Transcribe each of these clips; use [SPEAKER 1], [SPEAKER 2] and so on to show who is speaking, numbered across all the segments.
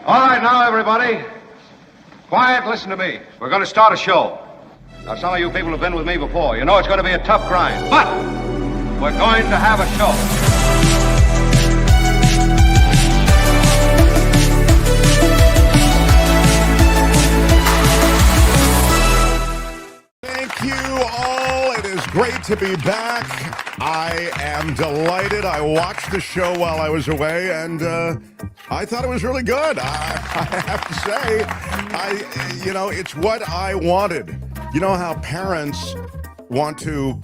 [SPEAKER 1] All right, now, everybody. Quiet, listen to me. We're going to start a show. Now, some of you people have been with me before. You know it's going to be a tough grind, but we're going to have a show.
[SPEAKER 2] Thank you all. It is great to be back. I am delighted. I watched the show while I was away, and I thought it was really good. I have to say, it's what I wanted. You know how parents want to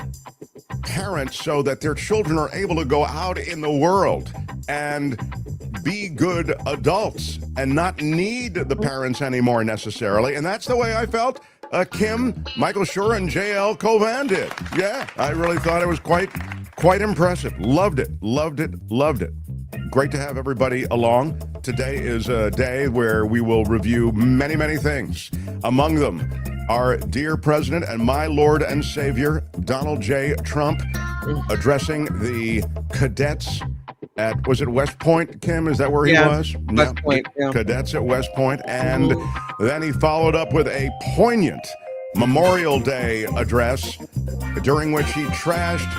[SPEAKER 2] parent so that their children are able to go out in the world and be good adults and not need the parents anymore necessarily. And that's the way I felt Kim, Michael Schur, and JL Covan did. Yeah, I really thought it was quite impressive. Loved it. Great to have everybody along. Today is a day where we will review many, many things. Among them, our dear president and my Lord and Savior, Donald J. Trump, addressing the cadets at, was it West Point, Kim? Is that where he was?
[SPEAKER 3] West Point, yeah.
[SPEAKER 2] Cadets at West Point. And then he followed up with a poignant Memorial Day address during which he trashed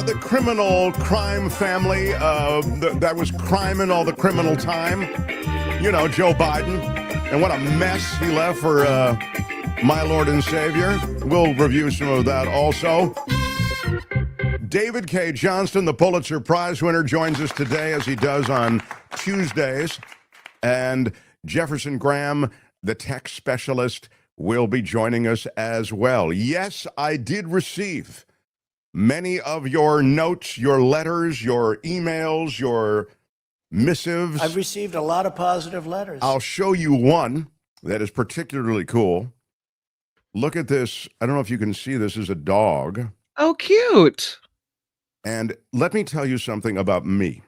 [SPEAKER 2] the criminal crime family that was criming all the criminal time. You know, Joe Biden. And what a mess he left for my Lord and Savior. We'll review some of that also. David K. Johnston, the Pulitzer Prize winner, joins us today as he does on Tuesdays. And Jefferson Graham, the tech specialist, will be joining us as well. Yes, I did receive many of your notes, your letters, your emails, your missives.
[SPEAKER 4] I've received a lot of positive letters.
[SPEAKER 2] I'll show you one that is particularly cool. Look at this. I don't know if you can see this. Is a dog.
[SPEAKER 3] Oh, cute.
[SPEAKER 2] And let me tell you something about me.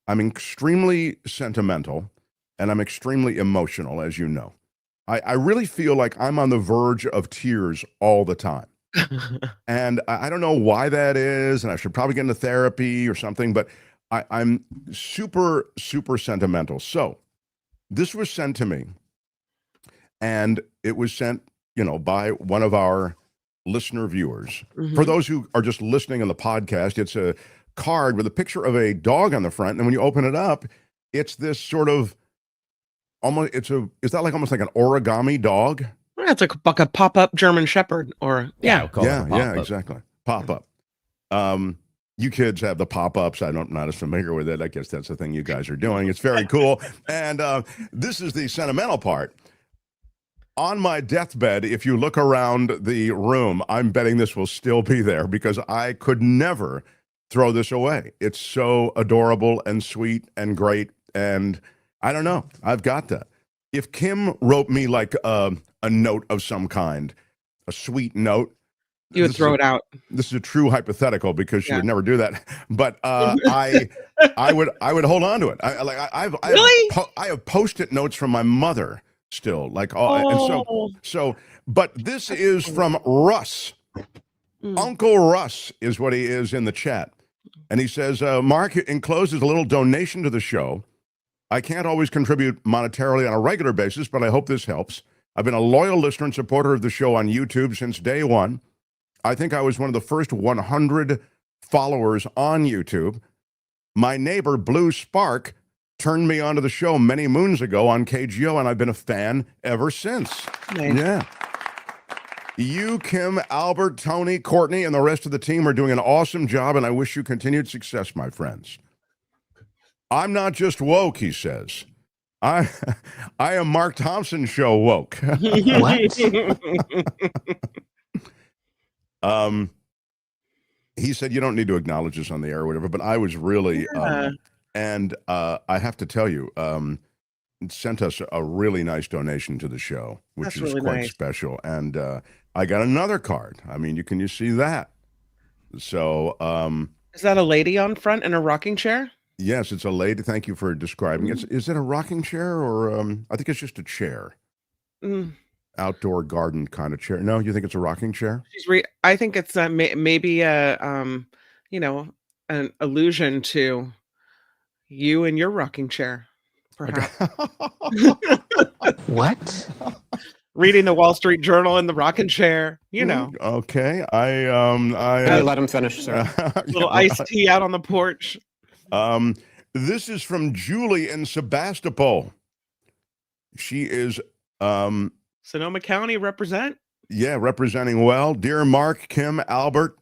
[SPEAKER 2] I'm extremely sentimental and I'm extremely emotional, as you know. I really feel like I'm on the verge of tears all the time. And I don't know why that is, and I should probably get into therapy or something, but I'm super, super sentimental. So this was sent to me, and it was sent, by one of our listener viewers. For those who are just listening on the podcast, it's a card with a picture of a dog on the front, and when you open it up, it's this sort of almost, is that like almost like an origami dog?
[SPEAKER 3] Yeah, it's like a pop-up German Shepherd, or
[SPEAKER 2] yeah, exactly. Pop-up. You kids have the pop-ups. I'm not as familiar with it. I guess that's the thing you guys are doing. It's very cool. And this is the sentimental part. On my deathbed, if you look around the room, I'm betting this will still be there because I could never throw this away. It's so adorable and sweet and great. And I don't know. I've got that. If Kim wrote me like a note of some kind, a sweet note,
[SPEAKER 3] you would throw it out.
[SPEAKER 2] This is a true hypothetical because she would never do that. But I would hold on to it. I have Post-it notes from my mother still, and so. But this is from Russ. Uncle Russ is what he is in the chat, and he says, Mark encloses a little donation to the show. I can't always contribute monetarily on a regular basis, but I hope this helps. I've been a loyal listener and supporter of the show on YouTube since day one. I think I was one of the first 100 followers on YouTube. My neighbor, Blue Spark, turned me onto the show many moons ago on KGO, and I've been a fan ever since.
[SPEAKER 3] Nice.
[SPEAKER 2] Yeah. You, Kim, Albert, Tony, Courtney, and the rest of the team are doing an awesome job, and I wish you continued success, my friends. I'm not just woke, he says. I am Mark Thompson show woke.
[SPEAKER 4] What?
[SPEAKER 2] He said you don't need to acknowledge this on the air or whatever, but I was really and I have to tell you, sent us a really nice donation to the show, which
[SPEAKER 3] That's
[SPEAKER 2] is
[SPEAKER 3] really
[SPEAKER 2] quite
[SPEAKER 3] nice.
[SPEAKER 2] special. And I got another card. I mean, can you see that? So
[SPEAKER 3] Is that a lady on front in a rocking chair?
[SPEAKER 2] yes, it's a lady. Thank you for describing it. Is it a rocking chair or I think it's just a chair. Outdoor garden kind of chair. No, you think it's a rocking chair?
[SPEAKER 3] I think it's maybe a an allusion to you and your rocking chair. perhaps.
[SPEAKER 4] What?
[SPEAKER 3] Reading the Wall Street Journal in the rocking chair,
[SPEAKER 2] Okay.
[SPEAKER 5] Hey, let him finish, sir.
[SPEAKER 3] little iced tea out on the porch.
[SPEAKER 2] This is from Julie in Sebastopol. She is,
[SPEAKER 3] Sonoma County represent.
[SPEAKER 2] representing well. Dear Mark, Kim, Albert,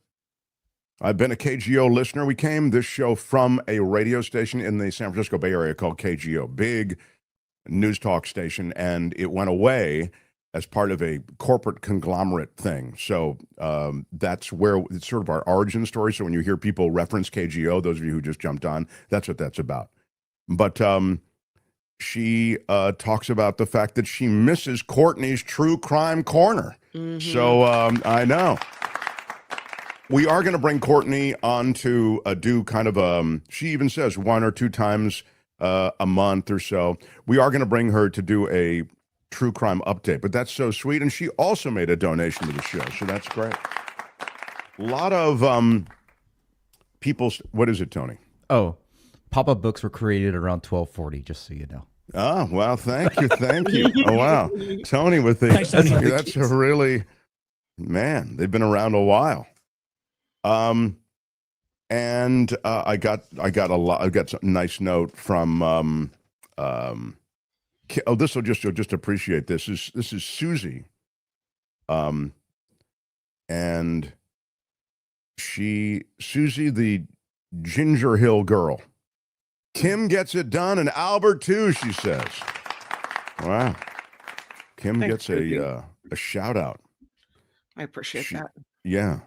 [SPEAKER 2] I've been a KGO listener. We came this show from a radio station in the San Francisco Bay Area called KGO, big news talk station, and it went away as part of a corporate conglomerate thing. So that's where it's sort of our origin story. So when you hear people reference KGO, those of you who just jumped on, that's what that's about. But she talks about the fact that she misses Courtney's True Crime Corner. So I know. We are going to bring Courtney on to do kind of she even says 1 or 2 times a month or so. We are going to bring her to do a true crime update, but that's so sweet. And she also made a donation to the show, so that's great. A lot of people. What is it, Tony?
[SPEAKER 6] Oh, pop-up books were created around 1240, just so you know.
[SPEAKER 2] Oh, well, thank you. Oh, wow. Tony with the,
[SPEAKER 4] Thanks, Tony.
[SPEAKER 2] that's a really, man, they've been around a while. And I got a lot, I got some nice note from, this will just, you'll just appreciate this. This is Susie. And Susie, the Ginger Hill girl. Kim gets it done, and Albert too, she says. Wow. Kim
[SPEAKER 3] Thanks,
[SPEAKER 2] gets a shout out.
[SPEAKER 3] I appreciate that.
[SPEAKER 2] Yeah.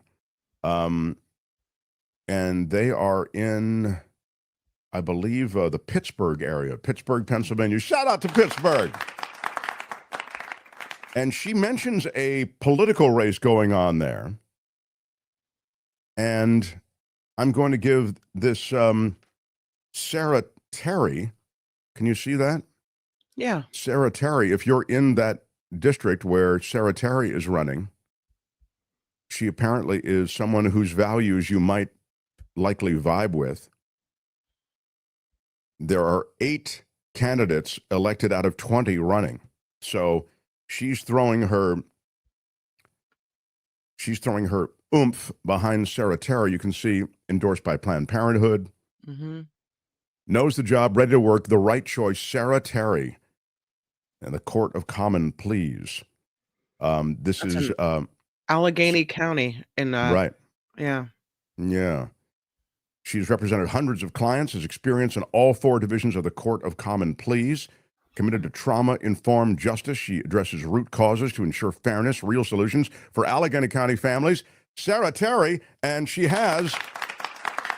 [SPEAKER 2] And they are in, I believe, the Pittsburgh area, Pittsburgh, Pennsylvania. Shout out to Pittsburgh. And she mentions a political race going on there. And I'm going to give this Sarah Terry. Can you see that?
[SPEAKER 3] Yeah.
[SPEAKER 2] Sarah Terry, if you're in that district where Sarah Terry is running, she apparently is someone whose values you might likely vibe with. There are 8 candidates elected out of 20 running. So she's throwing her oomph behind Sarah Terry. You can see endorsed by Planned Parenthood.
[SPEAKER 3] Mm-hmm.
[SPEAKER 2] Knows the job, ready to work, the right choice, Sarah Terry, and the Court of Common Pleas. This
[SPEAKER 3] That's
[SPEAKER 2] is
[SPEAKER 3] Allegheny County in
[SPEAKER 2] right.
[SPEAKER 3] Yeah.
[SPEAKER 2] Yeah. She's represented hundreds of clients, has experience in all 4 divisions of the Court of Common Pleas, committed to trauma-informed justice. She addresses root causes to ensure fairness, real solutions for Allegheny County families. Sarah Terry, and she has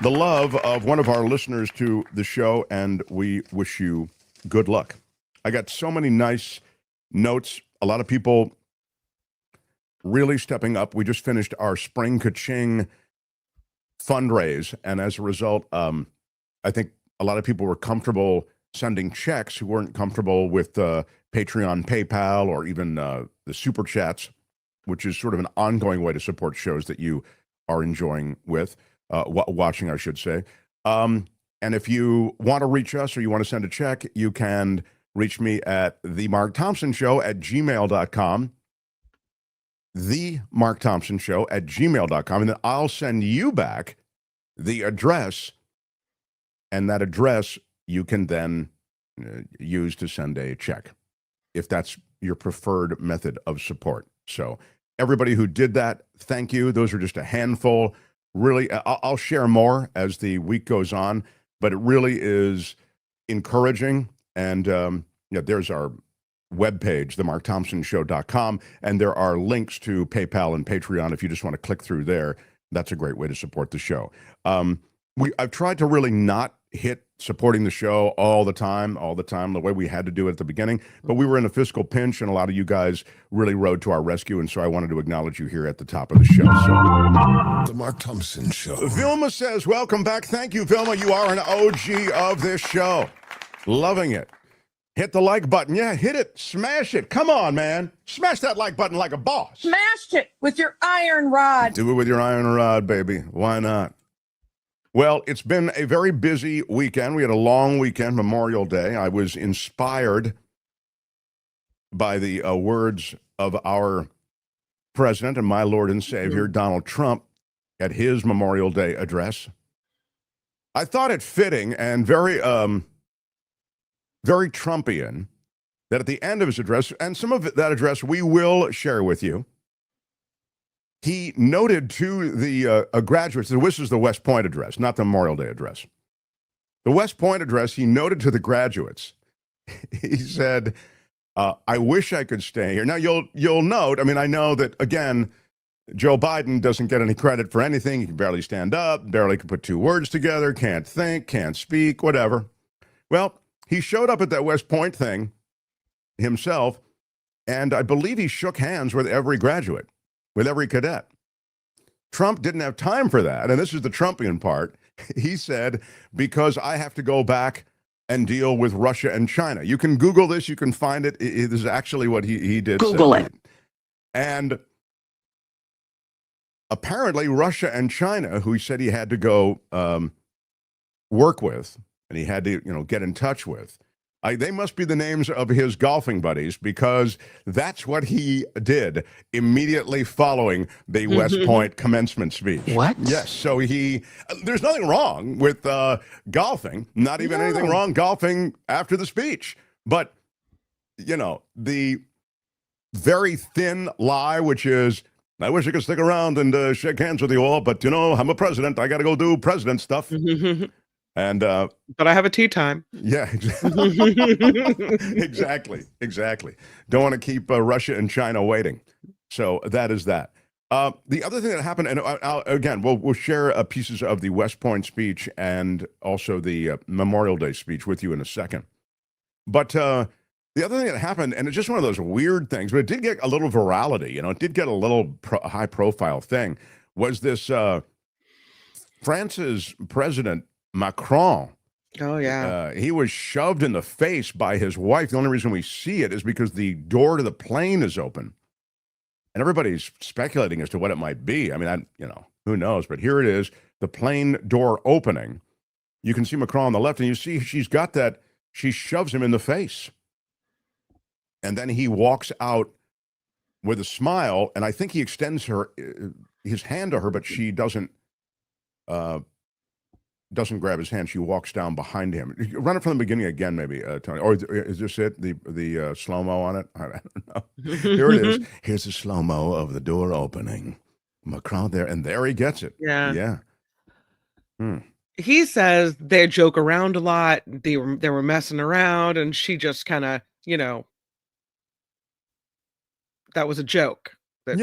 [SPEAKER 2] the love of one of our listeners to the show, and we wish you good luck. I got so many nice notes. A lot of people really stepping up. We just finished our Spring Ka-Ching fundraise, and as a result, I think a lot of people were comfortable sending checks who weren't comfortable with Patreon, PayPal, or even the Super Chats, which is sort of an ongoing way to support shows that you are enjoying watching, I should say. And if you want to reach us or you want to send a check, you can reach me at themarkthompsonshow@gmail.com. themarkthompsonshow@gmail.com, and then I'll send you back the address, and that address you can then use to send a check, if that's your preferred method of support. So everybody who did that, thank you. Those are just a handful. Really, I'll share more as the week goes on, but it really is encouraging. And there's our webpage, themarkthompsonshow.com, and there are links to PayPal and Patreon if you just want to click through there. That's a great way to support the show. I've tried to really not hit supporting the show all the time, the way we had to do it at the beginning, but we were in a fiscal pinch, and a lot of you guys really rode to our rescue, and so I wanted to acknowledge you here at the top of the show.
[SPEAKER 7] The Mark Thompson Show.
[SPEAKER 2] Vilma says, welcome back. Thank you, Vilma. You are an OG of this show. Loving it. Hit the like button. Yeah, hit it. Smash it. Come on, man. Smash that like button like a boss.
[SPEAKER 8] Smashed it with your iron rod.
[SPEAKER 2] Do it with your iron rod, baby. Why not? Well, it's been a very busy weekend. We had a long weekend, Memorial Day. I was inspired by the words of our president and my Lord and Savior, Donald Trump, at his Memorial Day address. I thought it fitting and very Trumpian that at the end of his address, and some of that address we will share with you, he noted to the graduates, this is the West Point address, not the Memorial Day address. The West Point address, he noted to the graduates, he said, I wish I could stay here. Now, you'll note, I mean, I know that, again, Joe Biden doesn't get any credit for anything. He can barely stand up, barely can put two words together, can't think, can't speak, whatever. Well, he showed up at that West Point thing himself, and I believe he shook hands with every graduate, with every cadet. Trump didn't have time for that, and this is the Trumpian part. He said, because I have to go back and deal with Russia and China. You can Google this, you can find it. It is actually what he did.
[SPEAKER 4] Google it.
[SPEAKER 2] And apparently Russia and China, who he said he had to go work with, and he had to, get in touch with, they must be the names of his golfing buddies, because that's what he did immediately following the West Point commencement speech.
[SPEAKER 4] What?
[SPEAKER 2] Yes. So there's nothing wrong with golfing, not even anything wrong golfing after the speech. But, the very thin lie, which is, I wish I could stick around and shake hands with you all, but, I'm a president. I got to go do president stuff. And
[SPEAKER 3] but I have a tea time.
[SPEAKER 2] Yeah, exactly. Don't want to keep Russia and China waiting. So that is that. The other thing that happened, and again, we'll share pieces of the West Point speech and also the Memorial Day speech with you in a second. But the other thing that happened, and it's just one of those weird things, but it did get a little virality. It did get a little high-profile thing. Was this France's president Macron?
[SPEAKER 3] Oh, yeah.
[SPEAKER 2] He was shoved in the face by his wife. The only reason we see it is because the door to the plane is open. And everybody's speculating as to what it might be. I mean, who knows? But here it is, the plane door opening. You can see Macron on the left, and you see she shoves him in the face. And then he walks out with a smile, and I think he extends his hand to her, but she doesn't grab his hand. She walks down behind him. Run it from the beginning again, maybe, Tony. Or is this it? The slow-mo on it? I don't know. Here it is. Here's the slow-mo of the door opening. Macron there, and there he gets it.
[SPEAKER 3] Yeah.
[SPEAKER 2] Yeah.
[SPEAKER 3] He says they joke around a lot. They were messing around, and she just kind of, that was a joke. That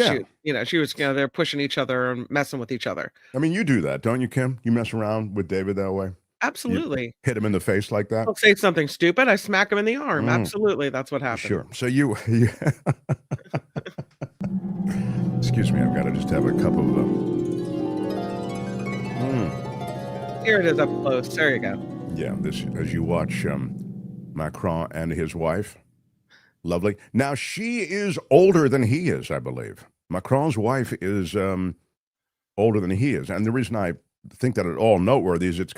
[SPEAKER 3] she was, they're pushing each other and messing with each other.
[SPEAKER 2] I mean, you do that, don't you, Kim? You mess around with David that way?
[SPEAKER 3] Absolutely.
[SPEAKER 2] You hit him in the face like that?
[SPEAKER 3] I'll say something stupid, I smack him in the arm. Absolutely. That's what happened.
[SPEAKER 2] Sure. So you excuse me, I've got to just have a cup of
[SPEAKER 3] Here it is up close. There you go.
[SPEAKER 2] Yeah, this as you watch Macron and his wife. Lovely. Now, she is older than he is, I believe. Macron's wife is older than he is. And the reason I think that at all noteworthy is it's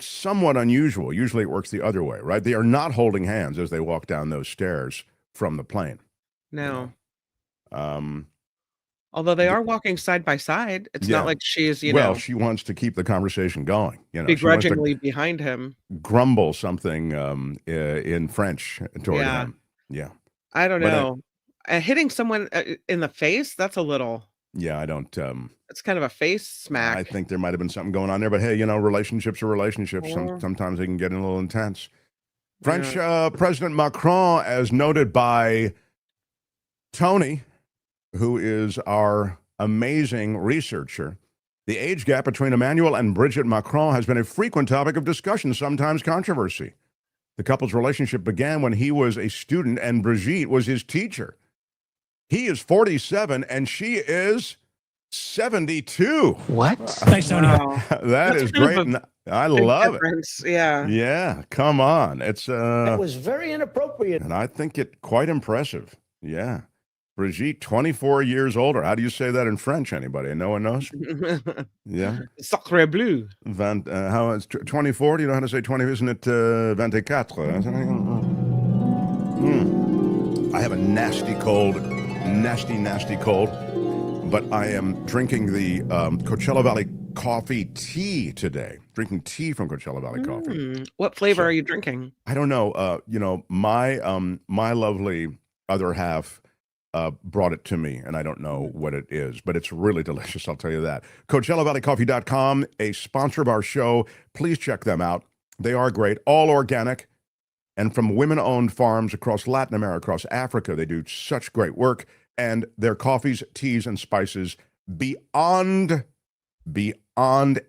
[SPEAKER 2] somewhat unusual. Usually it works the other way, right? They are not holding hands as they walk down those stairs from the plane.
[SPEAKER 3] No. Although they are walking side by side. It's not like she is,
[SPEAKER 2] Well, she wants to keep the conversation going.
[SPEAKER 3] Begrudgingly behind him.
[SPEAKER 2] Grumble something in French toward him. Yeah.
[SPEAKER 3] I don't know. Hitting someone in the face, that's a little...
[SPEAKER 2] Yeah, I don't...
[SPEAKER 3] it's kind of a face smack.
[SPEAKER 2] I think there might have been something going on there, but hey, relationships are relationships. Sometimes they can get a little intense. French President Macron, as noted by Tony, who is our amazing researcher, the age gap between Emmanuel and Brigitte Macron has been a frequent topic of discussion, sometimes controversy. The couple's relationship began when he was a student and Brigitte was his teacher. He is 47 and she is 72.
[SPEAKER 4] What?
[SPEAKER 5] Thanks, Tony.
[SPEAKER 3] Wow.
[SPEAKER 2] That's is great. I love it.
[SPEAKER 3] Yeah.
[SPEAKER 2] Yeah, come on. It's
[SPEAKER 4] That was very inappropriate.
[SPEAKER 2] and I think it quite impressive. Yeah. Brigitte, 24 years older. How do you say that in French? Anybody? No one knows? Yeah.
[SPEAKER 3] Sacre bleu.
[SPEAKER 2] How is 24? Do you know how to say 20? Isn't it 24? I have a nasty cold, nasty cold, but I am drinking the Coachella Valley coffee tea today. Drinking tea from Coachella Valley Coffee.
[SPEAKER 3] What flavor are you drinking?
[SPEAKER 2] I don't know. My lovely other half brought it to me, and I don't know what it is, but it's really delicious, I'll tell you that. CoachellaValleyCoffee.com, a sponsor of our show. Please check them out. They are great, all organic, and from women-owned farms across Latin America, across Africa. They do such great work, and their coffees, teas, and spices beyond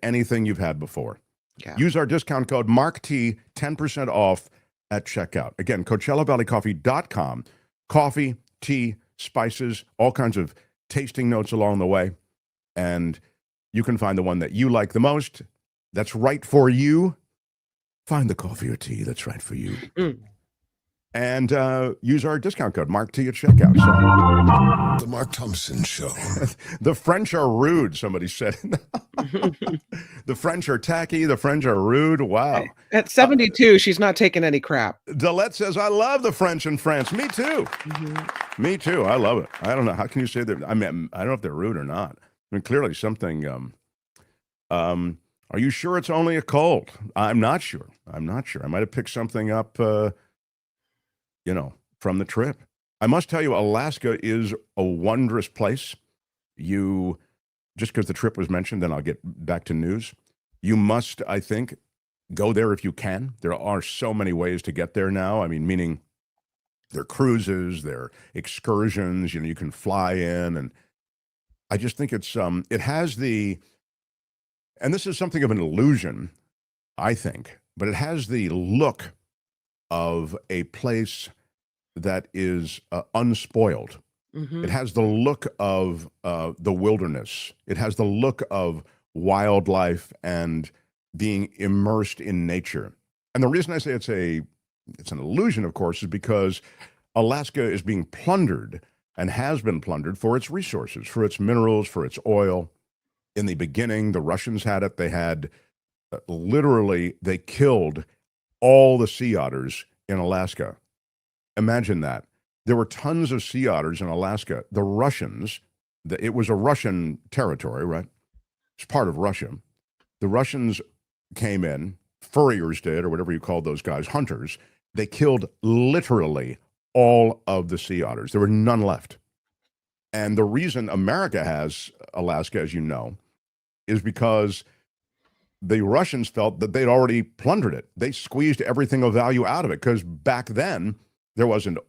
[SPEAKER 2] anything you've had before.
[SPEAKER 3] Yeah.
[SPEAKER 2] Use our discount code MARKT, 10% off at checkout. Again, CoachellaValleyCoffee.com. Coffee, tea, spices, all kinds of tasting notes along the way. And you can find the one that you like the most, that's right for you. Find the coffee or tea that's right for you. And use our discount code, MARKT, at checkout. So,
[SPEAKER 7] The Mark Thompson Show.
[SPEAKER 2] the French are rude, somebody said. The French are tacky. The French are rude. Wow.
[SPEAKER 3] At 72, she's not taking any crap.
[SPEAKER 2] Delette says, I love the French in France. Me too. Me too. I love it. I don't know. How can you say that? I mean, I don't know if they're rude or not. I mean, clearly something. Are you sure it's only a cold? I'm not sure. I might have picked something up, from the trip. I must tell you, Alaska is a wondrous place. Just because the trip was mentioned, then I'll get back to news. You must, I think, go there if you can. There are so many ways to get there now. I mean, meaning there are cruises, there are excursions, you can fly in. And I just think it has and this is something of an illusion, I think, but it has the look of a place that is unspoiled. It has the look of the wilderness. It has the look of wildlife and being immersed in nature. And the reason I say it's an illusion, of course, is because Alaska is being plundered and has been plundered for its resources, for its minerals, for its oil. In the beginning, the Russians had it. They had literally, they killed all the sea otters in Alaska. Imagine that. There were tons of sea otters in Alaska. The Russians, it was a Russian territory, right? It's part of Russia. The Russians came in, furriers did, or whatever you call those guys, hunters. They killed literally all of the sea otters. There were none left. And the reason America has Alaska, as you know, is because the Russians felt that they'd already plundered it. They squeezed everything of value out of it because back then there wasn't,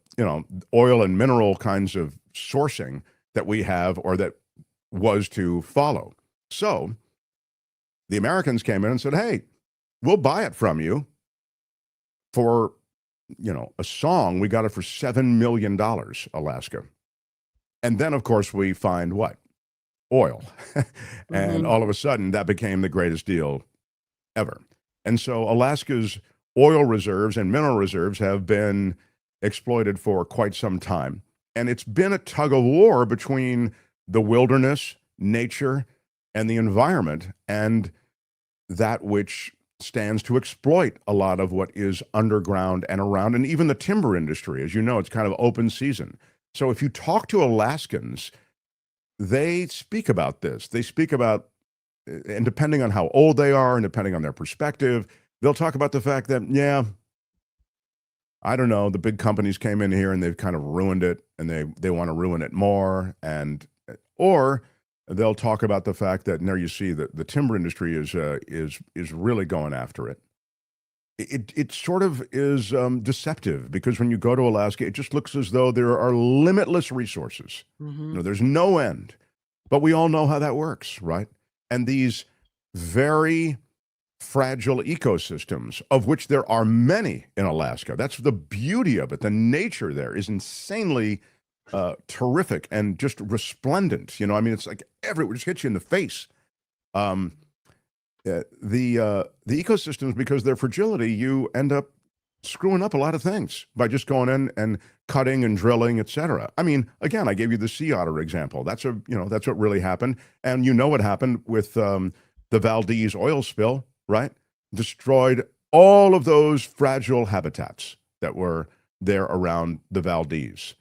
[SPEAKER 2] oil and mineral kinds of sourcing that we have or that was to follow. So the Americans came in and said, hey, we'll buy it from you for, a song. We got it for $7 million, Alaska. And then, of course, we find what? Oil. And all of a sudden, that became the greatest deal ever. And so Alaska's oil reserves and mineral reserves have been exploited for quite some time. And it's been a tug of war between the wilderness, nature, and the environment, and that which stands to exploit a lot of what is underground and around, and even the timber industry. As you know, it's kind of open season. So if you talk to Alaskans, they speak about this. They speak about, and depending on how old they are and depending on their perspective, they'll talk about the fact that, I don't know, the big companies came in here and they've kind of ruined it and they want to ruin it more. Or they'll talk about the fact that, and there you see that the timber industry is really going after it. It sort of is deceptive because when you go to Alaska, it just looks as though there are limitless resources. There's no end. But we all know how that works, right? And these very fragile ecosystems, of which there are many in Alaska. That's the beauty of it. The nature there is insanely terrific and just resplendent. It's like everywhere, just hits you in the face. The ecosystems, because their fragility, you end up screwing up a lot of things by just going in and cutting and drilling, etc. I mean, again, I gave you the sea otter example. That's that's what really happened. And you know what happened with the Valdez oil spill, right? Destroyed all of those fragile habitats that were there around the Valdez.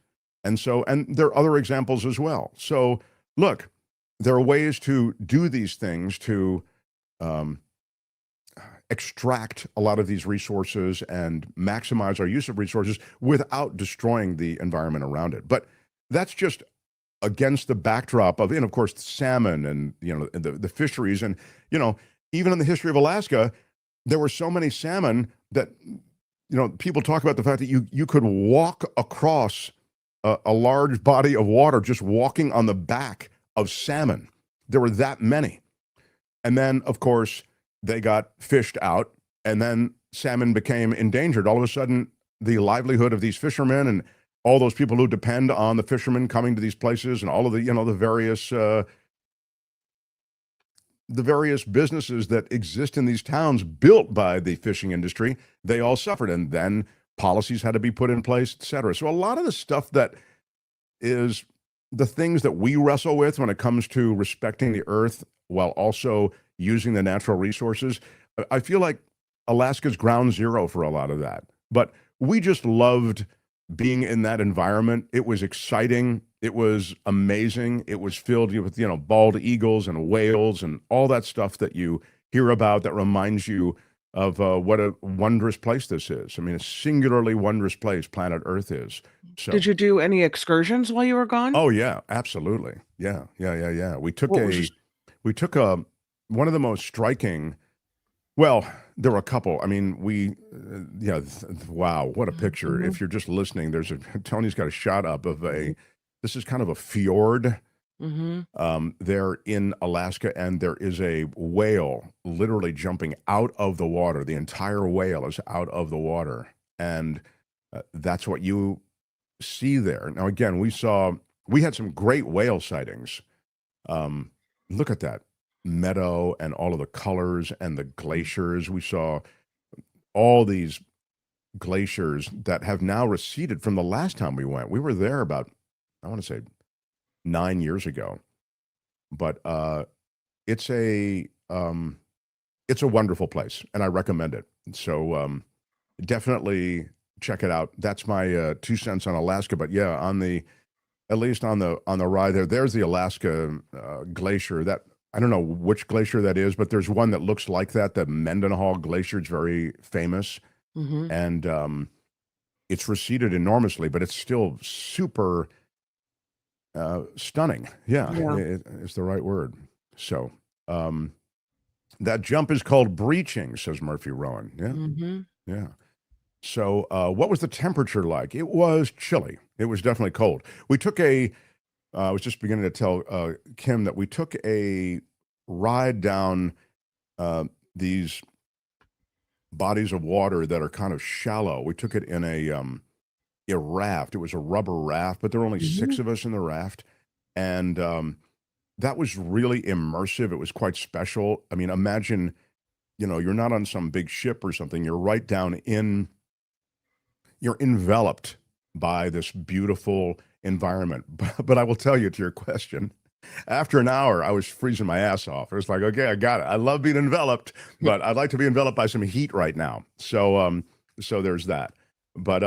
[SPEAKER 2] And there are other examples as well. So look, there are ways to do these things to extract a lot of these resources and maximize our use of resources without destroying the environment around it. But that's just against the backdrop of, and of course, salmon and the fisheries, and even in the history of Alaska, there were so many salmon that people talk about the fact that you could walk across a large body of water just walking on the back of salmon. There were that many, and then of course they got fished out, and then salmon became endangered. All of a sudden, the livelihood of these fishermen and all those people who depend on the fishermen coming to these places, and all of the the various businesses that exist in these towns built by the fishing industry, they all suffered, and then policies had to be put in place, etc. So a lot of the stuff that is the things that we wrestle with when it comes to respecting the earth while also using the natural resources, I feel like Alaska's ground zero for a lot of that. But we just loved being in that environment. It was exciting. It was amazing. It was filled with, bald eagles and whales and all that stuff that you hear about that reminds you of what a wondrous place this is. I mean, a singularly wondrous place planet Earth is. So,
[SPEAKER 3] did you do any excursions while you were gone?
[SPEAKER 2] Oh yeah, absolutely. Yeah. We took one of the most striking. Well, there were a couple. I mean, wow, what a picture.
[SPEAKER 3] Mm-hmm.
[SPEAKER 2] If you're just listening, Tony's got a shot up of this is kind of a fjord there in Alaska, and there is a whale literally jumping out of the water. The entire whale is out of the water, and that's what you see there. Now, again, we had some great whale sightings. Look at that meadow and all of the colors and the glaciers. We saw all these glaciers that have now receded from the last time we went. We were there about, I want to say 9 years ago, but it's a wonderful place, and I recommend it. So definitely check it out. That's my 2 cents on Alaska. But yeah, at least on the ride there's the Alaska glacier. That I don't know which glacier that is, but there's one that looks like that. The Mendenhall Glacier is very famous, and it's receded enormously, but it's still super stunning. Yeah. It's the right word. So that jump is called breaching, says Murphy Rowan. Yeah. Yeah. So what was the temperature like? It was chilly. It was definitely cold. We took I was just beginning to tell Kim that we took a ride down these bodies of water that are kind of shallow. We took it in a raft. It was a rubber raft, but there were only 6 of us in the raft. And that was really immersive. It was quite special. I mean, imagine, you're not on some big ship or something. You're right down you're enveloped by this beautiful environment. But I will tell you, to your question, after an hour, I was freezing my ass off. It was like, okay, I got it. I love being enveloped, but I'd like to be enveloped by some heat right now. So there's that. But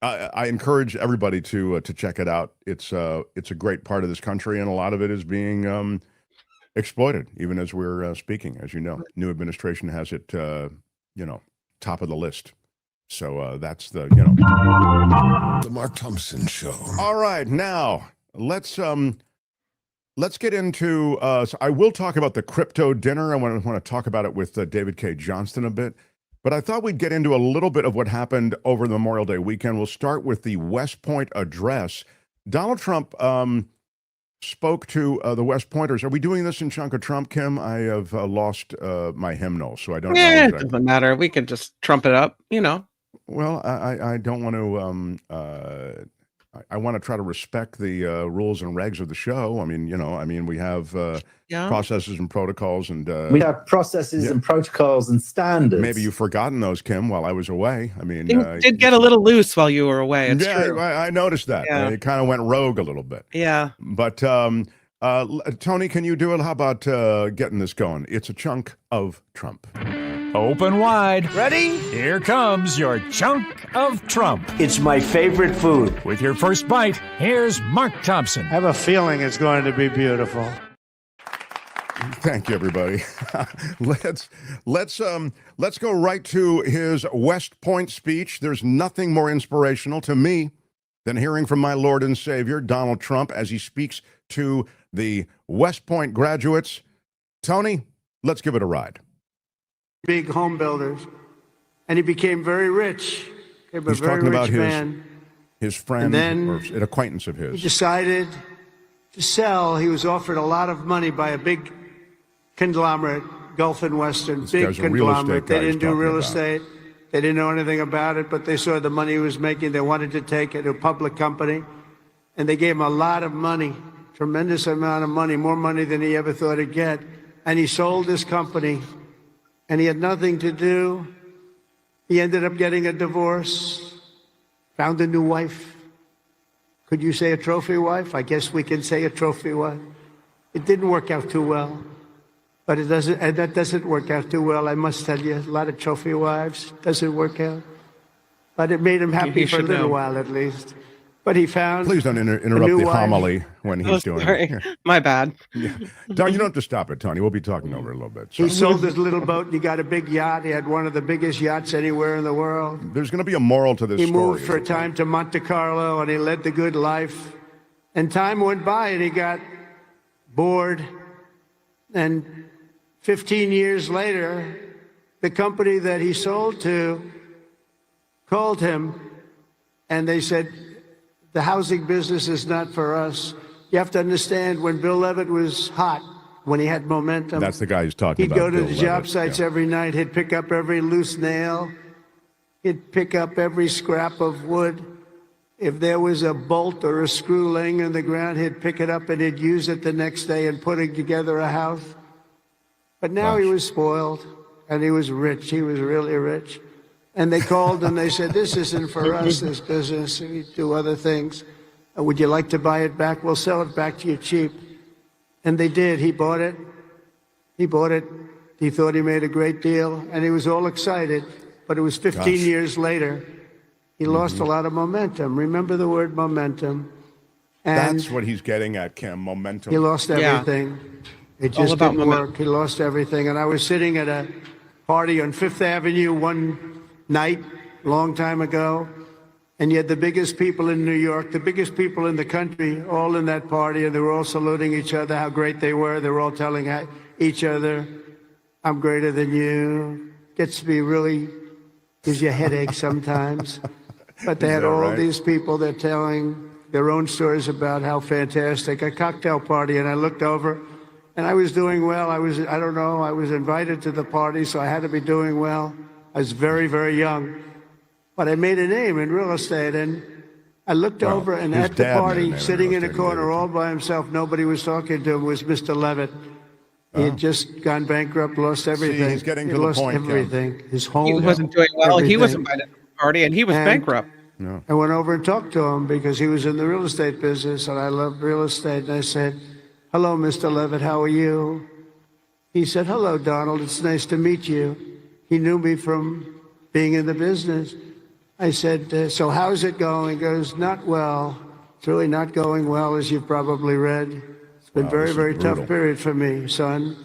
[SPEAKER 2] I encourage everybody to check it out. It's a great part of this country, and a lot of it is being exploited, even as we're speaking. As you know, new administration has it, top of the list. So that's the
[SPEAKER 7] Mark Thompson Show.
[SPEAKER 2] All right, now let's get into. So I will talk about the crypto dinner. I want to talk about it with David K. Johnston a bit. But I thought we'd get into a little bit of what happened over the Memorial Day weekend. We'll start with the West Point address. Donald Trump spoke to the West Pointers. Are we doing this in Chunk of Trump, Kim? I have lost my hymnal, so I don't know.
[SPEAKER 3] It doesn't matter. We can just trump it up,
[SPEAKER 2] Well, I don't want to I want to try to respect the rules and regs of the show. I mean, we have processes and protocols, and
[SPEAKER 8] we have processes and protocols and standards.
[SPEAKER 2] Maybe you've forgotten those, Kim, while I was away. I mean,
[SPEAKER 3] did get a little loose while you were away. It's true.
[SPEAKER 2] I noticed that.
[SPEAKER 3] Yeah.
[SPEAKER 2] It kind of went rogue a little bit.
[SPEAKER 3] Yeah.
[SPEAKER 2] But Tony, can you do it? How about getting this going? It's a chunk of Trump.
[SPEAKER 9] Open wide.
[SPEAKER 4] Ready?
[SPEAKER 9] Here comes your chunk of Trump.
[SPEAKER 4] It's my favorite food.
[SPEAKER 9] With your first bite, here's Mark Thompson.
[SPEAKER 4] I have a feeling it's going to be beautiful.
[SPEAKER 2] Thank you, everybody. let's go right to his West Point speech. There's nothing more inspirational to me than hearing from my Lord and Savior, Donald Trump, as he speaks to the West Point graduates. Tony, let's give it a ride.
[SPEAKER 10] Big home builders, and he became very rich.
[SPEAKER 2] He's talking about his friend or an acquaintance of his.
[SPEAKER 10] He decided to sell. He was offered a lot of money by a big conglomerate, Gulf and Western, big conglomerate. They didn't do real estate. They didn't know anything about it, but they saw the money he was making. They wanted to take it to a public company, and they gave him a lot of money, tremendous amount of money, more money than he ever thought he'd get. And he sold this company. And he had nothing to do. He ended up getting a divorce, found a new wife. Could you say a trophy wife? I guess we can say a trophy wife. It didn't work out too well, but that doesn't work out too well. I must tell you, a lot of trophy wives doesn't work out, but it made him happy for a little while at least. But he found.
[SPEAKER 2] Please don't interrupt the homily when he's doing it.
[SPEAKER 3] My bad.
[SPEAKER 2] Yeah. Don, you don't have to stop it, Tony. We'll be talking over it a little bit. So.
[SPEAKER 10] He sold his little boat and he got a big yacht. He had one of the biggest yachts anywhere in the world.
[SPEAKER 2] There's going to be a moral to this story.
[SPEAKER 10] He moved for a time to Monte Carlo and he led the good life. And time went by and he got bored. And 15 years later, the company that he sold to called him and they said, the housing business is not for us. You have to understand, when Bill Levitt was hot, when he had momentum.
[SPEAKER 2] That's the guy who's talking about.
[SPEAKER 10] He'd go to the job sites every night. He'd pick up every loose nail. He'd pick up every scrap of wood. If there was a bolt or a screw laying in the ground, he'd pick it up and he'd use it the next day in putting together a house. But now he was spoiled and he was rich. He was really rich. And they called and they said, this isn't for us, this business. We do other things. Would you like to buy it back? We'll sell it back to you cheap. And they did. He bought it. He bought it. He thought he made a great deal. And he was all excited. But it was 15 years later. He lost a lot of momentum. Remember the word momentum. And
[SPEAKER 2] that's what he's getting at, Kim, momentum.
[SPEAKER 10] He lost everything. Yeah. It just didn't work. He lost everything. And I was sitting at a party on Fifth Avenue one night, long time ago, and you had the biggest people in New York, the biggest people in the country, all in that party, and they were all saluting each other, how great they were. They were all telling each other, I'm greater than you. Gets to be really, gives you a headache sometimes. But they had all these people, they're telling their own stories about how fantastic. A cocktail party, and I looked over, and I was doing well. I was invited to the party, so I had to be doing well. I was very, very young, but I made a name in real estate. And I looked over, and at the party, sitting in a corner all by himself, nobody was talking to him, was Mr. Levitt. He had just gone bankrupt, lost everything.
[SPEAKER 2] See, he's getting to the point.
[SPEAKER 10] Everything. His home.
[SPEAKER 3] He wasn't doing well. Everything. He was invited to the party, and he was bankrupt.
[SPEAKER 2] No.
[SPEAKER 10] I went over and talked to him because he was in the real estate business, and I love real estate. And I said, hello, Mr. Levitt, how are you? He said, hello, Donald, it's nice to meet you. He knew me from being in the business. I said, so how's it going? He goes, not well. It's really not going well, as you've probably read. It's been very, very tough period for me, son.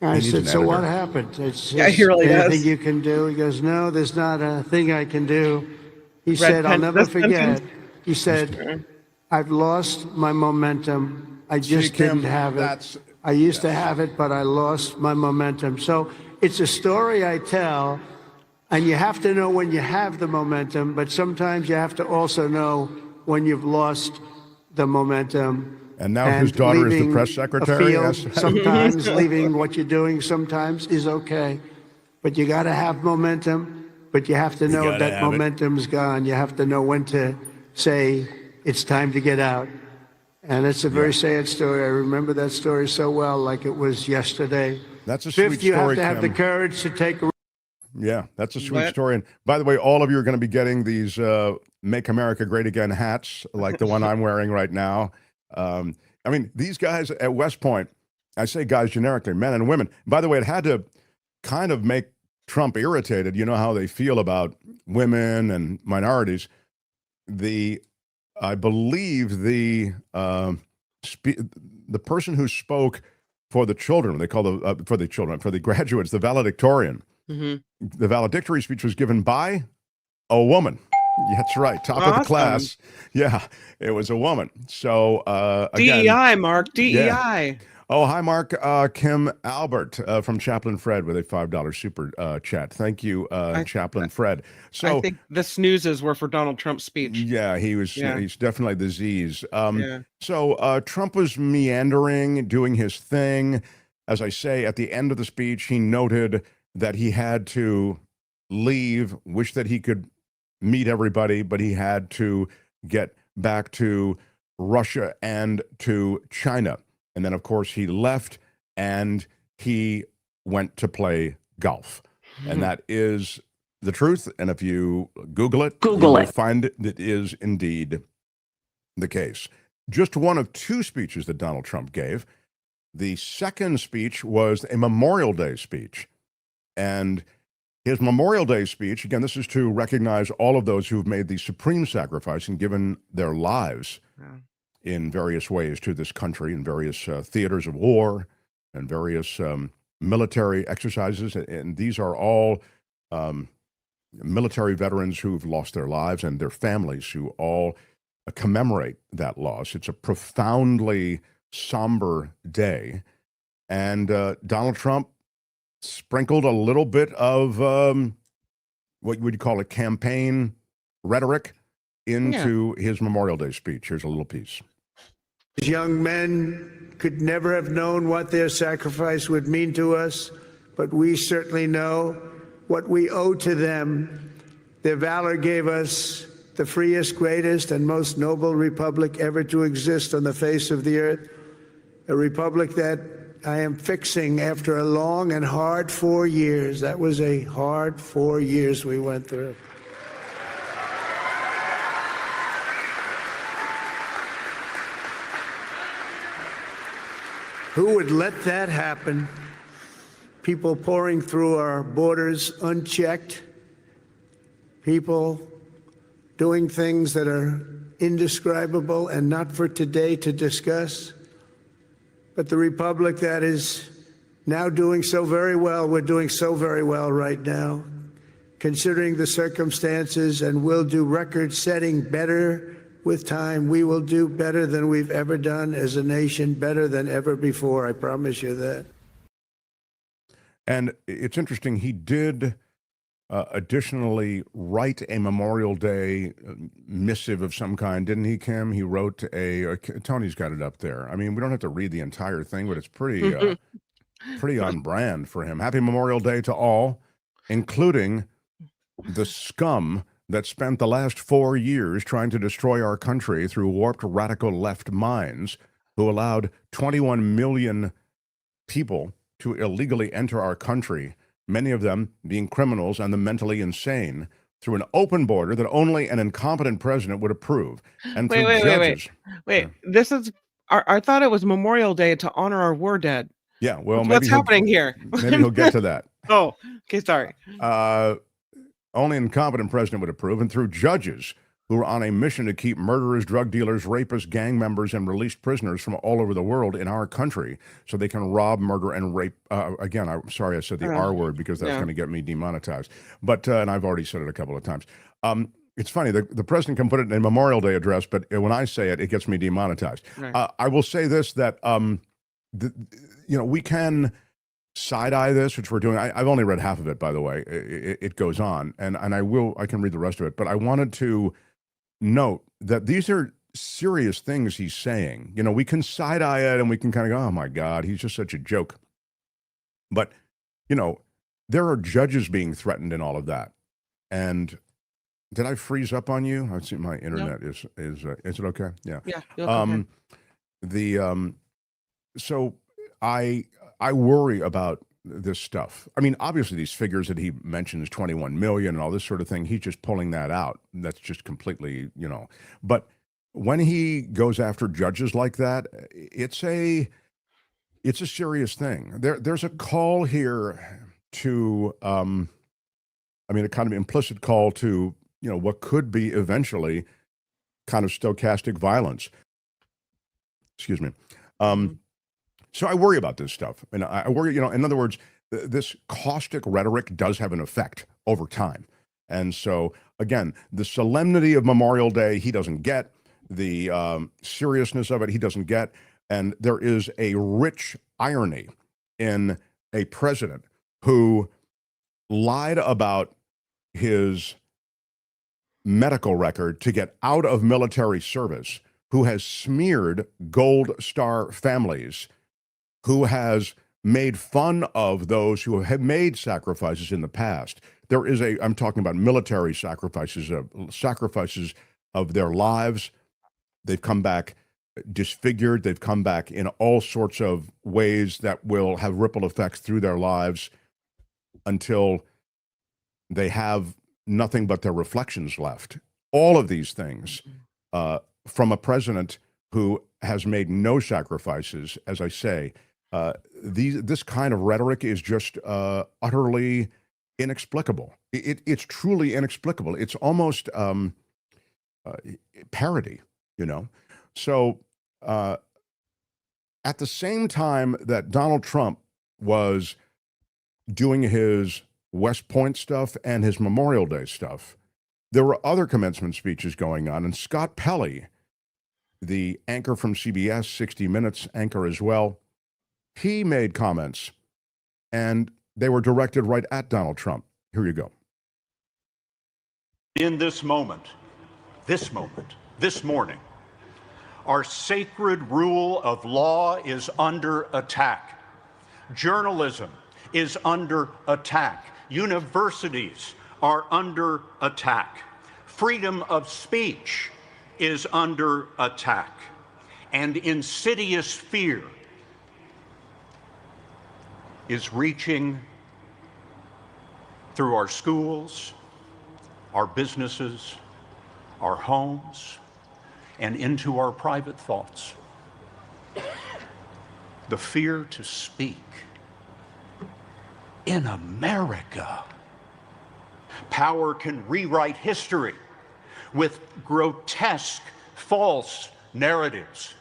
[SPEAKER 10] I said, so what happened?
[SPEAKER 3] Yeah, he really does.
[SPEAKER 10] Anything you can do? He goes, no, there's not a thing I can do. He said, I'll never forget. He said, I've lost my momentum. I just didn't have it. I used to have it, but I lost my momentum. So it's a story I tell, and you have to know when you have the momentum, but sometimes you have to also know when you've lost the momentum.
[SPEAKER 2] And now his daughter is the press secretary.
[SPEAKER 10] Sometimes leaving what you're doing sometimes is okay, but you got to have momentum. But you have to know if that momentum's gone. You have to know when to say it's time to get out. And it's a very sad story. I remember that story so well, like it was yesterday.
[SPEAKER 2] That's a sweet
[SPEAKER 10] Fifth,
[SPEAKER 2] story,
[SPEAKER 10] you have to have
[SPEAKER 2] Kim.
[SPEAKER 10] the courage to take a...
[SPEAKER 2] Yeah, that's a sweet story. And by the way, all of you are going to be getting these Make America Great Again hats, like the one I'm wearing right now. I mean, these guys at West Point, I say guys generically, men and women. By the way, it had to kind of make Trump irritated. You know how they feel about women and minorities. I believe the person who spoke for the children, they call for the graduates, the valedictorian.
[SPEAKER 3] Mm-hmm.
[SPEAKER 2] The valedictory speech was given by a woman. That's right, top of the class. Yeah, it was a woman. So again,
[SPEAKER 3] DEI, Mark, DEI.
[SPEAKER 2] Yeah. Oh, hi, Mark. Kim Albert from Chaplain Fred with a $5 super chat. Thank you, Chaplain Fred. So
[SPEAKER 3] I think the snoozes were for Donald Trump's speech.
[SPEAKER 2] Yeah, he's definitely the Z's. So Trump was meandering, doing his thing. As I say, at the end of the speech, he noted that he had to leave, wish that he could meet everybody, but he had to get back to Russia and to China. And then, of course, he left and he went to play golf. And that is the truth. And if you Google it, you'll find it is indeed the case. Just one of two speeches that Donald Trump gave. The second speech was a Memorial Day speech. And his Memorial Day speech, again, this is to recognize all of those who've made the supreme sacrifice and given their lives in various ways to this country, in various theaters of war and various military exercises. And these are all military veterans who've lost their lives and their families who all commemorate that loss. It's a profoundly somber day. And Donald Trump sprinkled a little bit of what would you call it, campaign rhetoric into his Memorial Day speech. Here's a little piece.
[SPEAKER 10] Young men could never have known what their sacrifice would mean to us, but we certainly know what we owe to them. Their valor gave us the freest, greatest, and most noble republic ever to exist on the face of the earth, a republic that I am fixing after a long and hard 4 years. That was a hard 4 years we went through. Who would let that happen? People pouring through our borders unchecked. People doing things that are indescribable and not for today to discuss. But the republic that is now doing so very well, we're doing so very well right now, considering the circumstances, and we'll do record-setting better with time. We will do better than we've ever done as a nation, better than ever before. I promise you that.
[SPEAKER 2] And it's interesting, he did additionally write a Memorial Day missive of some kind, didn't he, Kim? He wrote Tony's got it up there. I mean, we don't have to read the entire thing, but it's pretty, pretty on brand for him. Happy Memorial Day to all, including the scum that spent the last 4 years trying to destroy our country through warped radical left minds who allowed 21 million people to illegally enter our country, many of them being criminals and the mentally insane, through an open border that only an incompetent president would approve. And
[SPEAKER 3] wait. This is, I thought it was Memorial Day to honor our war dead.
[SPEAKER 2] Yeah, well,
[SPEAKER 3] what's happening here?
[SPEAKER 2] Maybe he'll get to that.
[SPEAKER 3] Oh, okay, sorry.
[SPEAKER 2] Only an incompetent president would approve, and through judges who are on a mission to keep murderers, drug dealers, rapists, gang members, and released prisoners from all over the world in our country so they can rob, murder, and rape. Again, I'm sorry I said the R word because that's going to get me demonetized. But, and I've already said it a couple of times. It's funny, the president can put it in a Memorial Day address, but when I say it, it gets me demonetized. Right. I will say this, that, we can side-eye this, which we're doing. I've only read half of it, by the way. It goes on, and I can read the rest of it. But I wanted to note that these are serious things he's saying. We can side-eye it, and we can kind of go, oh, my God, he's just such a joke. But, there are judges being threatened in all of that. And Did I freeze up on you? I see my internet is it okay? Yeah.
[SPEAKER 3] Yeah. You look okay.
[SPEAKER 2] So I worry about this stuff. I mean, obviously these figures that he mentions, 21 million and all this sort of thing, he's just pulling that out. That's just completely, but when he goes after judges like that, it's a serious thing. There's a call here to, a kind of implicit call to, what could be eventually kind of stochastic violence. Excuse me. So I worry about this stuff. And I worry, in other words, this caustic rhetoric does have an effect over time. And so, again, the solemnity of Memorial Day, he doesn't get. The seriousness of it, he doesn't get. And there is a rich irony in a president who lied about his medical record to get out of military service, who has smeared Gold Star families, who has made fun of those who have made sacrifices in the past. I'm talking about military sacrifices of their lives. They've come back disfigured. They've come back in all sorts of ways that will have ripple effects through their lives until they have nothing but their reflections left. All of these things from a president who has made no sacrifices, as I say. This kind of rhetoric is just utterly inexplicable. It's truly inexplicable. It's almost parody, So at the same time that Donald Trump was doing his West Point stuff and his Memorial Day stuff, there were other commencement speeches going on. And Scott Pelley, the anchor from CBS, 60 Minutes anchor as well, he made comments, and they were directed right at Donald Trump. Here you go.
[SPEAKER 11] In this moment, this morning, our sacred rule of law is under attack. Journalism is under attack. Universities are under attack. Freedom of speech is under attack. And insidious fear is reaching through our schools, our businesses, our homes, and into our private thoughts. The fear to speak in America. Power can rewrite history with grotesque, false narratives.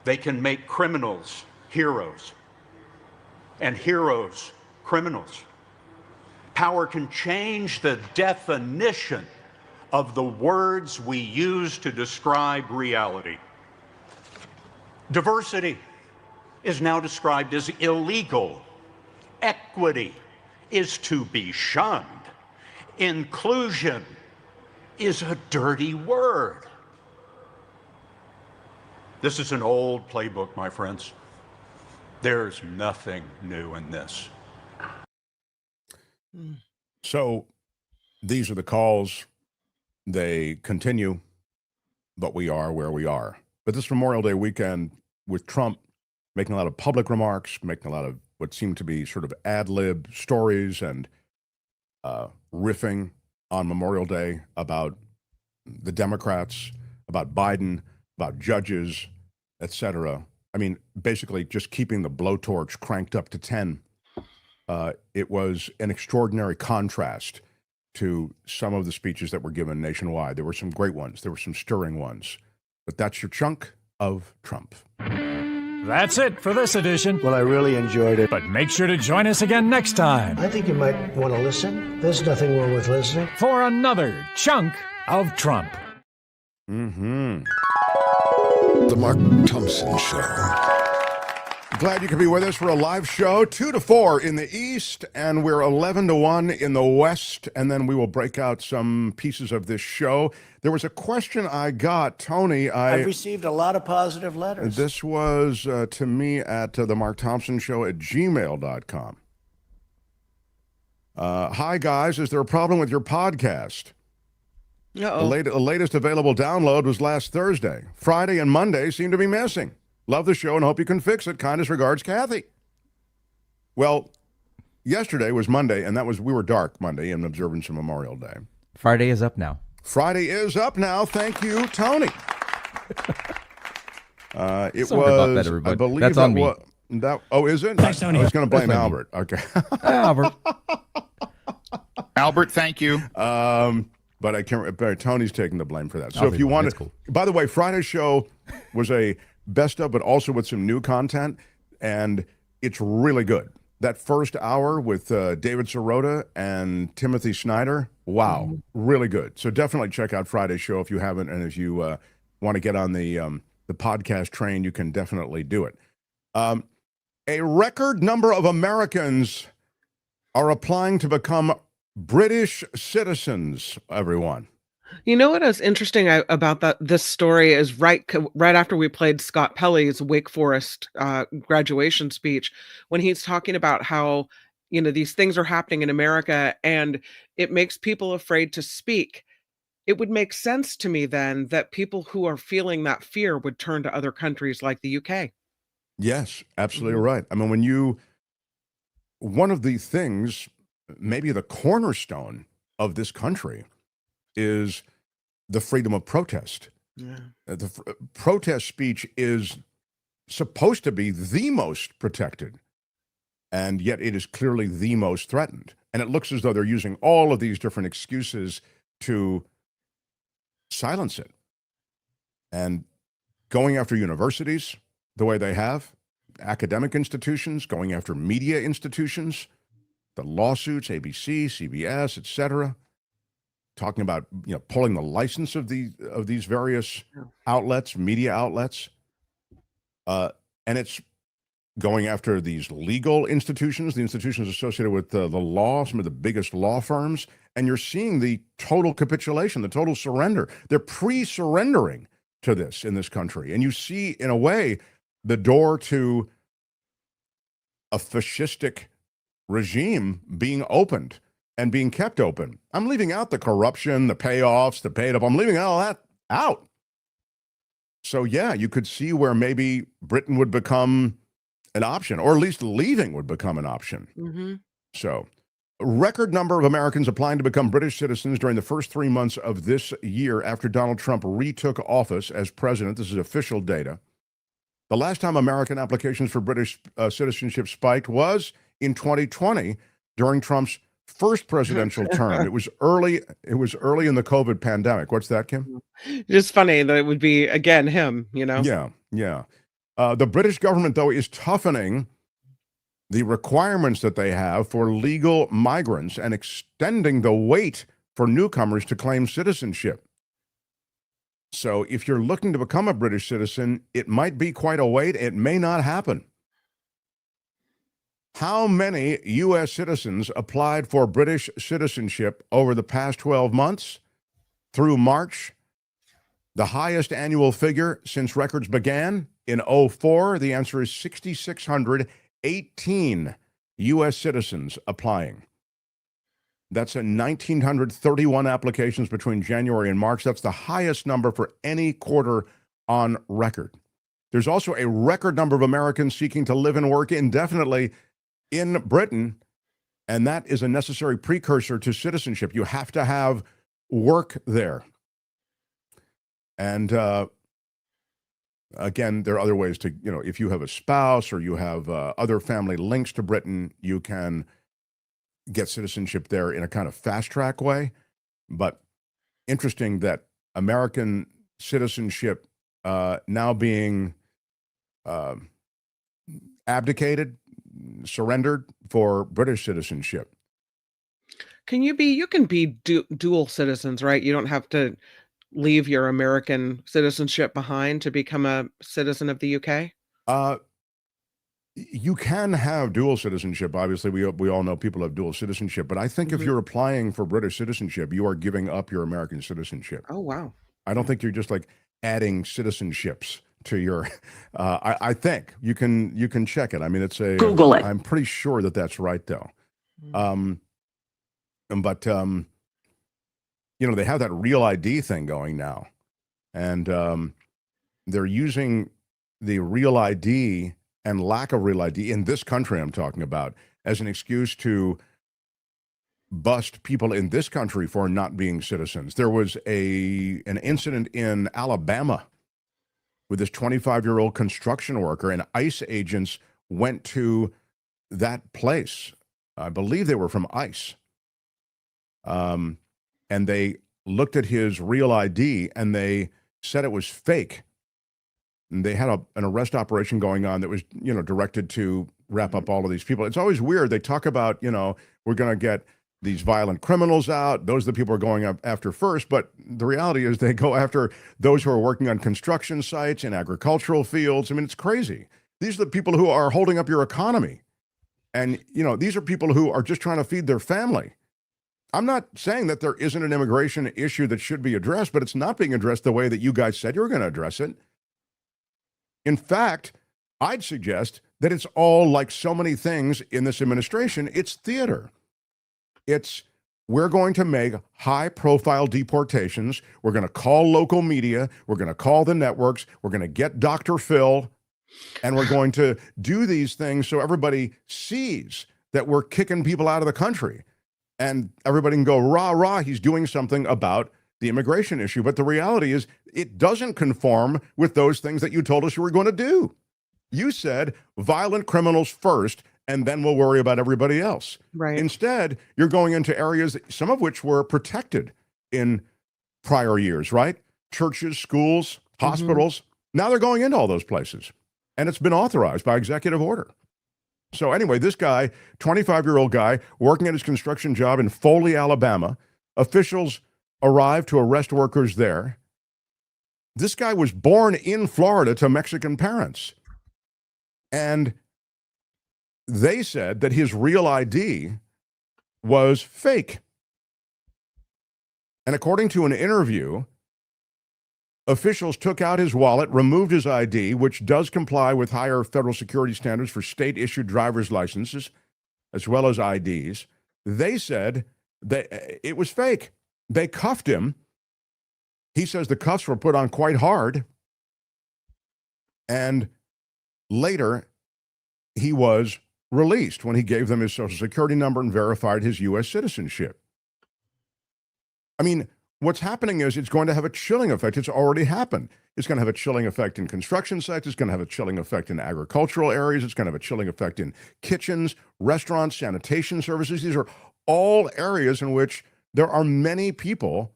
[SPEAKER 11] They can make criminals heroes and heroes criminals. Power can change the definition of the words we use to describe reality. Diversity is now described as illegal. Equity is to be shunned. Inclusion is a dirty word. This is an old playbook, my friends. There's nothing new in this.
[SPEAKER 2] So these are the calls. They continue, but we are where we are. But this Memorial Day weekend, with Trump making a lot of public remarks, making a lot of what seemed to be sort of ad-lib stories and riffing on Memorial Day about the Democrats, about Biden, about judges, etc. I mean, basically just keeping the blowtorch cranked up to 10. It was an extraordinary contrast to some of the speeches that were given nationwide. There were some great ones. There were some stirring ones. But that's your chunk of Trump.
[SPEAKER 9] That's it for this edition.
[SPEAKER 4] Well, I really enjoyed it.
[SPEAKER 9] But make sure to join us again next time.
[SPEAKER 10] I think you might want to listen. There's nothing wrong with listening.
[SPEAKER 9] For another chunk of Trump.
[SPEAKER 2] Mm-hmm.
[SPEAKER 7] The Mark Thompson Show.
[SPEAKER 2] Glad you could be with us for a live show, 2 to 4 in the East, and we're 11 to 1 in the West, and then we will break out some pieces of this show. There was a question I got, Tony.
[SPEAKER 10] I've received a lot of positive letters.
[SPEAKER 2] This was to me at the Mark Thompson Show at gmail.com. Hi, guys. Is there a problem with your podcast? The latest available download was last Thursday. Friday and Monday seem to be missing. Love the show and hope you can fix it. Kindest regards, Kathy. Well, yesterday was Monday, and we were dark Monday in observance of Memorial Day.
[SPEAKER 6] Friday is up now.
[SPEAKER 2] Friday is up now. Thank you, Tony. It
[SPEAKER 6] Sorry about that, everybody.
[SPEAKER 2] I believe
[SPEAKER 6] that's on me.
[SPEAKER 2] Is it?
[SPEAKER 5] Thanks, Tony.
[SPEAKER 2] I was going to blame Albert. Okay.
[SPEAKER 6] Albert.
[SPEAKER 5] Albert, thank you.
[SPEAKER 2] But I can't. But Tony's taking the blame for that. So if you want to, cool. By the way, Friday's show was a best of, but also with some new content, and it's really good. That first hour with David Sirota and Timothy Snyder, wow, really good. So definitely check out Friday's show if you haven't, and if you want to get on the podcast train, you can definitely do it. A record number of Americans are applying to become British citizens, everyone.
[SPEAKER 3] You know what is interesting about this story is right after we played Scott Pelley's Wake Forest graduation speech, when he's talking about how, these things are happening in America and it makes people afraid to speak. It would make sense to me then that people who are feeling that fear would turn to other countries like the UK.
[SPEAKER 2] Yes, absolutely right. I mean, one of the things, maybe the cornerstone of this country, is the freedom of protest. Yeah. Protest speech is supposed to be the most protected, and yet it is clearly the most threatened. And it looks as though they're using all of these different excuses to silence it. And going after universities the way they have, academic institutions, going after media institutions, the lawsuits, ABC, CBS, etc., talking about pulling the license of these various outlets, media outlets, and it's going after these legal institutions, the institutions associated with the law, some of the biggest law firms, and you're seeing the total capitulation, the total surrender. They're pre-surrendering to this in this country, and you see, in a way, the door to a fascistic regime being opened and being kept open. I'm leaving out the corruption, the payoffs, the paid up. I'm leaving all that out. So yeah, you could see where maybe Britain would become an option, or at least leaving would become an option. Mm-hmm. So a record number of Americans applying to become British citizens during the first 3 months of this year after Donald Trump retook office as president. This is official data. The last time American applications for British citizenship spiked was in 2020 during Trump's first presidential term. It was early in the COVID pandemic. What's that, Kim?
[SPEAKER 3] Just funny that it would be, again, him,
[SPEAKER 2] Yeah. The British government, though, is toughening the requirements that they have for legal migrants and extending the wait for newcomers to claim citizenship. So if you're looking to become a British citizen, it might be quite a wait. It may not happen. How many U.S. citizens applied for British citizenship over the past 12 months? Through March, the highest annual figure since records began in 2004, the answer is 6,618 U.S. citizens applying. That's 1,931 applications between January and March. That's the highest number for any quarter on record. There's also a record number of Americans seeking to live and work indefinitely in Britain, and that is a necessary precursor to citizenship. You have to have work there. And again, there are other ways to, if you have a spouse or you have other family links to Britain, you can get citizenship there in a kind of fast-track way. But interesting that American citizenship now being abdicated, surrendered for British citizenship.
[SPEAKER 3] You can be dual citizens, right? You don't have to leave your American citizenship behind to become a citizen of the UK?
[SPEAKER 2] You can have dual citizenship. Obviously, we all know people have dual citizenship, but I think if you're applying for British citizenship, you are giving up your American citizenship.
[SPEAKER 3] Oh, wow.
[SPEAKER 2] I don't think you're just like adding citizenships to your, I think you can check it. I mean, it's
[SPEAKER 12] Google it.
[SPEAKER 2] I'm pretty sure that that's right though. But they have that real ID thing going now. And they're using the real ID and lack of real ID in this country I'm talking about as an excuse to bust people in this country for not being citizens. There was an incident in Alabama with this 25-year-old construction worker, and ICE agents went to that place. I believe they were from ICE. And they looked at his real ID and they said it was fake. And they had an arrest operation going on that was, directed to wrap up all of these people. It's always weird. They talk about, we're going to get these violent criminals out. Those are the people we're going after first. But the reality is they go after those who are working on construction sites in agricultural fields. I mean, it's crazy. These are the people who are holding up your economy. And, these are people who are just trying to feed their family. I'm not saying that there isn't an immigration issue that should be addressed, but it's not being addressed the way that you guys said you were going to address it. In fact, I'd suggest that it's all like so many things in this administration. It's theater. We're going to make high-profile deportations. We're going to call local media. We're going to call the networks. We're going to get Dr. Phil, and we're going to do these things so everybody sees that we're kicking people out of the country. And everybody can go, rah, rah, he's doing something about the immigration issue. But the reality is it doesn't conform with those things that you told us you were going to do. You said violent criminals first, and then we'll worry about everybody else.
[SPEAKER 3] Right.
[SPEAKER 2] Instead, you're going into areas, some of which were protected in prior years, right? Churches, schools, hospitals. Now they're going into all those places. And it's been authorized by executive order. So anyway, this guy, 25-year-old guy, working at his construction job in Foley, Alabama, officials arrived to arrest workers there. This guy was born in Florida to Mexican parents. And they said that his real ID was fake. And according to an interview, officials took out his wallet, removed his ID, which does comply with higher federal security standards for state-issued driver's licenses, as well as IDs. They said that it was fake. They cuffed him. He says the cuffs were put on quite hard. And later, he was released when he gave them his Social Security number and verified his U.S. citizenship. I mean, what's happening is it's going to have a chilling effect. It's already happened. It's going to have a chilling effect in construction sites. It's going to have a chilling effect in agricultural areas. It's going to have a chilling effect in kitchens, restaurants, sanitation services. These are all areas in which there are many people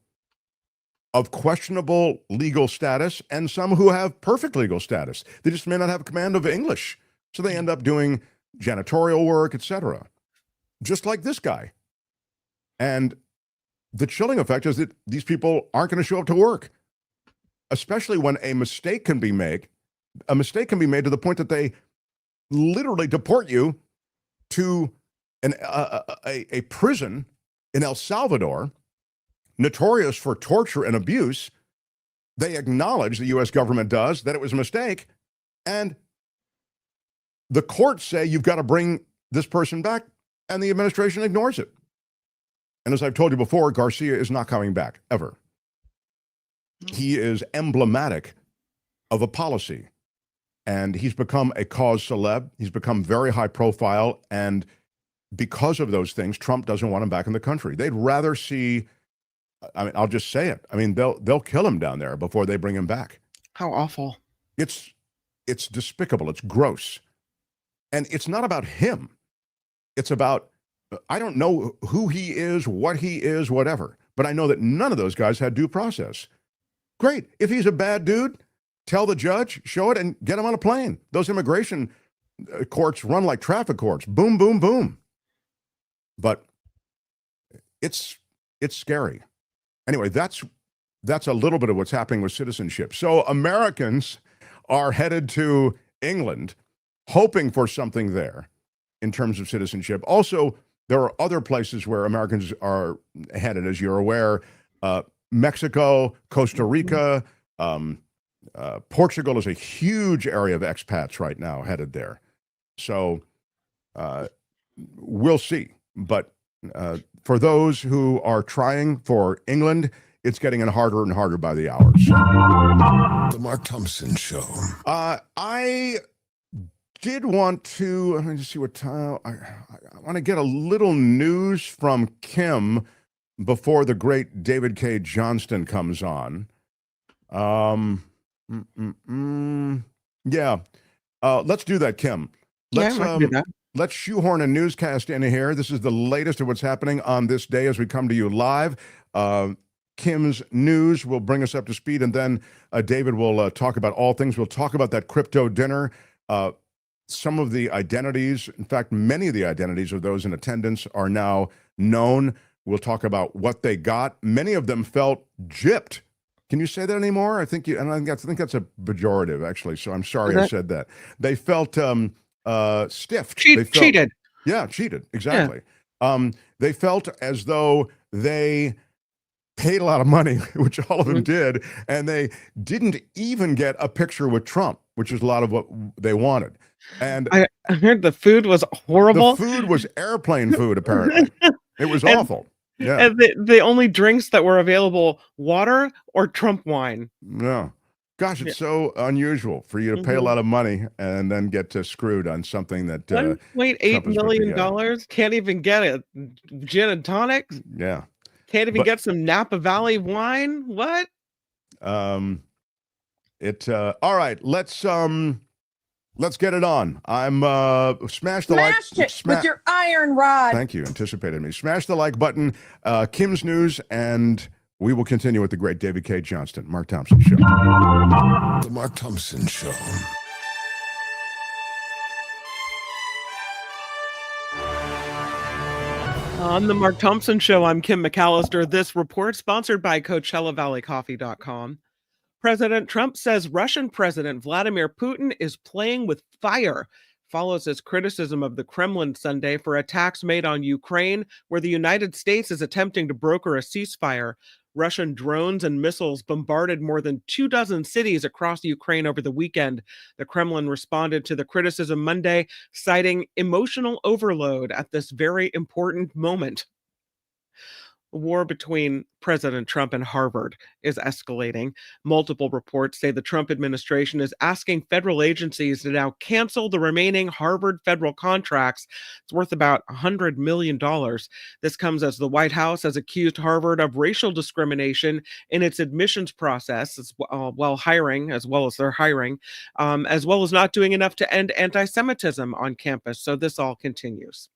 [SPEAKER 2] of questionable legal status and some who have perfect legal status. They just may not have command of English. So they end up doing janitorial work, etc. Just like this guy. And the chilling effect is that these people aren't going to show up to work, especially when a mistake can be made. A mistake can be made to the point that they literally deport you to a prison in El Salvador, notorious for torture and abuse. They acknowledge, the U.S. government does, that it was a mistake, and the courts say you've got to bring this person back, and the administration ignores it. And as I've told you before, Garcia is not coming back, ever. He is emblematic of a policy, and he's become a cause celeb. He's become very high profile, and because of those things, Trump doesn't want him back in the country. They'd rather see, I mean, I'll just say it. I mean, they'll kill him down there before they bring him back.
[SPEAKER 3] How awful.
[SPEAKER 2] It's despicable. It's gross. And it's not about him. It's about, I don't know who he is, what he is, whatever. But I know that none of those guys had due process. Great. If he's a bad dude, tell the judge, show it, and get him on a plane. Those immigration courts run like traffic courts. Boom, boom, boom. But it's scary. Anyway, that's a little bit of what's happening with citizenship. So Americans are headed to England, hoping for something there in terms of citizenship. Also, there are other places where Americans are headed, as you're aware. Mexico, Costa Rica, Portugal is a huge area of expats right now headed there. So we'll see. But for those who are trying for England, it's getting harder and harder by the hour. So.
[SPEAKER 7] The Mark Thompson Show.
[SPEAKER 2] I did want to, let me just see what time, I want to get a little news from Kim before the great David K. Johnston comes on. Yeah. Let's do that, Kim. Let's,
[SPEAKER 3] I can do that.
[SPEAKER 2] Let's shoehorn a newscast in here. This is the latest of what's happening on this day as we come to you live. Kim's news will bring us up to speed, and then David will talk about all things. We'll talk about that crypto dinner. Some of the identities, in fact, many of the identities of those in attendance are now known. We'll talk about what they got. Many of them felt gypped. Can you say that anymore? I think that's a pejorative, actually. So I'm sorry I said that. They felt stiffed.
[SPEAKER 3] Cheated.
[SPEAKER 2] Yeah, cheated. Exactly. Yeah. They felt as though they paid a lot of money, which all of them did, and they didn't even get a picture with Trump, which is a lot of what they wanted. And
[SPEAKER 3] I heard the food was horrible.
[SPEAKER 2] The food was airplane food, apparently. It was awful. Yeah.
[SPEAKER 3] And the only drinks that were available, water or Trump wine.
[SPEAKER 2] No. Gosh, it's so unusual for you to pay a lot of money and then get screwed on something that
[SPEAKER 3] $1.8 million. Can't even get a gin and tonic.
[SPEAKER 2] Yeah.
[SPEAKER 3] Can't even get some Napa Valley wine. What?
[SPEAKER 2] All right, let's get it on. I'm smash it
[SPEAKER 12] with your iron rod.
[SPEAKER 2] Thank you. Anticipated me. Smash the like button. Kim's news, and we will continue with the great David K. Johnston, Mark Thompson Show.
[SPEAKER 7] The Mark Thompson Show.
[SPEAKER 3] On the Mark Thompson Show, I'm Kim McCallister. This report sponsored by CoachellaValleyCoffee.com. President Trump says Russian President Vladimir Putin is playing with fire. Follows his criticism of the Kremlin Sunday for attacks made on Ukraine, where the United States is attempting to broker a ceasefire. Russian drones and missiles bombarded more than 24 cities across Ukraine over the weekend. The Kremlin responded to the criticism Monday, citing emotional overload at this very important moment. The war between President Trump and Harvard is escalating. Multiple reports say the Trump administration is asking federal agencies to now cancel the remaining Harvard federal contracts. It's worth about $100 million. This comes as the White House has accused Harvard of racial discrimination in its admissions process, while hiring, as well as not doing enough to end anti-Semitism on campus. So this all continues.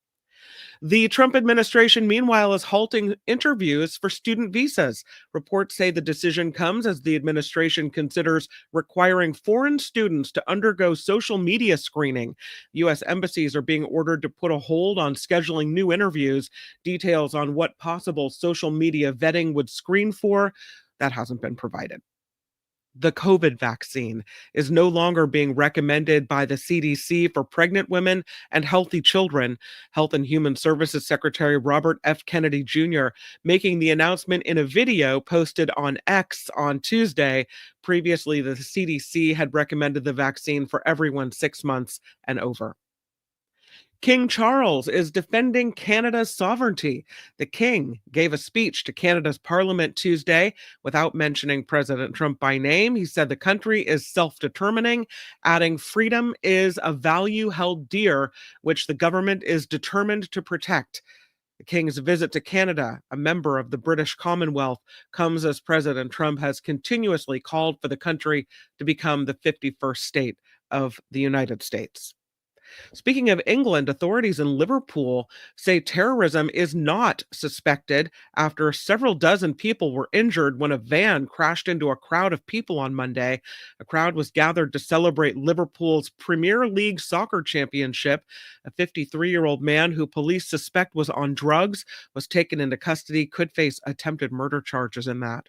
[SPEAKER 3] The Trump administration, meanwhile, is halting interviews for student visas. Reports say the decision comes as the administration considers requiring foreign students to undergo social media screening. U.S. embassies are being ordered to put a hold on scheduling new interviews. Details on what possible social media vetting would screen for, that hasn't been provided. The COVID vaccine is no longer being recommended by the CDC for pregnant women and healthy children. Health and Human Services Secretary Robert F. Kennedy Jr. making the announcement in a video posted on X on Tuesday. Previously, the CDC had recommended the vaccine for everyone 6 months and over. King Charles is defending Canada's sovereignty. The King gave a speech to Canada's Parliament Tuesday without mentioning President Trump by name. He said the country is self-determining, adding freedom is a value held dear, which the government is determined to protect. The King's visit to Canada, a member of the British Commonwealth, comes as President Trump has continuously called for the country to become the 51st state of the United States. Speaking of England, authorities in Liverpool say terrorism is not suspected after several dozen people were injured when a van crashed into a crowd of people on Monday. A crowd was gathered to celebrate Liverpool's Premier League soccer championship. A 53-year-old man who police suspect was on drugs was taken into custody, could face attempted murder charges in that.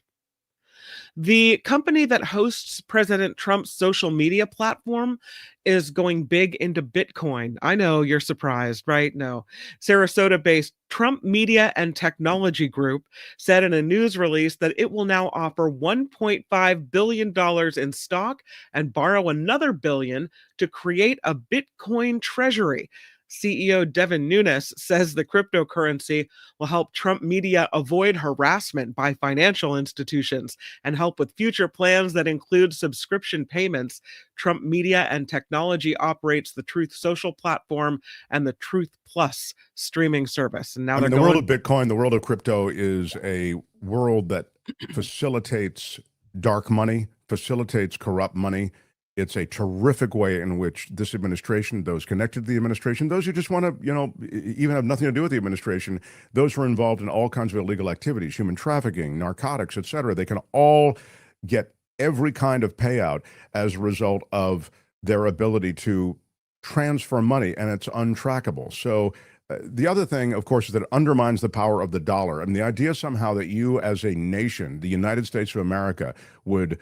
[SPEAKER 3] The company that hosts President Trump's social media platform is going big into Bitcoin. I know you're surprised, right? No. Sarasota-based Trump Media and Technology Group said in a news release that it will now offer $1.5 billion in stock and borrow another billion to create a Bitcoin treasury. CEO Devin Nunes says the cryptocurrency will help Trump media avoid harassment by financial institutions and help with future plans that include subscription payments. Trump Media and Technology operates the Truth Social platform and the Truth Plus streaming service. And now
[SPEAKER 2] the world of Bitcoin, the world of crypto is a world that facilitates dark money, facilitates corrupt money. It's a terrific way in which this administration, those connected to the administration, those who just want to, even have nothing to do with the administration, those who are involved in all kinds of illegal activities, human trafficking, narcotics, etc., they can all get every kind of payout as a result of their ability to transfer money, and it's untrackable. So the other thing, of course, is that it undermines the power of the dollar. And the idea somehow that you as a nation, the United States of America, would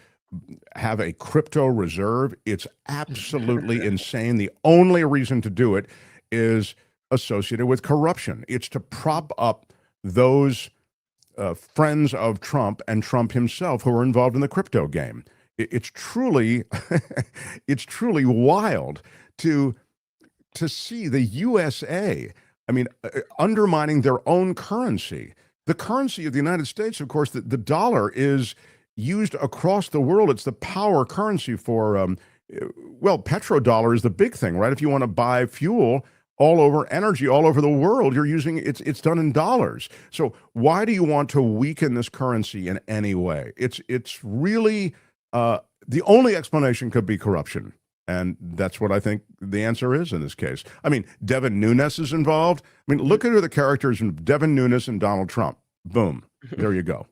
[SPEAKER 2] have a crypto reserve, it's absolutely insane. The only reason to do it is associated with corruption. It's to prop up those friends of Trump and Trump himself who are involved in the crypto game. It's truly, it's truly wild to see the USA, undermining their own currency. The currency of the United States, of course, the dollar is used across the world. It's the power currency for, petrodollar is the big thing, right? If you want to buy fuel all over, energy all over the world, you're using, it's done in dollars. So why do you want to weaken this currency in any way? It's really, the only explanation could be corruption. And that's what I think the answer is in this case. Devin Nunes is involved. Look at who the characters in Devin Nunes and Donald Trump. Boom. There you go.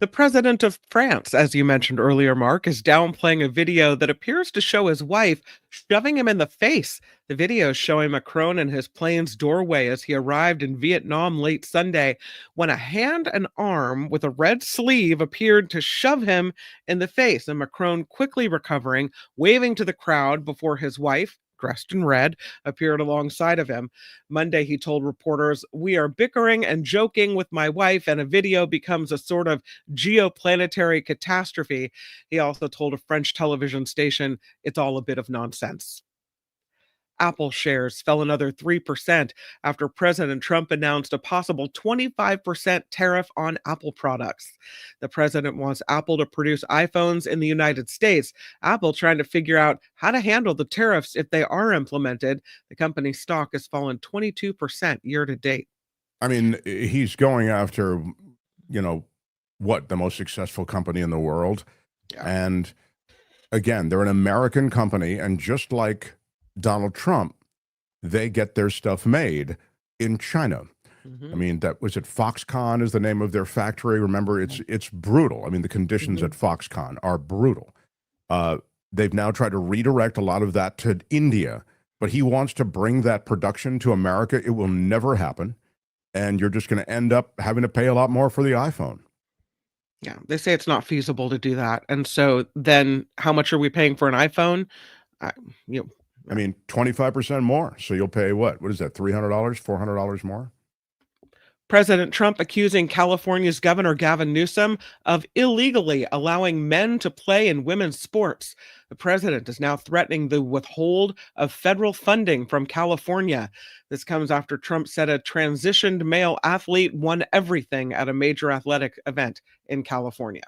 [SPEAKER 3] The president of France, as you mentioned earlier, Mark, is downplaying a video that appears to show his wife shoving him in the face. The video is showing Macron in his plane's doorway as he arrived in Vietnam late Sunday, when a hand and arm with a red sleeve appeared to shove him in the face, and Macron, quickly recovering, waving to the crowd before his wife, dressed in red, appeared alongside of him. Monday, he told reporters, "We are bickering and joking with my wife, and a video becomes a sort of geoplanetary catastrophe." He also told a French television station, "It's all a bit of nonsense." Apple shares fell another 3% after President Trump announced a possible 25% tariff on Apple products. The president wants Apple to produce iPhones in the United States. Apple trying to figure out how to handle the tariffs if they are implemented. The company's stock has fallen 22% year to date.
[SPEAKER 2] He's going after, the most successful company in the world. Yeah. And again, they're an American company, and just like Donald Trump, they get their stuff made in China. Mm-hmm. That was it. Foxconn is the name of their factory. Remember, it's brutal. The conditions at Foxconn are brutal. They've now tried to redirect a lot of that to India, but he wants to bring that production to America. It will never happen, and you're just going to end up having to pay a lot more for the iPhone.
[SPEAKER 3] Yeah, they say it's not feasible to do that, and so then how much are we paying for an iPhone?
[SPEAKER 2] 25% more. So you'll pay what is that, $300, $400 more?
[SPEAKER 3] President Trump accusing California's Governor Gavin Newsom of illegally allowing men to play in women's sports. The president is now threatening the withhold of federal funding from California. This comes after Trump said a transitioned male athlete won everything at a major athletic event in California.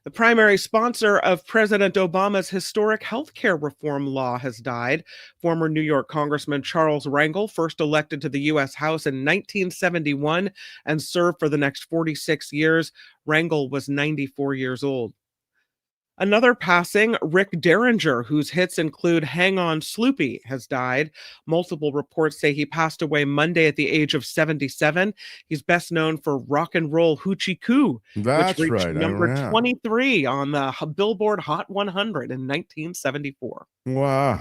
[SPEAKER 3] The primary sponsor of President Obama's historic healthcare reform law has died. Former New York Congressman Charles Rangel, first elected to the U.S. House in 1971 and served for the next 46 years. Rangel was 94 years old. Another passing, Rick Derringer, whose hits include Hang On Sloopy, has died. Multiple reports say he passed away Monday at the age of 77. He's best known for Rock and Roll Hoochie Coo, which reached number 23 on the Billboard Hot 100 in 1974.
[SPEAKER 2] Wow.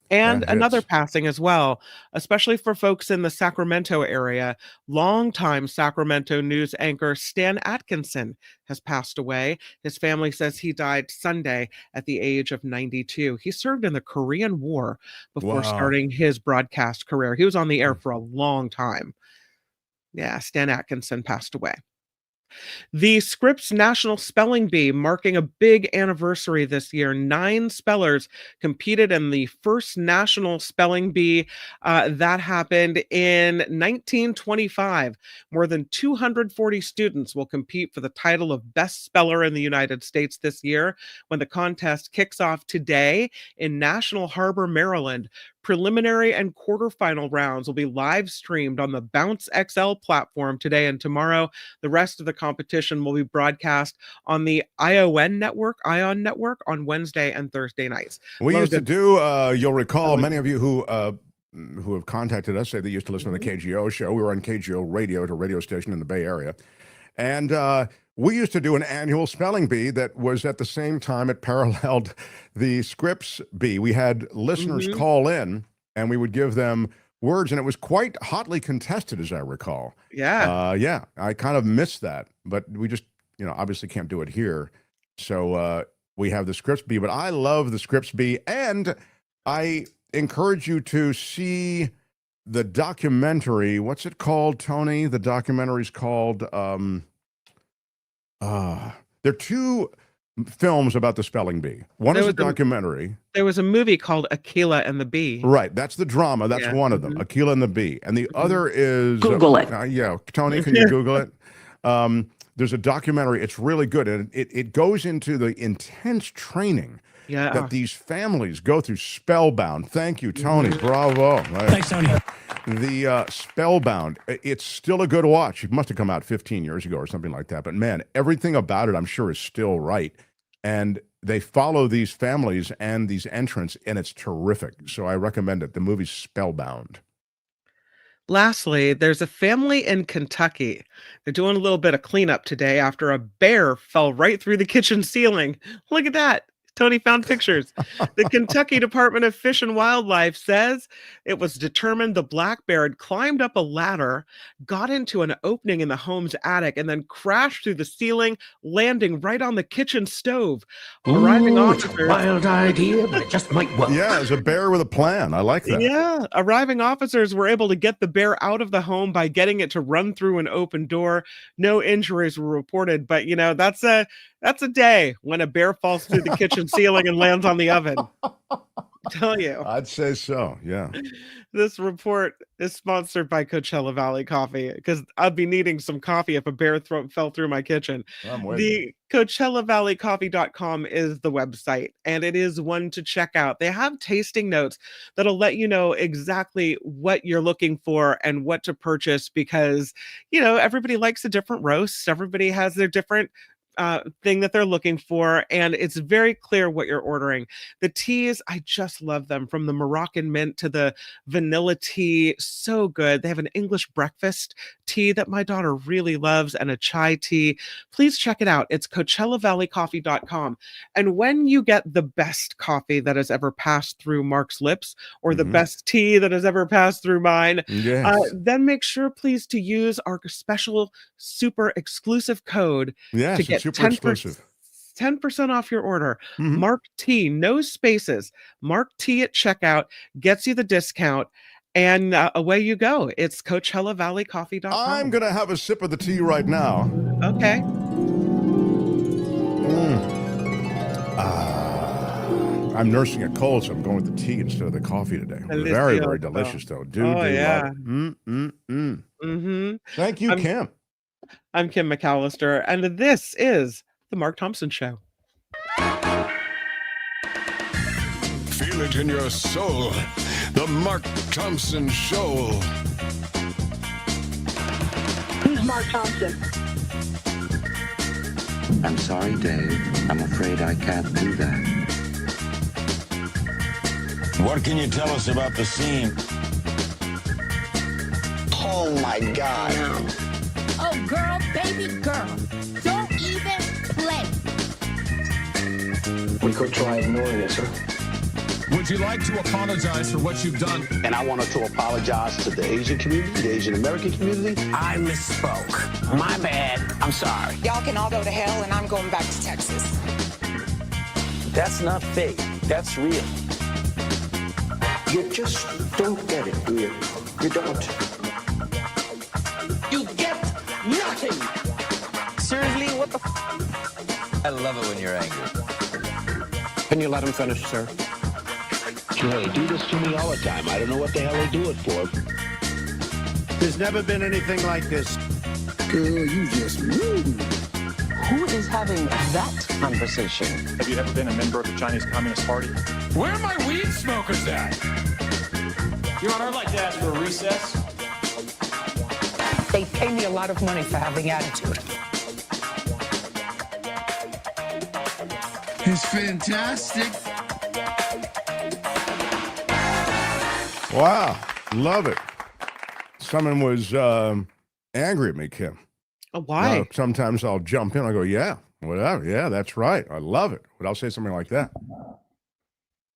[SPEAKER 3] And another passing as well, especially for folks in the Sacramento area. Longtime Sacramento news anchor Stan Atkinson has passed away. His family says he died Sunday at the age of 92. He served in the Korean War before starting his broadcast career. He was on the air for a long time. Yeah, Stan Atkinson passed away. The Scripps National Spelling Bee marking a big anniversary this year. 9 spellers competed in the first National Spelling Bee that happened in 1925. More than 240 students will compete for the title of Best Speller in the United States this year when the contest kicks off today in National Harbor, Maryland. Preliminary and quarterfinal rounds will be live streamed on the Bounce XL platform today and tomorrow. The rest of the competition will be broadcast on the Ion Network on Wednesday and Thursday nights.
[SPEAKER 2] We used to do, you'll recall, many of you who have contacted us say they used to listen to the KGO show. We were on KGO Radio, at a radio station in the Bay Area. And we used to do an annual spelling bee that was at the same time it paralleled the Scripps bee. We had listeners call in, and we would give them words, and it was quite hotly contested, as I recall.
[SPEAKER 3] Yeah.
[SPEAKER 2] I kind of missed that, but we just, obviously can't do it here. So we have the Scripps bee, but I love the Scripps bee, and I encourage you to see the documentary. What's it called, Tony? The documentary's called... there are 2 films about the spelling bee. One is a documentary.
[SPEAKER 3] There was a movie called Aquila and the Bee.
[SPEAKER 2] Right, that's the drama. That's one of them, Aquila and the Bee. And the other is...
[SPEAKER 12] Google it.
[SPEAKER 2] Yeah, Tony, can you Google it? There's a documentary. It's really good. And it goes into the intense training that these families go through. Spellbound. Thank you, Tony. Bravo. Right.
[SPEAKER 12] Thanks, Tony.
[SPEAKER 2] The Spellbound, it's still a good watch. It must have come out 15 years ago or something like that. But man, everything about it, I'm sure, is still right. And they follow these families and these entrants, and it's terrific. So I recommend it. The movie's Spellbound.
[SPEAKER 3] Lastly, there's a family in Kentucky. They're doing a little bit of cleanup today after a bear fell right through the kitchen ceiling. Look at that. Tony found pictures. The Kentucky Department of Fish and Wildlife says it was determined the black bear had climbed up a ladder, got into an opening in the home's attic, and then crashed through the ceiling, landing right on the kitchen stove. Arriving officers,
[SPEAKER 12] it's a wild idea, but it just might work.
[SPEAKER 2] Yeah, it's a bear with a plan. I like that.
[SPEAKER 3] Yeah. Arriving officers were able to get the bear out of the home by getting it to run through an open door. No injuries were reported, but that's a day when a bear falls through the kitchen ceiling and lands on the oven. I tell you.
[SPEAKER 2] I'd say so, yeah.
[SPEAKER 3] This report is sponsored by Coachella Valley Coffee, because I'd be needing some coffee if a bear fell through my kitchen. The CoachellaValleyCoffee.com is the website, and it is one to check out. They have tasting notes that'll let you know exactly what you're looking for and what to purchase, because, everybody likes a different roast. Everybody has their different thing that they're looking for, and it's very clear what you're ordering. The teas, I just love them, from the Moroccan mint to the vanilla tea. So good. They have an English breakfast tea that my daughter really loves, and a chai tea. Please check it out. It's CoachellaValleyCoffee.com. And when you get the best coffee that has ever passed through Mark's lips, or the best tea that has ever passed through mine, then make sure, please, to use our special super exclusive code to get 10% off your order. Mark T, no spaces. Mark T at checkout gets you the discount, and away you go. It's CoachellaValleyCoffee.com.
[SPEAKER 2] I'm going to have a sip of the tea right now.
[SPEAKER 3] Okay.
[SPEAKER 2] I'm nursing a cold, so I'm going with the tea instead of the coffee today. Very, very delicious, though. Love it. Thank you, Kim.
[SPEAKER 3] I'm Kim McCallister, and this is The Mark Thompson Show.
[SPEAKER 7] Feel it in your soul. The Mark Thompson Show.
[SPEAKER 13] Who's Mark Thompson?
[SPEAKER 14] I'm sorry, Dave. I'm afraid I can't do that.
[SPEAKER 15] What can you tell us about the scene?
[SPEAKER 13] Oh, my God.
[SPEAKER 16] Oh, girl, baby girl, don't even play.
[SPEAKER 13] We could try ignoring it, sir.
[SPEAKER 17] Would you like to apologize for what you've done?
[SPEAKER 18] And I wanted to apologize to the Asian community, the Asian American community.
[SPEAKER 12] I misspoke. My bad. I'm sorry.
[SPEAKER 19] Y'all can all go to hell, and I'm going back to Texas.
[SPEAKER 12] That's not fake. That's real.
[SPEAKER 13] You just don't get it, real. You don't.
[SPEAKER 12] You get nothing. I love it when you're angry.
[SPEAKER 5] Can you let him finish, sir?
[SPEAKER 18] They do this to me all the time. I don't know what the hell they do it for.
[SPEAKER 10] There's never been anything like this.
[SPEAKER 13] Girl, you just moved.
[SPEAKER 12] Who is having that conversation?
[SPEAKER 17] Have you ever been a member of the Chinese Communist Party?
[SPEAKER 9] Where are my weed smokers at?
[SPEAKER 12] Your Honor, I'd like to ask for a recess.
[SPEAKER 19] They pay me a lot of money for having attitude.
[SPEAKER 13] It's fantastic.
[SPEAKER 2] Wow. Love it. Someone was angry at me, Kim.
[SPEAKER 3] Oh, why?
[SPEAKER 2] Sometimes I'll jump in. I go, yeah, whatever. Yeah, that's right. I love it. But I'll say something like that.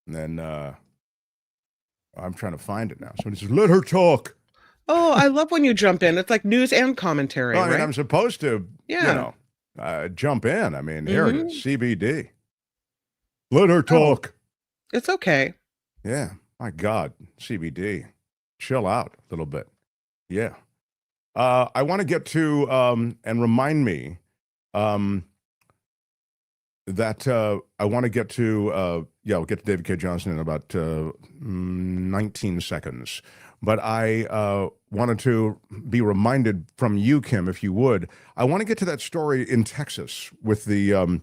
[SPEAKER 2] And then I'm trying to find it now. Somebody says, let her talk.
[SPEAKER 3] Oh, I love when you jump in. It's like news and commentary,
[SPEAKER 2] No, I mean,
[SPEAKER 3] right?
[SPEAKER 2] I'm supposed to, jump in. I mean, here it is, CBD. Let her talk.
[SPEAKER 3] It's okay.
[SPEAKER 2] Yeah. My God, CBD. Chill out a little bit. Yeah. I want to get to, and remind me that I want to get to, we'll get to David K. Johnston in about 19 seconds. But I wanted to be reminded from you, Kim, if you would. I want to get to that story in Texas with the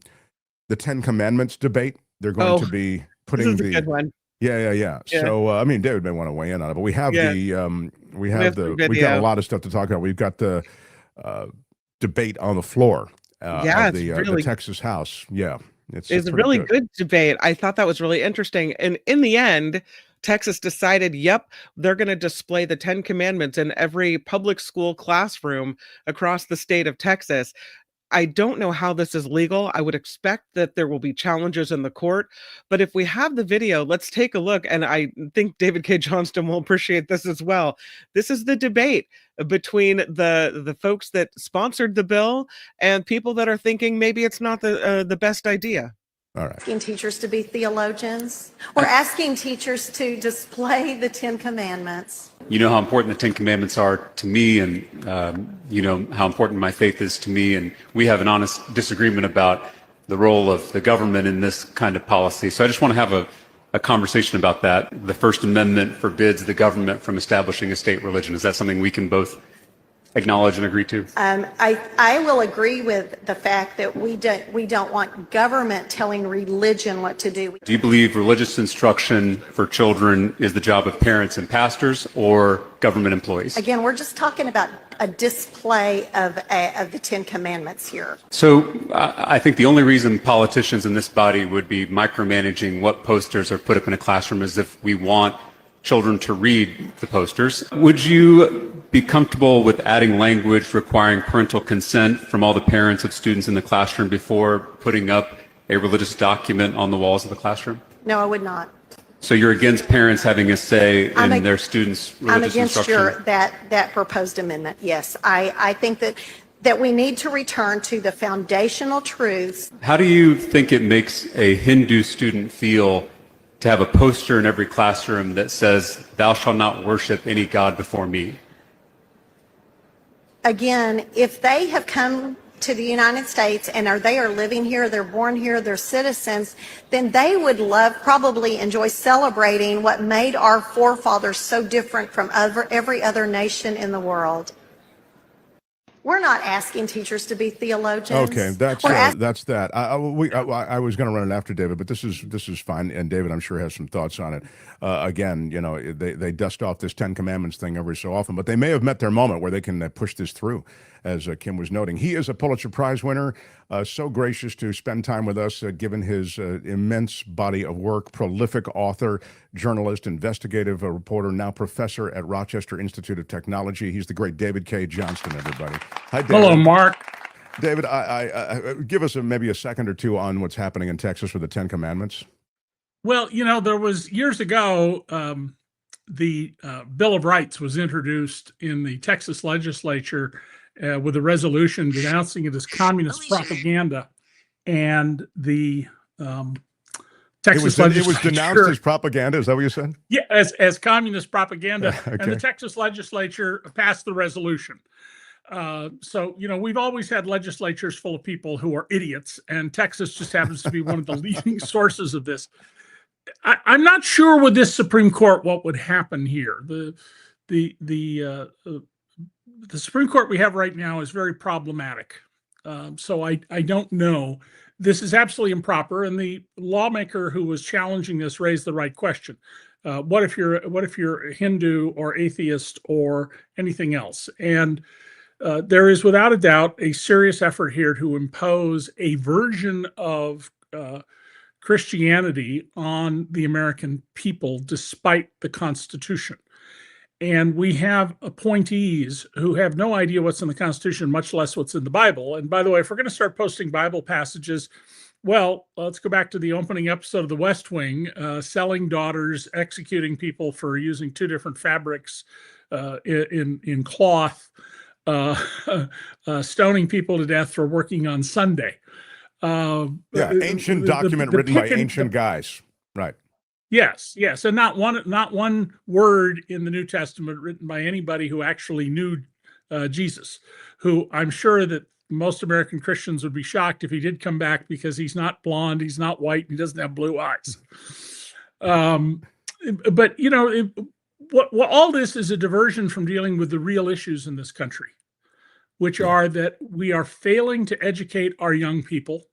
[SPEAKER 2] Ten Commandments debate. They're going to be putting
[SPEAKER 3] this is a good one.
[SPEAKER 2] Yeah. So I mean, David may want to weigh in on it, but we have we got a lot of stuff to talk about. We've got the debate on the floor of the Texas House. Yeah, it's
[SPEAKER 3] a really good debate. I thought that was really interesting, and in the end, Texas decided, they're going to display the 10 Commandments in every public school classroom across the state of Texas. I don't know how this is legal. I would expect that there will be challenges in the court, but if we have the video, let's take a look. And I think David K. Johnston will appreciate this as well. This is the debate between the folks that sponsored the bill and people that are thinking maybe it's not the best idea.
[SPEAKER 2] All right.
[SPEAKER 20] Asking teachers to be theologians. We're asking teachers to display the 10 Commandments.
[SPEAKER 21] You know how important the 10 Commandments are to me, and you know how important my faith is to me, and we have an honest disagreement about the role of the government in this kind of policy. So I just want to have a conversation about that. The First Amendment forbids the government from establishing a state religion. Is that something we can both acknowledge and agree to?
[SPEAKER 20] I will agree with the fact that we don't want government telling religion what to do.
[SPEAKER 21] Do you believe religious instruction for children is the job of parents and pastors or government employees?
[SPEAKER 20] Again, we're just talking about a display of the 10 Commandments here.
[SPEAKER 21] So I think the only reason politicians in this body would be micromanaging what posters are put up in a classroom is if we want children to read the posters. Would you be comfortable with adding language requiring parental consent from all the parents of students in the classroom before putting up a religious document on the walls of the classroom?
[SPEAKER 20] No, I would not.
[SPEAKER 21] So you're against parents having a say in their students' religious instruction?
[SPEAKER 20] I'm against that proposed amendment, yes. I think that we need to return to the foundational truths.
[SPEAKER 21] How do you think it makes a Hindu student feel to have a poster in every classroom that says, "Thou shalt not worship any god before me"?
[SPEAKER 20] Again, if they have come to the United States and they are living here, they're born here, they're citizens, then they would probably enjoy celebrating what made our forefathers so different from every other nation in the world. We're not asking teachers to be theologians.
[SPEAKER 2] Okay, that's that. I was going to run it after David, but this is fine. And David, I'm sure, has some thoughts on it. Again, you know, they dust off this 10 Commandments thing every so often, but they may have met their moment where they can push this through, as Kim was noting. He is a Pulitzer Prize winner, so gracious to spend time with us, given his immense body of work, prolific author, journalist, investigative reporter, now professor at Rochester Institute of Technology. He's the great David K. Johnston, everybody. Hi, David.
[SPEAKER 22] Hello, Mark.
[SPEAKER 2] David, I give us maybe a second or two on what's happening in Texas with the 10 Commandments.
[SPEAKER 22] Well, you know, there was years ago, the Bill of Rights was introduced in the Texas legislature with a resolution denouncing it as communist propaganda. And the Texas legislature...
[SPEAKER 2] It was denounced as propaganda, is that what you said?
[SPEAKER 22] Yeah, as communist propaganda.
[SPEAKER 2] Okay.
[SPEAKER 22] And the Texas legislature passed the resolution. So, we've always had legislatures full of people who are idiots, and Texas just happens to be one of the leading sources of this. I'm not sure with this Supreme Court what would happen here. The Supreme Court we have right now is very problematic. So I don't know. This is absolutely improper, and the lawmaker who was challenging this raised the right question. What if you're Hindu or atheist or anything else? And there is without a doubt a serious effort here to impose a version of Christianity on the American people despite the Constitution. And we have appointees who have no idea what's in the Constitution, much less what's in the Bible. And by the way, if we're going to start posting Bible passages, well, let's go back to the opening episode of The West Wing, selling daughters, executing people for using two different fabrics in cloth, stoning people to death for working on Sunday.
[SPEAKER 2] Ancient document written by ancient guys. Right.
[SPEAKER 22] Yes, and not one word in the New Testament written by anybody who actually knew Jesus, who I'm sure that most American Christians would be shocked if he did come back, because he's not blonde, he's not white, and he doesn't have blue eyes. But what all this is a diversion from dealing with the real issues in this country, which are that we are failing to educate our young people.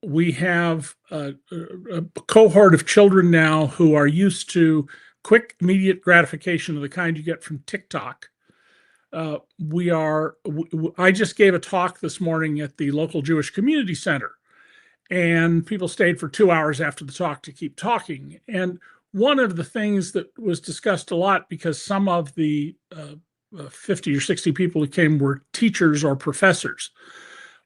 [SPEAKER 22] We have a cohort of children now who are used to quick, immediate gratification of the kind you get from TikTok. I just gave a talk this morning at the local Jewish community center, and people stayed for 2 hours after the talk to keep talking. And one of the things that was discussed a lot, because some of the 50 or 60 people who came were teachers or professors,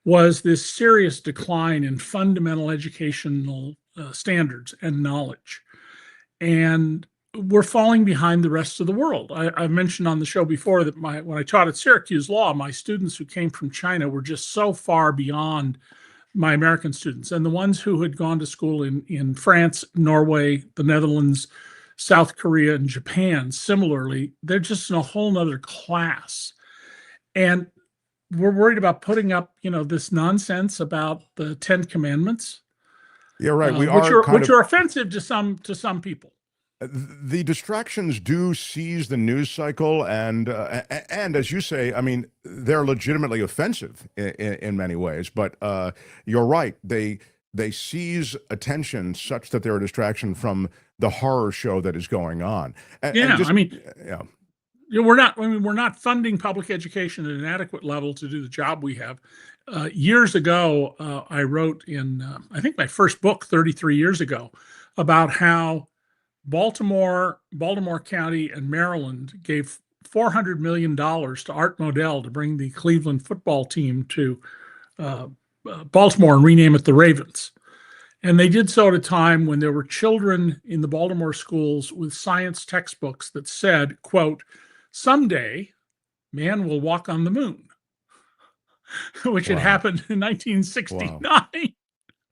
[SPEAKER 22] was this serious decline in fundamental educational standards and knowledge. And we're falling behind the rest of the world. I mentioned on the show before that when I taught at Syracuse Law, my students who came from China were just so far beyond my American students. And the ones who had gone to school in France, Norway, the Netherlands, South Korea, and Japan, similarly, they're just in a whole nother class. And we're worried about putting up, this nonsense about the 10 Commandments.
[SPEAKER 2] Yeah, right.
[SPEAKER 22] Which are offensive to some people.
[SPEAKER 2] The distractions do seize the news cycle, and as you say, I mean, they're legitimately offensive in many ways. But you're right; they seize attention such that they're a distraction from the horror show that is going on.
[SPEAKER 22] We're not funding public education at an adequate level to do the job we have. Years ago, I wrote in, I think my first book 33 years ago, about how Baltimore County and Maryland gave $400 million to Art Modell to bring the Cleveland football team to Baltimore and rename it the Ravens. And they did so at a time when there were children in the Baltimore schools with science textbooks that said, quote, "Someday man will walk on the moon," which had happened in 1969.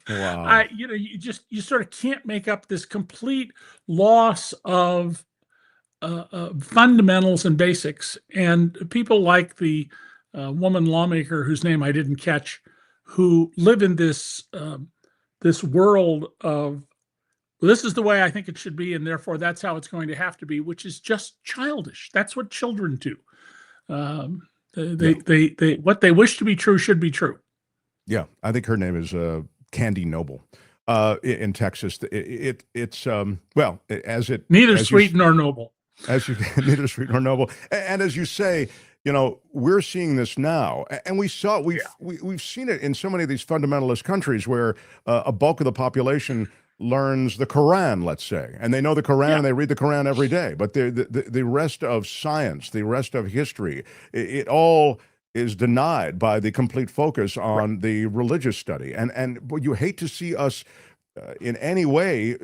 [SPEAKER 2] Wow.
[SPEAKER 22] You sort of can't make up this complete loss of fundamentals and basics. And people like the woman lawmaker whose name I didn't catch, who live in this world of, this is the way I think it should be, and therefore that's how it's going to have to be, which is just childish. That's what children do. What they wish to be true should be true.
[SPEAKER 2] Yeah, I think her name is Candy Noble in Texas. It's
[SPEAKER 22] neither sweet nor noble.
[SPEAKER 2] Neither sweet nor noble. And as you say, we're seeing this now, and we've seen it in so many of these fundamentalist countries where a bulk of the population learns the Quran, let's say, and they know the Quran and they read the Quran every day. But the rest of science, the rest of history, it all is denied by the complete focus on the religious study. And you hate to see us in any way,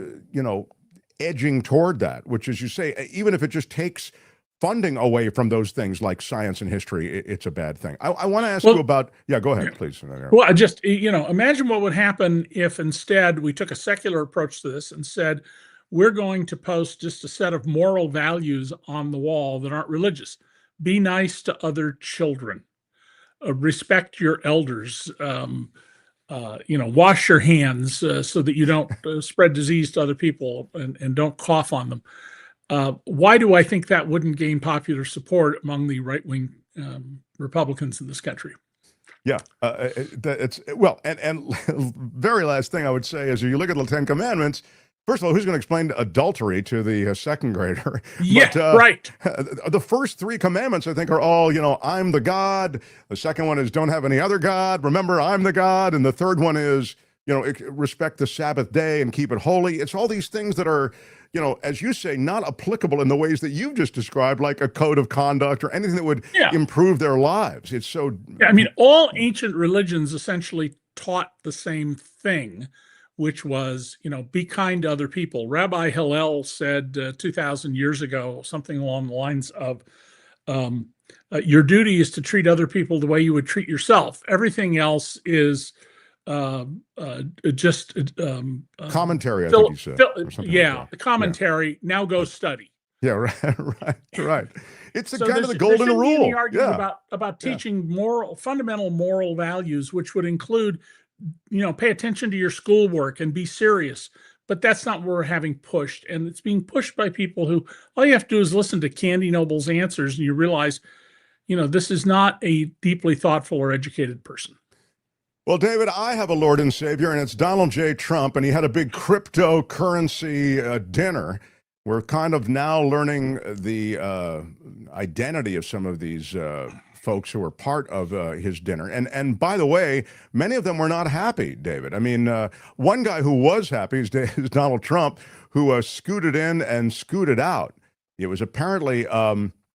[SPEAKER 2] edging toward that, which, as you say, even if it just takes funding away from those things like science and history, it's a bad thing. I want to ask you about, go ahead, please.
[SPEAKER 22] Well, just, imagine what would happen if instead we took a secular approach to this and said, we're going to post just a set of moral values on the wall that aren't religious. be nice to other children, respect your elders, wash your hands so that you don't spread disease to other people and don't cough on them. Why do I think that wouldn't gain popular support among the right-wing Republicans in this country?
[SPEAKER 2] Yeah, it's well, and very last thing I would say is, if you look at the Ten Commandments, first of all, who's going to explain adultery to the second grader?
[SPEAKER 22] Yeah, right.
[SPEAKER 2] The first 3 commandments, I think, are all, I'm the God. The second one is, don't have any other God. Remember, I'm the God. And the third one is, respect the Sabbath day and keep it holy. It's all these things that are, as you say, not applicable in the ways that you've just described, like a code of conduct or anything that would improve their lives. It's so...
[SPEAKER 22] Yeah, I mean, all ancient religions essentially taught the same thing, which was, be kind to other people. Rabbi Hillel said 2,000 years ago, something along the lines of, your duty is to treat other people the way you would treat yourself. Everything else is just
[SPEAKER 2] commentary, I think you said.
[SPEAKER 22] The commentary. Yeah. Now go study.
[SPEAKER 2] Yeah, right. It's the kind of the
[SPEAKER 22] there
[SPEAKER 2] golden rule.
[SPEAKER 22] Any argument about teaching fundamental moral values, which would include, pay attention to your schoolwork and be serious. But that's not what we're having pushed, and it's being pushed by people who all you have to do is listen to Candy Noble's answers, and you realize, this is not a deeply thoughtful or educated person.
[SPEAKER 2] Well, David, I have a Lord and Savior, and it's Donald J. Trump, and he had a big cryptocurrency dinner. We're kind of now learning the identity of some of these folks who were part of his dinner. And by the way, many of them were not happy, David. I mean, one guy who was happy is Donald Trump, who scooted in and scooted out. It was apparently...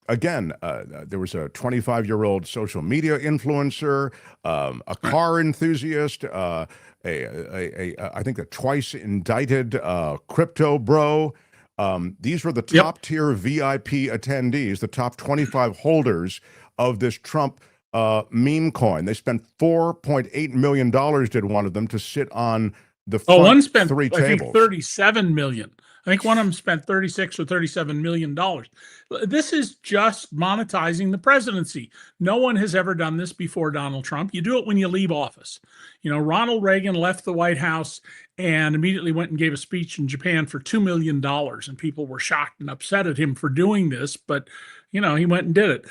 [SPEAKER 2] there was a 25-year-old social media influencer, a car enthusiast, I think a twice indicted crypto bro. These were the top-tier VIP attendees, the top 25 holders of this Trump meme coin. They spent $4.8 million, did one of them, to sit on the front
[SPEAKER 22] one spent,
[SPEAKER 2] 3 tables.
[SPEAKER 22] I think, $37 million. I think one of them spent $36 or $37 million. This is just monetizing the presidency. No one has ever done this before Donald Trump. You do it when you leave office. Ronald Reagan left the White House and immediately went and gave a speech in Japan for $2 million. And people were shocked and upset at him for doing this. But, he went and did it.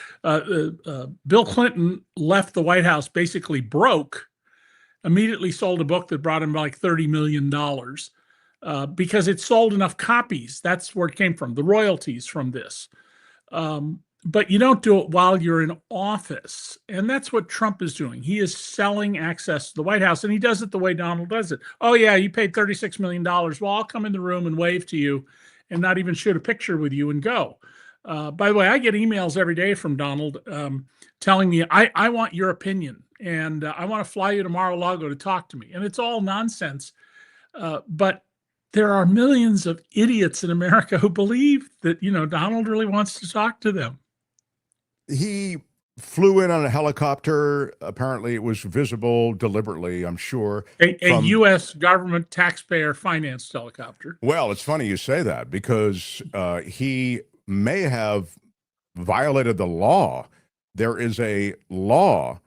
[SPEAKER 22] Bill Clinton left the White House basically broke, immediately sold a book that brought him like $30 million. Because it sold enough copies. That's where it came from, the royalties from this. But you don't do it while you're in office. And that's what Trump is doing. He is selling access to the White House, and he does it the way Donald does it. Oh, yeah, you paid $36 million. Well, I'll come in the room and wave to you and not even shoot a picture with you and go. By the way, I get emails every day from Donald telling me, I want your opinion, and I want to fly you to Mar-a-Lago to talk to me. And it's all nonsense. But there are millions of idiots in America who believe that, Donald really wants to talk to them.
[SPEAKER 2] He flew in on a helicopter. Apparently, it was visible deliberately, I'm sure.
[SPEAKER 22] A U.S. government taxpayer financed helicopter.
[SPEAKER 2] Well, it's funny you say that, because he may have violated the law. There is a law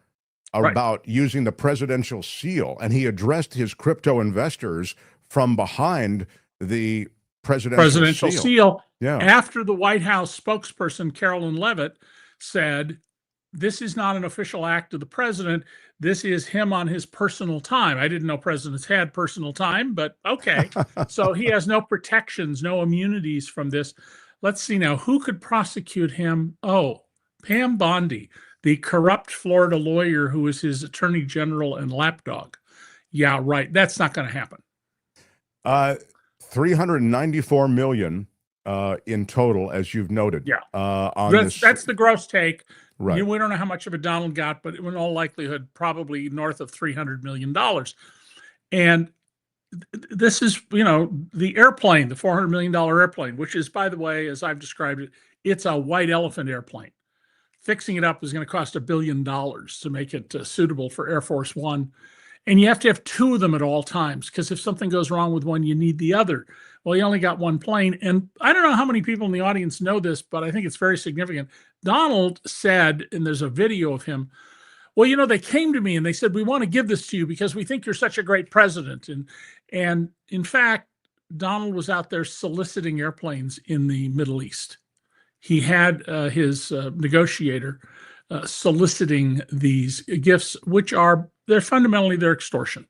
[SPEAKER 2] about using the presidential seal, and he addressed his crypto investors from behind the presidential seal. Yeah.
[SPEAKER 22] After the White House spokesperson, Carolyn Leavitt, said, this is not an official act of the president. This is him on his personal time. I didn't know presidents had personal time, but okay. So he has no protections, no immunities from this. Let's see now, who could prosecute him? Oh, Pam Bondi, the corrupt Florida lawyer who is his attorney general and lapdog. Yeah, right. That's not going to happen.
[SPEAKER 2] 394 million in total, as you've noted.
[SPEAKER 22] Yeah, that's the gross take. Right. We don't know how much of it Donald got, but in all likelihood, probably north of $300 million. And this is, the airplane, the $400 million airplane, which is, by the way, as I've described it, it's a white elephant airplane. Fixing it up is going to cost $1 billion to make it suitable for Air Force One. And you have to have two of them at all times, because if something goes wrong with one, you need the other. Well, he only got one plane. And I don't know how many people in the audience know this, but I think it's very significant. Donald said, and there's a video of him, well, you know, they came to me and they said, we want to give this to you because we think you're such a great president. And in fact, Donald was out there soliciting airplanes in the Middle East. He had his negotiator soliciting these gifts, which they're fundamentally extortion.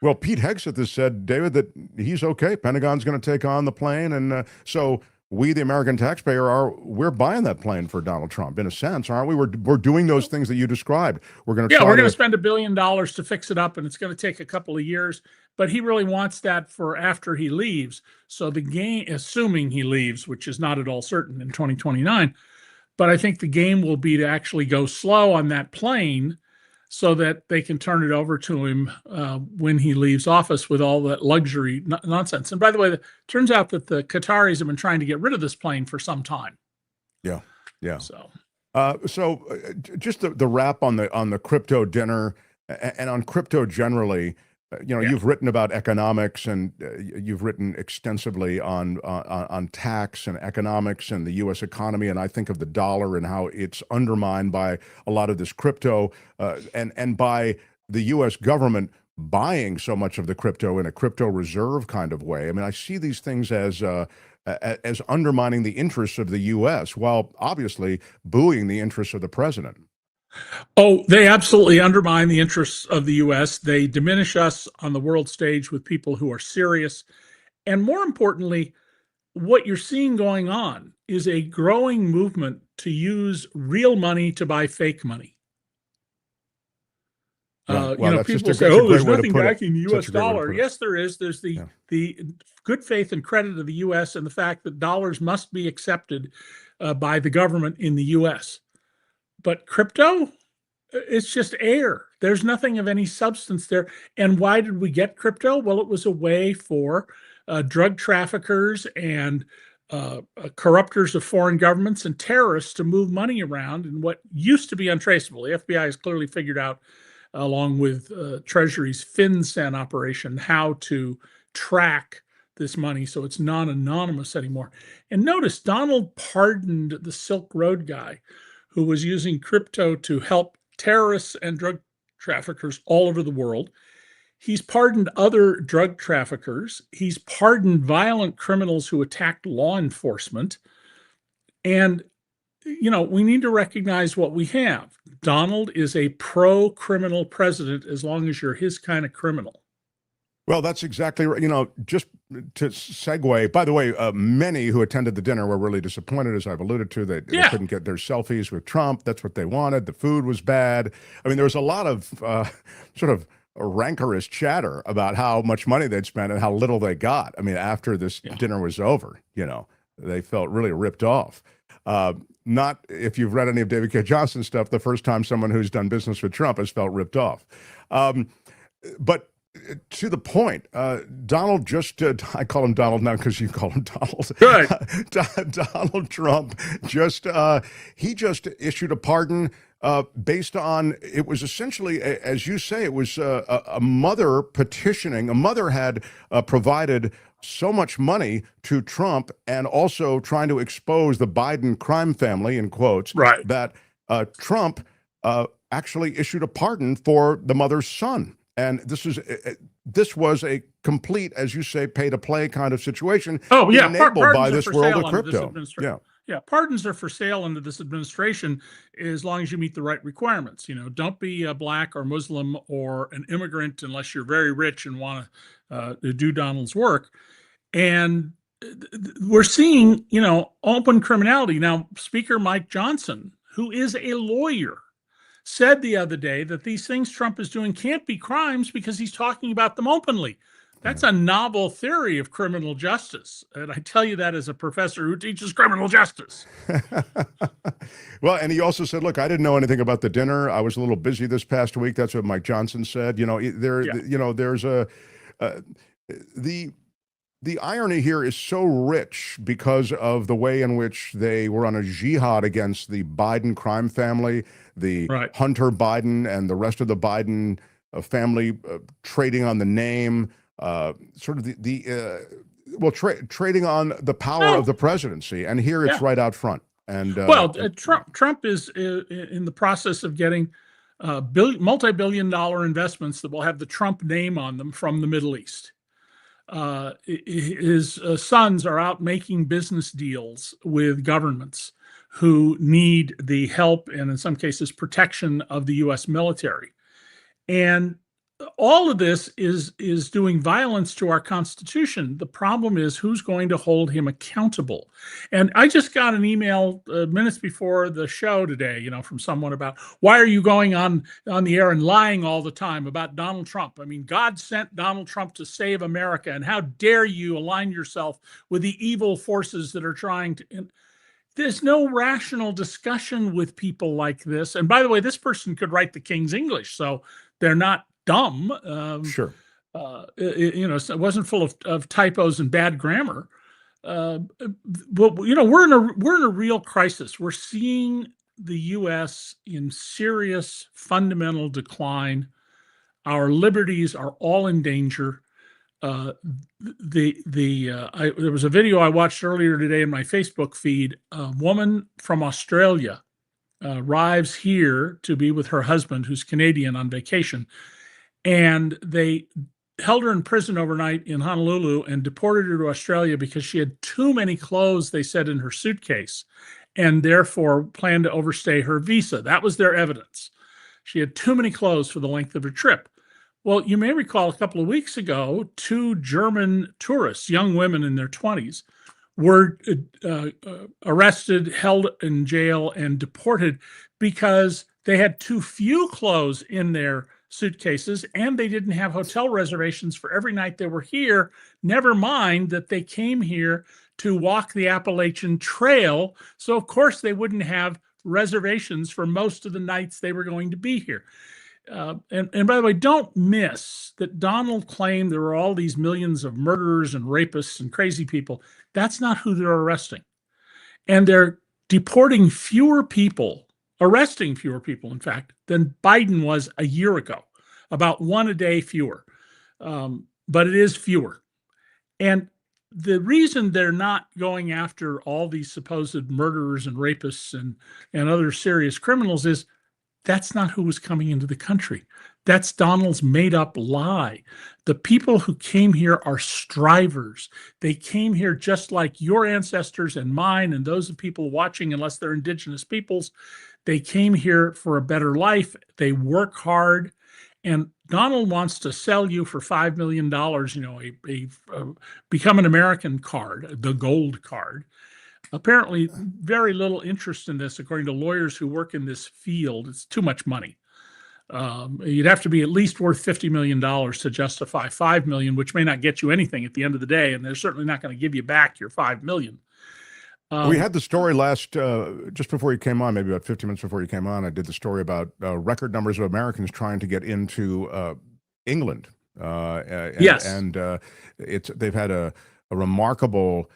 [SPEAKER 2] Well, Pete Hegseth has said, David, that he's okay. Pentagon's going to take on the plane. And so we, the American taxpayer, we're buying that plane for Donald Trump, in a sense, aren't we? We're doing those things that you described. We're going to
[SPEAKER 22] we're going to spend $1 billion to fix it up, and it's going to take a couple of years. But he really wants that for after he leaves. So the game, assuming he leaves, which is not at all certain in 2029, but I think the game will be to actually go slow on that plane so that they can turn it over to him when he leaves office with all that luxury nonsense. And by the way, it turns out that the Qataris have been trying to get rid of this plane for some time.
[SPEAKER 2] Yeah.
[SPEAKER 22] So
[SPEAKER 2] just the wrap on the crypto dinner and on crypto generally. You've written about economics, and you've written extensively on tax and economics and the U.S. economy. And I think of the dollar and how it's undermined by a lot of this crypto, and by the U.S. government buying so much of the crypto in a crypto reserve kind of way. I mean, I see these things as undermining the interests of the U.S. while obviously buoying the interests of the president.
[SPEAKER 22] Oh, they absolutely undermine the interests of the U.S. They diminish us on the world stage with people who are serious. And more importantly, what you're seeing going on is a growing movement to use real money to buy fake money. People say, oh, there's nothing backing the U.S. dollar. Yes, there is. There's the good faith and credit of the U.S. and the fact that dollars must be accepted by the government in the U.S. But crypto, it's just air. There's nothing of any substance there. And why did we get crypto? Well, it was a way for drug traffickers and corruptors of foreign governments and terrorists to move money around in what used to be untraceable. The FBI has clearly figured out, along with Treasury's FinCEN operation, how to track this money so it's non-anonymous anymore. And notice Donald pardoned the Silk Road guy who was using crypto to help terrorists and drug traffickers all over the world. He's pardoned other drug traffickers. He's pardoned violent criminals who attacked law enforcement. And, we need to recognize what we have. Donald is a pro-criminal president as long as you're his kind of criminal.
[SPEAKER 2] Well, that's exactly right. Just to segue, by the way, many who attended the dinner were really disappointed, as I've alluded to. They couldn't get their selfies with Trump. That's what they wanted. The food was bad. I mean, there was a lot of sort of rancorous chatter about how much money they'd spent and how little they got. I mean, after this dinner was over, they felt really ripped off. Not, if you've read any of David K. Johnston's stuff, the first time someone who's done business with Trump has felt ripped off. But to the point, Donald I call him Donald now because you call him Donald.
[SPEAKER 22] Good.
[SPEAKER 2] Donald Trump he just issued a pardon based on, it was essentially, as you say, it was a mother petitioning. A mother had provided so much money to Trump and also trying to expose the Biden crime family, in quotes,
[SPEAKER 22] right,
[SPEAKER 2] that Trump actually issued a pardon for the mother's son. And this was a complete, as you say, pay-to-play kind of situation.
[SPEAKER 22] Oh, yeah.
[SPEAKER 2] Enabled by this world of crypto.
[SPEAKER 22] Pardons are for sale under this administration as long as you meet the right requirements. Don't be a black or Muslim or an immigrant unless you're very rich and want to do Donald's work. And we're seeing, open criminality. Now, Speaker Mike Johnson, who is a lawyer, said the other day that these things Trump is doing can't be crimes because he's talking about them openly. That's a novel theory of criminal justice. And I tell you that as a professor who teaches criminal justice.
[SPEAKER 2] Well, and he also said, look, I didn't know anything about the dinner. I was a little busy this past week. That's what Mike Johnson said. There's the irony here is so rich because of the way in which they were on a jihad against the Biden crime family, the Hunter Biden and the rest of the Biden family trading on the name, sort of trading on the power of the presidency. And here it's right out front. And
[SPEAKER 22] Trump is in the process of getting multi-billion-dollar investments that will have the Trump name on them from the Middle East. His sons are out making business deals with governments who need the help and in some cases protection of the U.S. military. And all of this is doing violence to our Constitution. The problem is who's going to hold him accountable. And I just got an email minutes before the show today, from someone about, why are you going on the air and lying all the time about Donald Trump? I mean, God sent Donald Trump to save America, and how dare you align yourself with the evil forces that are trying to... There's no rational discussion with people like this. And by the way, this person could write the King's English, so they're not dumb.
[SPEAKER 2] Sure.
[SPEAKER 22] It wasn't full of typos and bad grammar. But we're in a real crisis. We're seeing the U.S. in serious fundamental decline. Our liberties are all in danger. There was a video I watched earlier today in my Facebook feed. A woman from Australia arrives here to be with her husband, who's Canadian, on vacation. And they held her in prison overnight in Honolulu and deported her to Australia because she had too many clothes, they said, in her suitcase, and therefore planned to overstay her visa. That was their evidence. She had too many clothes for the length of her trip. Well, you may recall a couple of weeks ago, 2 German tourists, young women in their 20s, were arrested, held in jail, and deported because they had too few clothes in their suitcases, and they didn't have hotel reservations for every night they were here. Never mind that they came here to walk the Appalachian Trail, so of course they wouldn't have reservations for most of the nights they were going to be here. And by the way, don't miss that Donald claimed there were all these millions of murderers and rapists and crazy people. That's not who they're arresting. And they're deporting fewer people, arresting fewer people, in fact, than Biden was a year ago, about 1 a day fewer. But it is fewer. And the reason they're not going after all these supposed murderers and rapists and other serious criminals is that's not who was coming into the country. That's Donald's made up lie. The people who came here are strivers. They came here just like your ancestors and mine and those of people watching, unless they're indigenous peoples. They came here for a better life. They work hard. And Donald wants to sell you for $5 million, a Become an American card, the gold card. Apparently, very little interest in this, according to lawyers who work in this field. It's too much money. You'd have to be at least worth $50 million to justify $5 million, which may not get you anything at the end of the day, and they're certainly not going to give you back your $5 million.
[SPEAKER 2] We had the story last, just before you came on, maybe about 50 minutes before you came on, I did the story about record numbers of Americans trying to get into England.
[SPEAKER 22] Yes.
[SPEAKER 2] And they've had a remarkable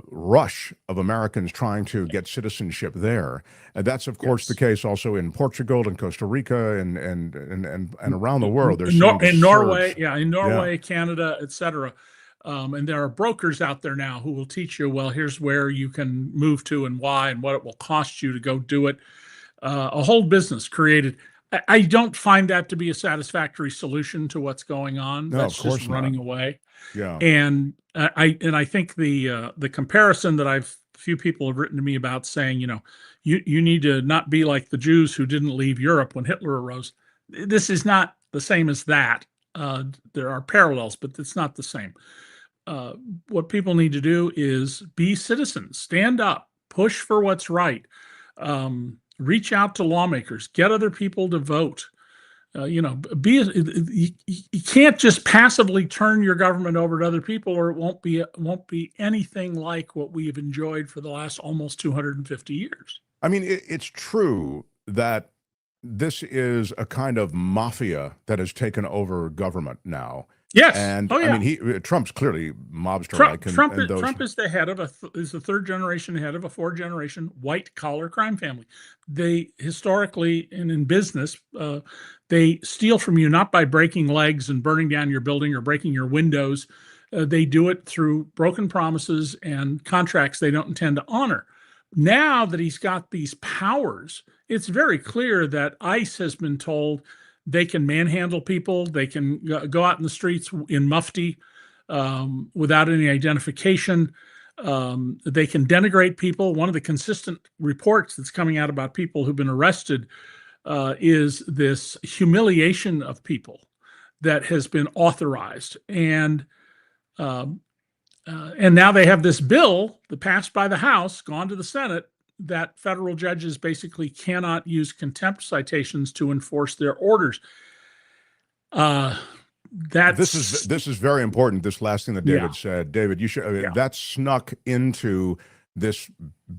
[SPEAKER 2] rush of Americans trying to get citizenship there. And that's, of course, the case also in Portugal and Costa Rica and around the world.
[SPEAKER 22] In Norway, Canada, etc. And there are brokers out there now who will teach you, well, here's where you can move to and why and what it will cost you to go do it. A whole business created. I don't find that to be a satisfactory solution to what's going on.
[SPEAKER 2] No,
[SPEAKER 22] that's
[SPEAKER 2] of course
[SPEAKER 22] just running away.
[SPEAKER 2] Yeah.
[SPEAKER 22] And I think the comparison that a few people have written to me about saying, you need to not be like the Jews who didn't leave Europe when Hitler arose. This is not the same as that. There are parallels, but it's not the same. What people need to do is be citizens, stand up, push for what's right, reach out to lawmakers, get other people to vote. You can't just passively turn your government over to other people, or it won't be anything like what we've enjoyed for the last almost 250 years.
[SPEAKER 2] I mean, it's true that this is a kind of mafia that has taken over government now.
[SPEAKER 22] Yes.
[SPEAKER 2] And
[SPEAKER 22] Oh, yeah.
[SPEAKER 2] I mean, Trump's clearly mobster-like.
[SPEAKER 22] Trump is the head of is the third generation head of a 4-generation white collar crime family. They historically and in business, they steal from you not by breaking legs and burning down your building or breaking your windows. They do it through broken promises and contracts they don't intend to honor. Now that he's got these powers, it's very clear that ICE has been told they can manhandle people. They can go out in the streets in mufti without any identification. They can denigrate people. One of the consistent reports that's coming out about people who've been arrested is this humiliation of people that has been authorized. And now they have this bill that passed by the House, gone to the Senate, that federal judges basically cannot use contempt citations to enforce their orders.
[SPEAKER 2] This is very important. This last thing that David said, David, you should that snuck into this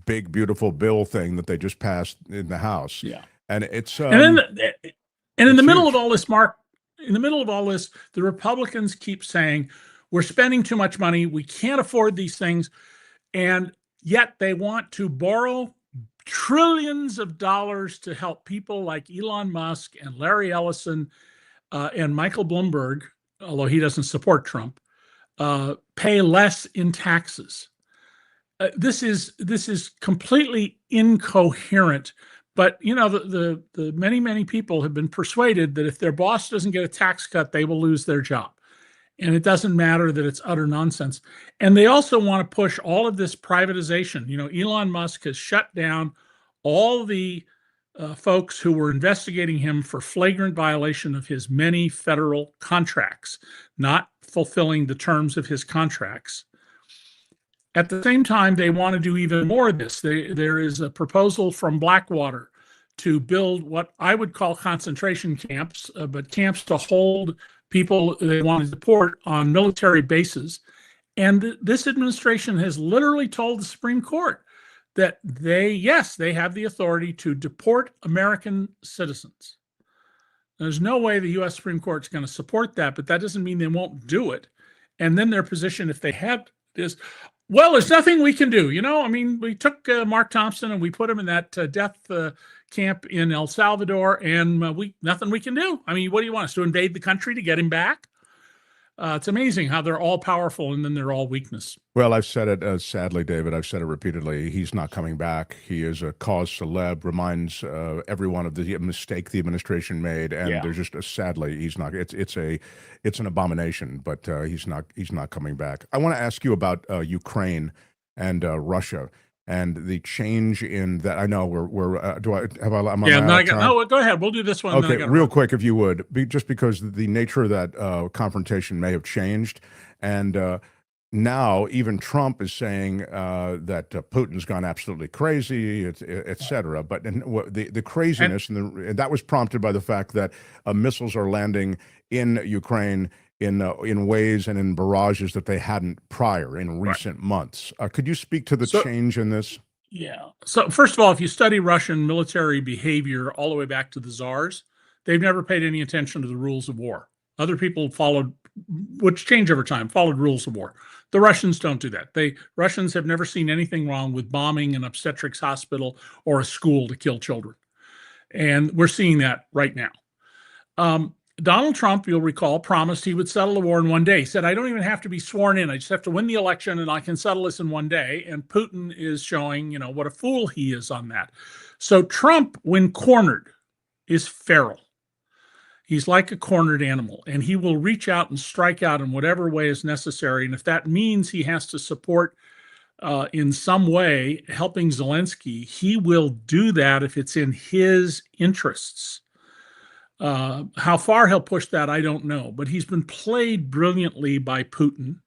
[SPEAKER 2] big beautiful bill thing that they just passed in the House.
[SPEAKER 22] Yeah,
[SPEAKER 2] and it's
[SPEAKER 22] in the middle of all this, Mark, in the middle of all this, the Republicans keep saying we're spending too much money, we can't afford these things, and yet they want to borrow trillions of dollars to help people like Elon Musk and Larry Ellison and Michael Bloomberg, although he doesn't support Trump, pay less in taxes. This is completely incoherent. But you know, the many people have been persuaded that if their boss doesn't get a tax cut, they will lose their job. And it doesn't matter that it's utter nonsense. And they also want to push all of this privatization. You know, Elon Musk has shut down all the folks who were investigating him for flagrant violation of his many federal contracts, not fulfilling the terms of his contracts. At the same time, they want to do even more of this. There is a proposal from Blackwater to build what I would call concentration camps, but camps to hold people they want to deport on military bases. And this administration has literally told the Supreme Court that they have the authority to deport American citizens. There's no way the U.S. Supreme Court is going to support that, but that doesn't mean they won't do it. And then their position, if they have, is, well, there's nothing we can do. You know, I mean, we took Mark Thompson and we put him in that death camp in El Salvador, and nothing we can do. I mean, what do you want us to invade the country to get him back? It's amazing how they're all powerful and then they're all weakness.
[SPEAKER 2] Well, I've said it, sadly, David, I've said it repeatedly. He's not coming back. He is a cause celeb, reminds everyone of the mistake the administration made. And there's just, sadly, he's not, it's an abomination, but he's not coming back. I want to ask you about Ukraine and Russia and the change in that. I know
[SPEAKER 22] go ahead. We'll do this one.
[SPEAKER 2] Okay, real quick, if you would, just because the nature of that confrontation may have changed. And now even Trump is saying that Putin's gone absolutely crazy, et cetera. But the craziness, and that was prompted by the fact that missiles are landing in Ukraine in ways and in barrages that they hadn't prior in recent months. Could you speak to the change in this?
[SPEAKER 22] Yeah. So first of all, if you study Russian military behavior all the way back to the czars, they've never paid any attention to the rules of war. Other people followed, which change over time, followed rules of war. The Russians don't do that. Russians have never seen anything wrong with bombing an obstetrics hospital or a school to kill children. And we're seeing that right now. Donald Trump, you'll recall, promised he would settle the war in one day. He said, I don't even have to be sworn in. I just have to win the election and I can settle this in one day. And Putin is showing, you know, what a fool he is on that. So Trump, when cornered, is feral. He's like a cornered animal, and he will reach out and strike out in whatever way is necessary. And if that means he has to support in some way helping Zelensky, he will do that if it's in his interests. How far he'll push that, I don't know, but he's been played brilliantly by Putin.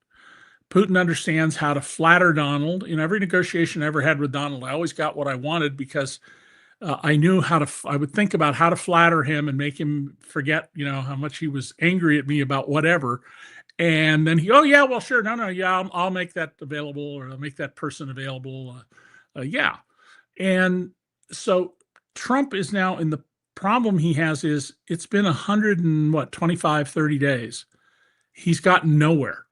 [SPEAKER 22] Putin understands how to flatter Donald. In every negotiation I ever had with Donald, I always got what I wanted because I knew I would think about how to flatter him and make him forget, you know, how much he was angry at me about whatever. And then oh yeah, well, sure. No, yeah, I'll make that available, or I'll make that person available. Yeah. And so Trump is now in the problem he has is it's been 125, 30 days. he's gotten nowhere.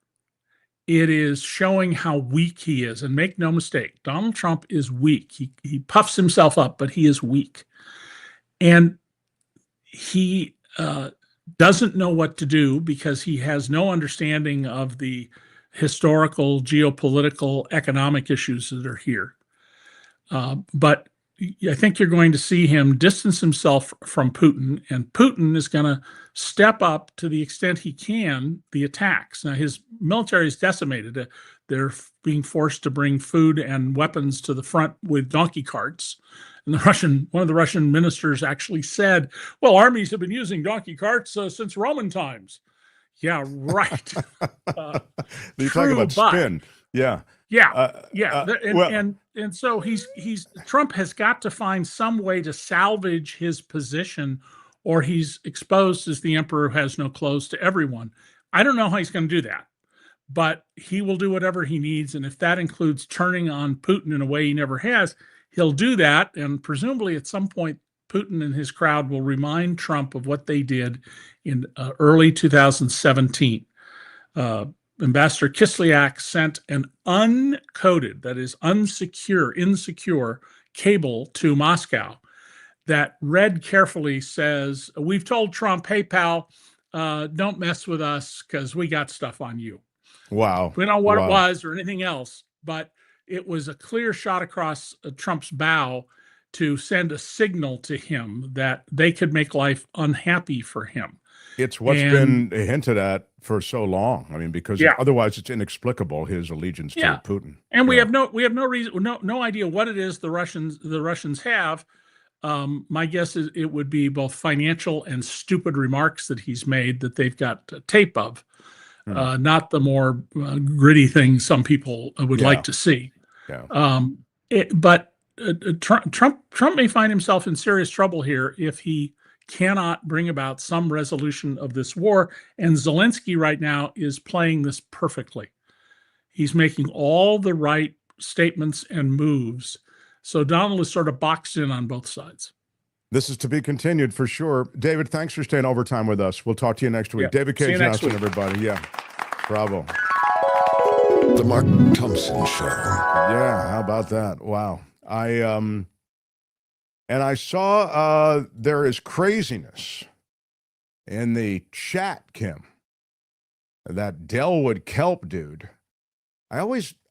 [SPEAKER 22] It is showing how weak he is. And make no mistake, Donald Trump is weak. He puffs himself up, but he is weak. And he doesn't know what to do because he has no understanding of the historical, geopolitical, economic issues that are here. But I think you're going to see him distance himself from Putin, and Putin is going to step up to the extent he can the attacks. Now, his military is decimated. They're being forced to bring food and weapons to the front with donkey carts. And one of the Russian ministers actually said, well, armies have been using donkey carts since Roman times. Yeah, right.
[SPEAKER 2] You talk about spin. Yeah.
[SPEAKER 22] And so Trump has got to find some way to salvage his position, or he's exposed as the emperor who has no clothes to everyone. I don't know how he's going to do that, but he will do whatever he needs. And if that includes turning on Putin in a way he never has, he'll do that. And presumably at some point, Putin and his crowd will remind Trump of what they did in early 2017. Ambassador Kislyak sent an uncoded, that is insecure cable to Moscow that read carefully says, we've told Trump, hey, pal, don't mess with us because we got stuff on you.
[SPEAKER 2] Wow.
[SPEAKER 22] We don't know what it was or anything else, but it was a clear shot across Trump's bow to send a signal to him that they could make life unhappy for him.
[SPEAKER 2] It's what's been hinted at for so long. I mean, because otherwise it's inexplicable, his allegiance to Putin.
[SPEAKER 22] And we have no reason, no idea what it is the Russians have. My guess is it would be both financial and stupid remarks that he's made that they've got tape of, not the more gritty things some people would like to see. But Trump may find himself in serious trouble here if he cannot bring about some resolution of this war. And Zelensky right now is playing this perfectly. He's making all the right statements and moves. So Donald is sort of boxed in on both sides.
[SPEAKER 2] This is to be continued for sure. David, thanks for staying overtime with us. We'll talk to you next week. David K. Johnston, everybody. Yeah. Bravo.
[SPEAKER 7] The Mark Thompson Show.
[SPEAKER 2] Yeah, how about that? Wow. And I saw there is craziness in the chat, Kim. That Delwood Kelp dude. I'll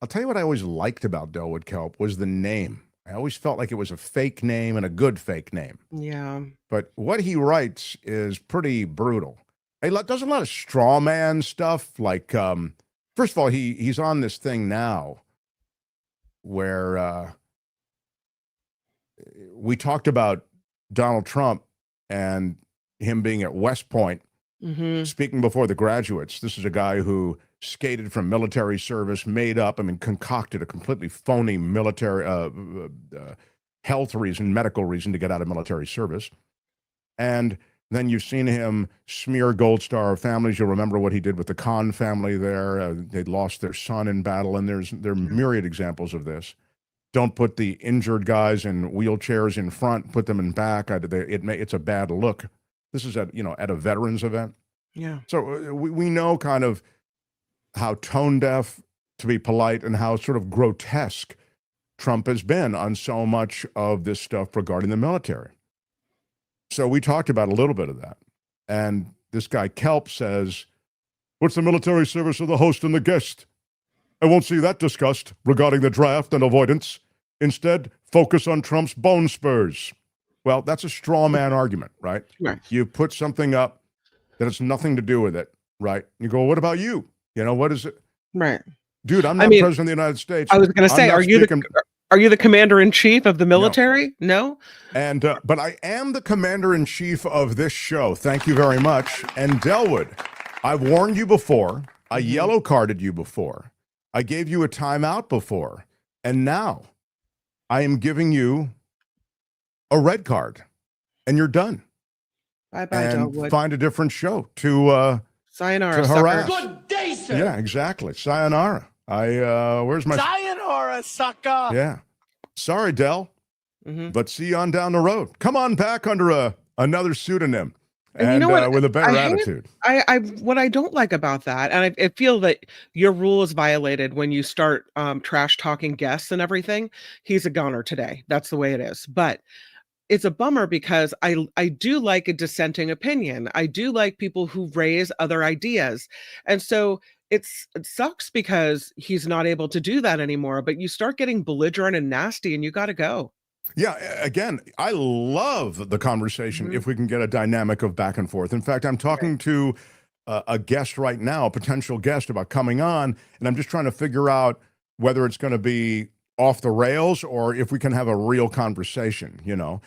[SPEAKER 2] tell you what I always liked about Delwood Kelp was the name. I always felt like it was a fake name and a good fake name.
[SPEAKER 3] Yeah.
[SPEAKER 2] But what he writes is pretty brutal. He does a lot of straw man stuff. Like, first of all, he's on this thing now where we talked about Donald Trump and him being at West Point, speaking before the graduates. This is a guy who skated from military service, concocted a completely phony military health reason, medical reason to get out of military service. And then you've seen him smear Gold Star families. You'll remember what he did with the Khan family there. They lost their son in battle, and there are myriad examples of this. Don't put the injured guys in wheelchairs in front, put them in back. It's a bad look. This is at a veterans event.
[SPEAKER 3] Yeah.
[SPEAKER 2] So we know kind of how tone deaf, to be polite, and how sort of grotesque Trump has been on so much of this stuff regarding the military. So we talked about a little bit of that. And this guy Kelp says, what's the military service of the host and the guest? I won't see that discussed regarding the draft and avoidance. Instead, focus on Trump's bone spurs. Well, that's a straw man argument, right?
[SPEAKER 3] Right.
[SPEAKER 2] You put something up that has nothing to do with it, right? You go, what about you? What is it?
[SPEAKER 3] Right.
[SPEAKER 2] Dude, I'm not president of the United States.
[SPEAKER 3] I was going to say, are you the commander-in-chief of the military? No.
[SPEAKER 2] And but I am the commander-in-chief of this show. Thank you very much. And Delwood, I've warned you before. I yellow carded you before. I gave you a timeout before. And now I am giving you a red card. And you're done.
[SPEAKER 3] Bye-bye,
[SPEAKER 2] and
[SPEAKER 3] Delwood.
[SPEAKER 2] Find a different show to
[SPEAKER 3] sayonara,
[SPEAKER 2] to harass.
[SPEAKER 13] Good day, sir.
[SPEAKER 2] Yeah, exactly. Sayonara. Where's my
[SPEAKER 13] Sayonara, sucker.
[SPEAKER 2] Yeah. Sorry, Del. But see you on down the road. Come on back under another pseudonym.
[SPEAKER 3] And you know what?
[SPEAKER 2] with a better
[SPEAKER 3] I hate-
[SPEAKER 2] attitude.
[SPEAKER 3] what I don't like about that, and I feel that your rule is violated when you start trash talking guests and everything. He's a goner today. That's the way it is. But it's a bummer because I do like a dissenting opinion. I do like people who raise other ideas. And so it sucks because he's not able to do that anymore, but you start getting belligerent and nasty and you got to go.
[SPEAKER 2] Yeah, again, I love the conversation if we can get a dynamic of back and forth. In fact, I'm talking to a guest right now, a potential guest about coming on, and I'm just trying to figure out whether it's going to be off the rails or if we can have a real conversation, you know.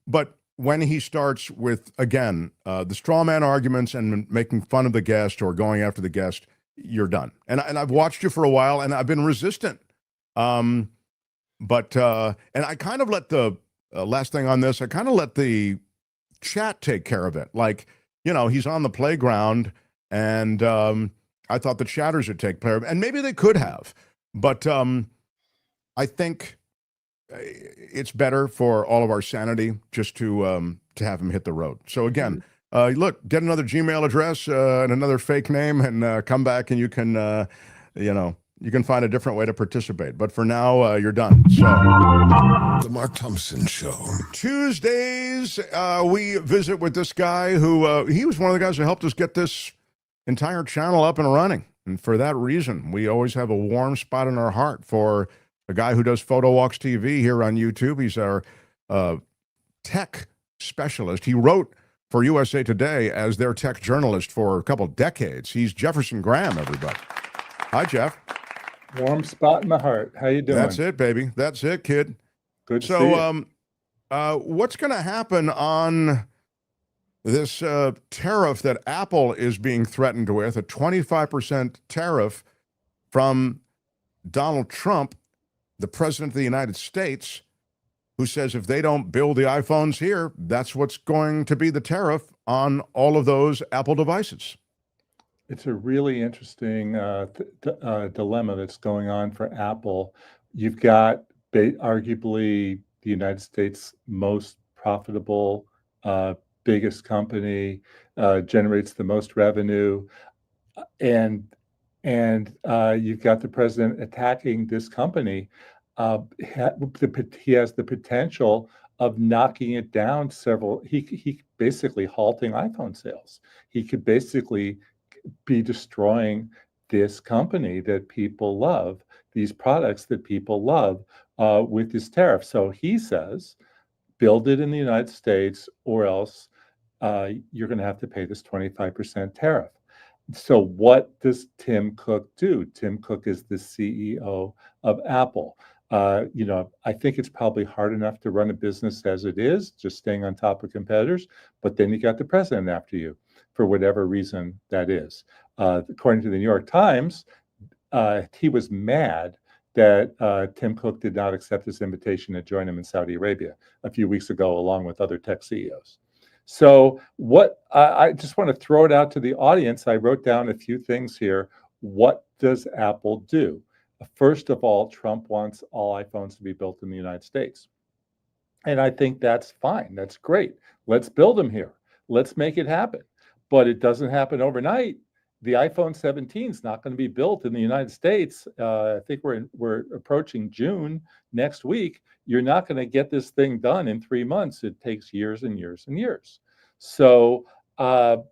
[SPEAKER 2] But when he starts with, again, the straw man arguments and making fun of the guest or going after the guest, you're done. And I've watched you for a while, and I've been resistant. But and I kind of let the last thing on this, I kind of let the chat take care of it. Like, you know, he's on the playground, and I thought the chatters would take care of it, and maybe they could have. But I think it's better for all of our sanity just to have him hit the road. So again, look, get another Gmail address and another fake name, and come back, and you can, you know, you can find a different way to participate. But for now, you're done. So,
[SPEAKER 7] The Mark Thompson Show.
[SPEAKER 2] Tuesdays, we visit with this guy who, he was one of the guys who helped us get this entire channel up and running. And for that reason, we always have a warm spot in our heart for a guy who does Photo Walks TV here on YouTube. He's our tech specialist. He wrote for USA Today as their tech journalist for a couple decades. He's Jefferson Graham, everybody. Hi, Jeff.
[SPEAKER 1] Warm spot in my heart. How you doing?
[SPEAKER 2] That's it, baby. That's it, kid.
[SPEAKER 1] Good to see you.
[SPEAKER 2] So, what's going to happen on this tariff that Apple is being threatened with, a 25% tariff from Donald Trump, the president of the United States, who says if they don't build the iPhones here, that's what's going to be the tariff on all of those Apple devices?
[SPEAKER 1] It's a really interesting dilemma that's going on for Apple. You've got arguably the United States' most profitable, biggest company, generates the most revenue, and you've got the president attacking this company. He has the potential of knocking it down he basically halting iPhone sales. He could basically be destroying this company that people love, these products that people love, with this tariff. So he says, build it in the United States or else you're going to have to pay this 25% tariff. So what does Tim Cook do? Tim Cook is the CEO of Apple. You know, I think it's probably hard enough to run a business as it is, just staying on top of competitors, but then you got the president after you for whatever reason that is. According to the New York Times, he was mad that Tim Cook did not accept his invitation to join him in Saudi Arabia a few weeks ago, along with other tech CEOs. So what I just want to throw it out to the audience. I wrote down a few things here. What does Apple do? First of all, Trump wants all iPhones to be built in the United States. And I think that's fine. That's great. Let's build them here. Let's make it happen. But it doesn't happen overnight. The iPhone 17 is not going to be built in the United States. I think we're approaching June next week. You're not going to get this thing done in 3 months. It takes years and years and years. So, and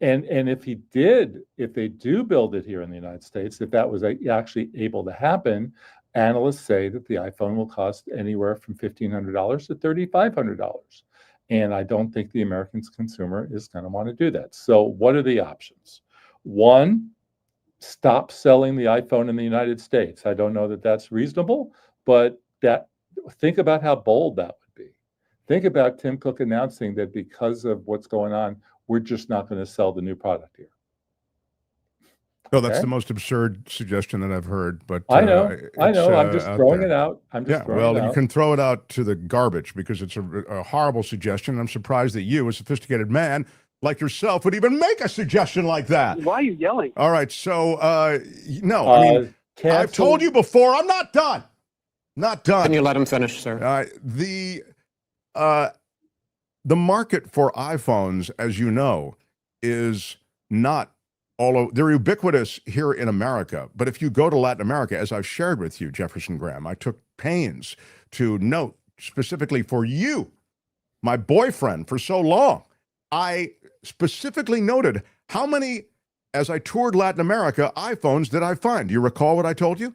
[SPEAKER 1] if they do build it here in the United States, if that was actually able to happen, analysts say that the iPhone will cost anywhere from $1,500 to $3,500. And I don't think the American consumer is going to want to do that. So what are the options? One, stop selling the iPhone in the United States. I don't know that that's reasonable, but think about how bold that would be. Think about Tim Cook announcing that because of what's going on, we're just not going to sell the new product here.
[SPEAKER 2] Oh, that's the most absurd suggestion that I've heard. But
[SPEAKER 1] I know. I'm just throwing it out.
[SPEAKER 2] You can throw it out to the garbage because it's a horrible suggestion. I'm surprised that you, a sophisticated man like yourself, would even make a suggestion like that.
[SPEAKER 8] Why are you yelling?
[SPEAKER 2] All right. So, no, I mean, I've told you before, I'm not done. Not done.
[SPEAKER 5] Can you let him finish, sir?
[SPEAKER 2] the market for iPhones, as you know, is not they're ubiquitous here in America. But if you go to Latin America, as I've shared with you, Jefferson Graham, I took pains to note specifically for you, my boyfriend for so long. I specifically noted how many, as I toured Latin America, iPhones did I find? Do you recall what I told you?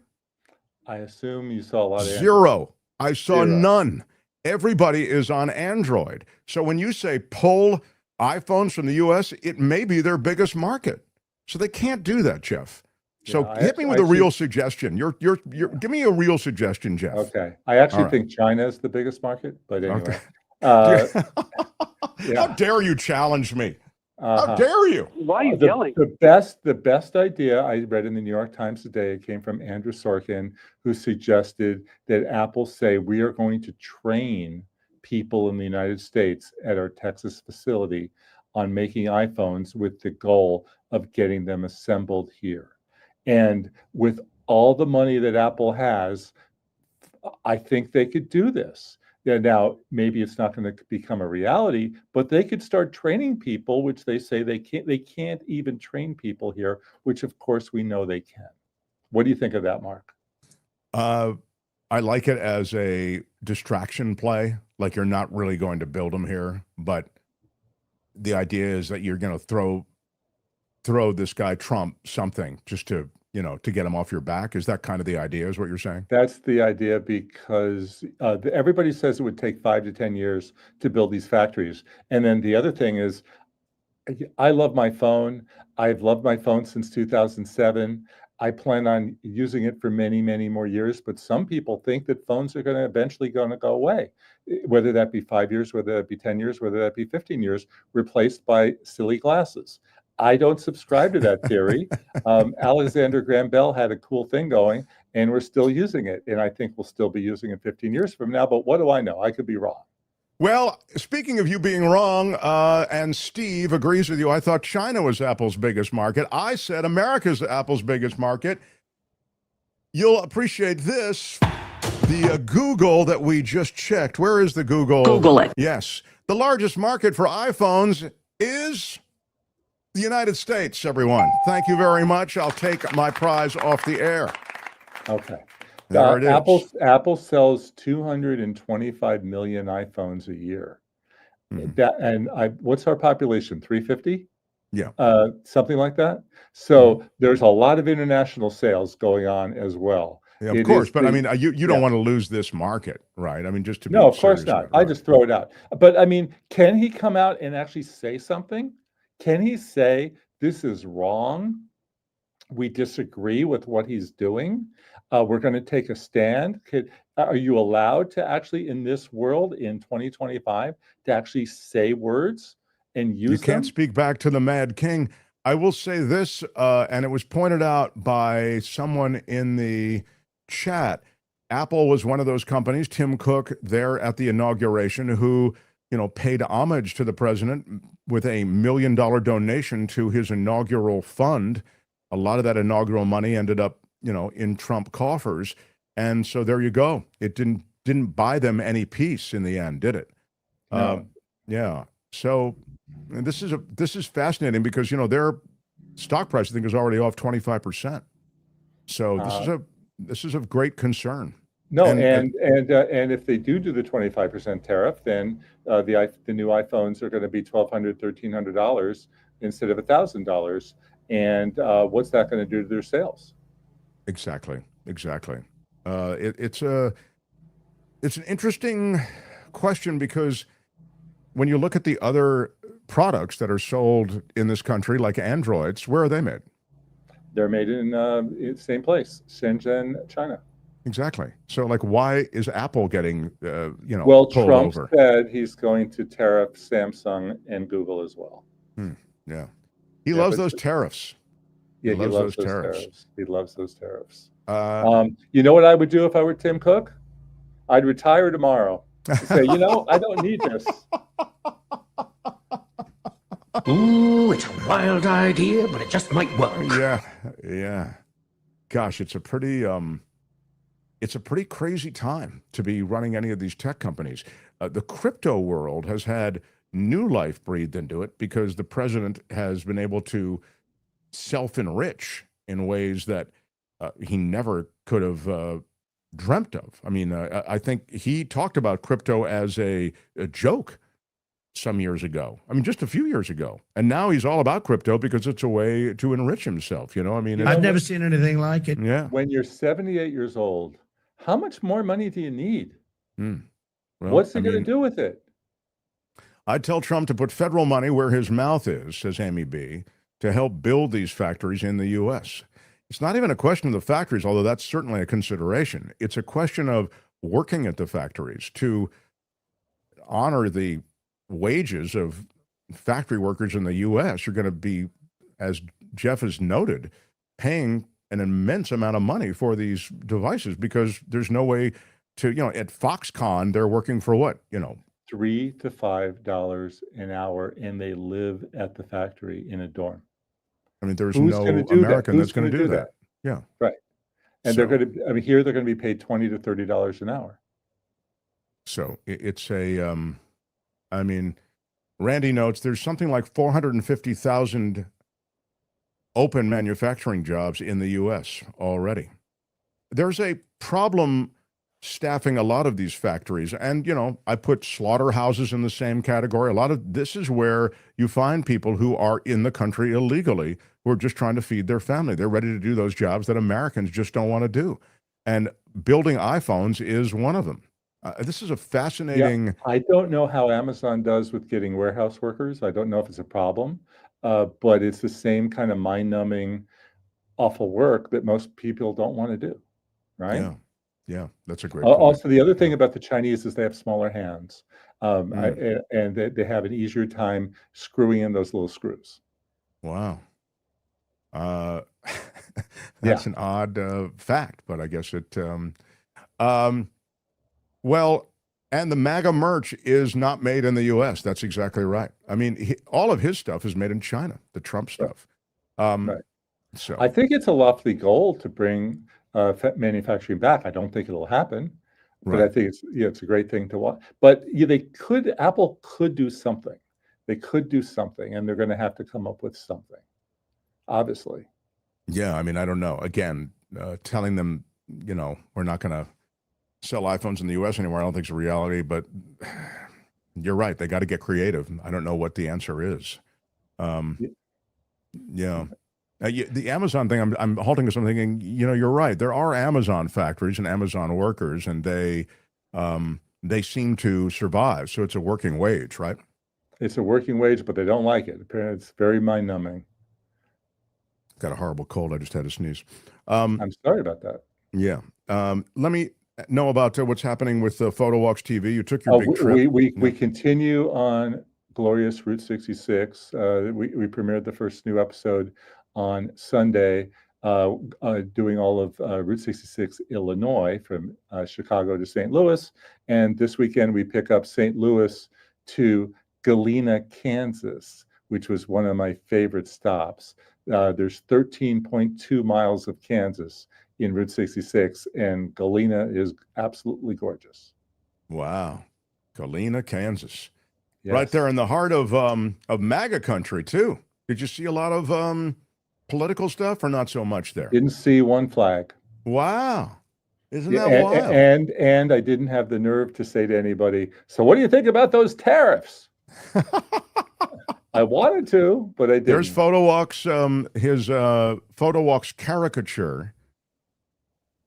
[SPEAKER 1] I assume you saw a lot of
[SPEAKER 2] Zero. I saw
[SPEAKER 1] Zero.
[SPEAKER 2] none. Everybody is on Android. So when you say pull iPhones from the U.S., it may be their biggest market. So they can't do that, Jeff. So hit me with a real suggestion. Give me a real suggestion, Jeff.
[SPEAKER 1] Okay. I actually think China is the biggest market, but anyway.
[SPEAKER 2] Okay. How dare you challenge me? How dare you?
[SPEAKER 8] Why are you yelling?
[SPEAKER 1] The best idea I read in the New York Times today, it came from Andrew Sorkin, who suggested that Apple say we are going to train people in the United States at our Texas facility on making iPhones with the goal of getting them assembled here. And with all the money that Apple has, I think they could do this. Now, maybe it's not going to become a reality, but they could start training people, which they say they can't even train people here, which of course we know they can. What do you think of that, Mark?
[SPEAKER 2] I like it as a distraction play, like you're not really going to build them here, but the idea is that you're going to throw this guy Trump something just to get him off your back. Is that kind of the idea, is what you're saying?
[SPEAKER 1] That's the idea, because everybody says it would take 5 to 10 years to build these factories. And then the other thing is, I love my phone. I've loved my phone since 2007. I plan on using it for many, many more years. But some people think that phones are eventually going to go away, whether that be 5 years, whether that be 10 years, whether that be 15 years, replaced by silly glasses. I don't subscribe to that theory. Alexander Graham Bell had a cool thing going, and we're still using it. And I think we'll still be using it 15 years from now. But what do I know? I could be wrong.
[SPEAKER 2] Well, speaking of you being wrong, and Steve agrees with you, I thought China was Apple's biggest market. I said America's Apple's biggest market. You'll appreciate this. The Google that we just checked. Where is the Google?
[SPEAKER 8] Google it.
[SPEAKER 2] Yes. The largest market for iPhones is the United States, everyone. Thank you very much. I'll take my prize off the air.
[SPEAKER 1] Okay.
[SPEAKER 2] There it is.
[SPEAKER 1] Apple sells 225 million iPhones a year. What's our population? 350?
[SPEAKER 2] Yeah.
[SPEAKER 1] Something like that. So there's a lot of international sales going on as well.
[SPEAKER 2] Yeah, of course, but I mean, you don't want to lose this market, right? I mean, just to be
[SPEAKER 1] no, of course
[SPEAKER 2] serious
[SPEAKER 1] not.
[SPEAKER 2] about it,
[SPEAKER 1] I just throw it out. But I mean, can he come out and actually say something? Can he say this is wrong? We disagree with what he's doing. We're going to take a stand. Are you allowed to actually, in this world, in 2025, to actually say words and use them?
[SPEAKER 2] You can't speak back to the Mad King. I will say this, and it was pointed out by someone in the chat. Apple was one of those companies, Tim Cook, there at the inauguration, who paid homage to the president with $1 million donation to his inaugural fund. A lot of that inaugural money ended up, in Trump coffers. And so there you go. It didn't buy them any peace in the end, did it?
[SPEAKER 1] No.
[SPEAKER 2] Yeah. So this is fascinating because, their stock price, I think, is already off 25%. So this is of great concern.
[SPEAKER 1] No, and if they do the 25% tariff, then the new iPhones are going to be $1,200, $1,300 instead of $1,000. And what's that going to do to their sales?
[SPEAKER 2] Exactly. It's an interesting question because when you look at the other products that are sold in this country, like Androids, where are they made?
[SPEAKER 1] They're made in the same place, Shenzhen, China.
[SPEAKER 2] Exactly. So, why is Apple getting,
[SPEAKER 1] Well,
[SPEAKER 2] pulled
[SPEAKER 1] Trump
[SPEAKER 2] over?
[SPEAKER 1] said he's going to tariff Samsung and Google as well.
[SPEAKER 2] Yeah. He loves those tariffs.
[SPEAKER 1] Yeah, he loves those tariffs. He loves those tariffs.
[SPEAKER 2] Uh,
[SPEAKER 1] You know what I would do if I were Tim Cook? I'd retire tomorrow. Say, I don't need this.
[SPEAKER 8] Ooh, it's a wild idea, but it just might work.
[SPEAKER 2] Yeah. Gosh, it's a pretty crazy time to be running any of these tech companies. The crypto world has had new life breathed into it because the president has been able to self-enrich in ways that he never could have dreamt of. I mean, I think he talked about crypto as a joke some years ago. I mean, just a few years ago. And now he's all about crypto because it's a way to enrich himself. You know, I mean,
[SPEAKER 4] I've never seen anything like it.
[SPEAKER 2] Yeah.
[SPEAKER 1] When you're 78 years old, how much more money do you need?
[SPEAKER 2] Well,
[SPEAKER 1] What's he going to do with it?
[SPEAKER 2] I'd tell Trump to put federal money where his mouth is, says Amy B., to help build these factories in the U.S. It's not even a question of the factories, although that's certainly a consideration. It's a question of working at the factories to honor the wages of factory workers in the U.S. You're going to be, as Jeff has noted, paying an immense amount of money for these devices because there's no way to, at Foxconn, they're working for what,
[SPEAKER 1] $3 to $5 an hour, and they live at the factory in a dorm.
[SPEAKER 2] I mean, there's
[SPEAKER 1] Who's
[SPEAKER 2] no
[SPEAKER 1] gonna do that?
[SPEAKER 2] American
[SPEAKER 1] Who's
[SPEAKER 2] that's going to
[SPEAKER 1] gonna
[SPEAKER 2] do
[SPEAKER 1] do
[SPEAKER 2] that. Yeah.
[SPEAKER 1] Right. And they're going to, here they're going to be paid $20 to $30 an hour.
[SPEAKER 2] So it's a, I mean, Randy notes there's something like 450,000 open manufacturing jobs in the U.S. already. There's a problem staffing a lot of these factories. And, I put slaughterhouses in the same category. A lot of this is where you find people who are in the country illegally, who are just trying to feed their family. They're ready to do those jobs that Americans just don't want to do. And building iPhones is one of them. This is a fascinating...
[SPEAKER 1] Yeah, I don't know how Amazon does with getting warehouse workers. I don't know if it's a problem, but it's the same kind of mind-numbing, awful work that most people don't want to do, right?
[SPEAKER 2] Yeah. Yeah, that's a great point.
[SPEAKER 1] Also, the other thing about the Chinese is they have smaller hands, and they have an easier time screwing in those little screws.
[SPEAKER 2] Wow. That's an odd fact, but I guess it... well, and the MAGA merch is not made in the U.S. That's exactly right. I mean, all of his stuff is made in China, the Trump stuff.
[SPEAKER 1] Right.
[SPEAKER 2] So
[SPEAKER 1] I think it's a lofty goal to bring manufacturing back. I don't think it'll happen, but I think it's a great thing to watch. But Apple could do something. They could do something, and they're going to have to come up with something, obviously.
[SPEAKER 2] Yeah, I mean, I don't know. Again, telling them, we're not going to sell iPhones in the U.S. anymore, I don't think it's a reality, but you're right. They got to get creative. I don't know what the answer is. Yeah. The Amazon thing, I'm halting because I'm thinking, you're right. There are Amazon factories and Amazon workers, and they seem to survive. So it's a working wage, right?
[SPEAKER 1] It's a working wage, but they don't like it. Apparently, it's very mind-numbing.
[SPEAKER 2] Got a horrible cold. I just had to sneeze.
[SPEAKER 1] I'm sorry about that.
[SPEAKER 2] Yeah. Let me know about what's happening with Photo Walks TV. You took your big trip.
[SPEAKER 1] We continue on Glorious Route 66. We premiered the first new episode on Sunday, doing all of Route 66 Illinois from Chicago to St. Louis. And this weekend we pick up St. Louis to Galena, Kansas, which was one of my favorite stops. There's 13.2 miles of Kansas in Route 66, and Galena is absolutely gorgeous.
[SPEAKER 2] Wow. Galena, Kansas.
[SPEAKER 1] Yes.
[SPEAKER 2] Right there in the heart of MAGA country, too. Did you see a lot of political stuff or not so much there?
[SPEAKER 1] Didn't see one flag.
[SPEAKER 2] Wow. Isn't that wild?
[SPEAKER 1] And I didn't have the nerve to say to anybody, so what do you think about those tariffs? I wanted to, but I didn't.
[SPEAKER 2] There's Photo Walks, his Photo Walks caricature.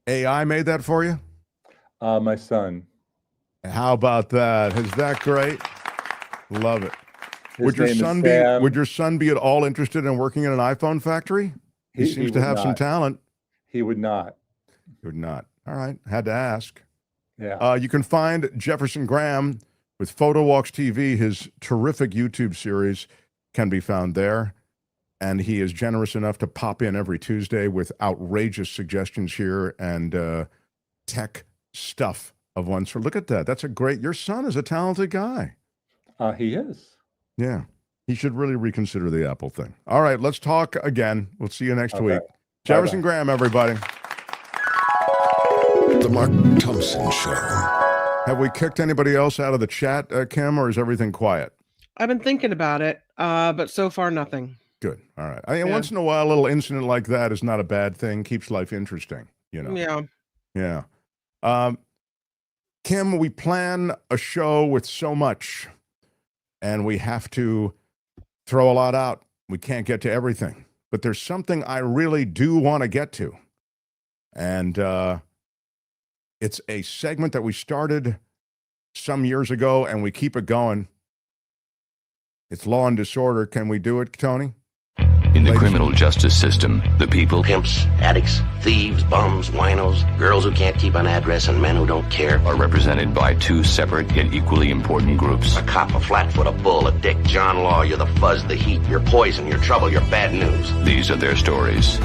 [SPEAKER 2] AI made that for you?
[SPEAKER 1] My son.
[SPEAKER 2] How about that? Is that great? Love it. Would your son be at all interested in working in an iPhone factory? He seems to have some talent.
[SPEAKER 1] He would not.
[SPEAKER 2] He would not. All right. Had to ask.
[SPEAKER 1] Yeah.
[SPEAKER 2] You can find Jefferson Graham with Photo Walks TV. His terrific YouTube series can be found there. And he is generous enough to pop in every Tuesday with outrageous suggestions here and tech stuff of one sort. Look at that. That's a great, your son is a talented guy.
[SPEAKER 1] He is.
[SPEAKER 2] Yeah. He should really reconsider the Apple thing. All right. Let's talk again. We'll see you next week. Jefferson Graham, everybody.
[SPEAKER 7] The Mark Thompson Show.
[SPEAKER 2] Have we kicked anybody else out of the chat, Kim, or is everything quiet?
[SPEAKER 3] I've been thinking about it, but so far nothing.
[SPEAKER 2] Good. All right. I mean, once in a while, a little incident like that is not a bad thing. Keeps life interesting, you know.
[SPEAKER 3] Yeah.
[SPEAKER 2] Yeah. Kim, we plan a show with so much, and we have to throw a lot out. We can't get to everything. But there's something I really do want to get to. And it's a segment that we started some years ago, and we keep it going. It's Law and Disorder. Can we do it, Tony?
[SPEAKER 4] In the criminal justice system, the people,
[SPEAKER 8] Pimps, addicts, thieves, bums, winos, girls who can't keep an address, and men who don't care,
[SPEAKER 4] are represented by two separate yet equally important groups.
[SPEAKER 8] A cop, a flatfoot, a bull, a dick, John Law, you're the fuzz, the heat, you're poison, you're trouble, you're bad news.
[SPEAKER 4] These are their stories.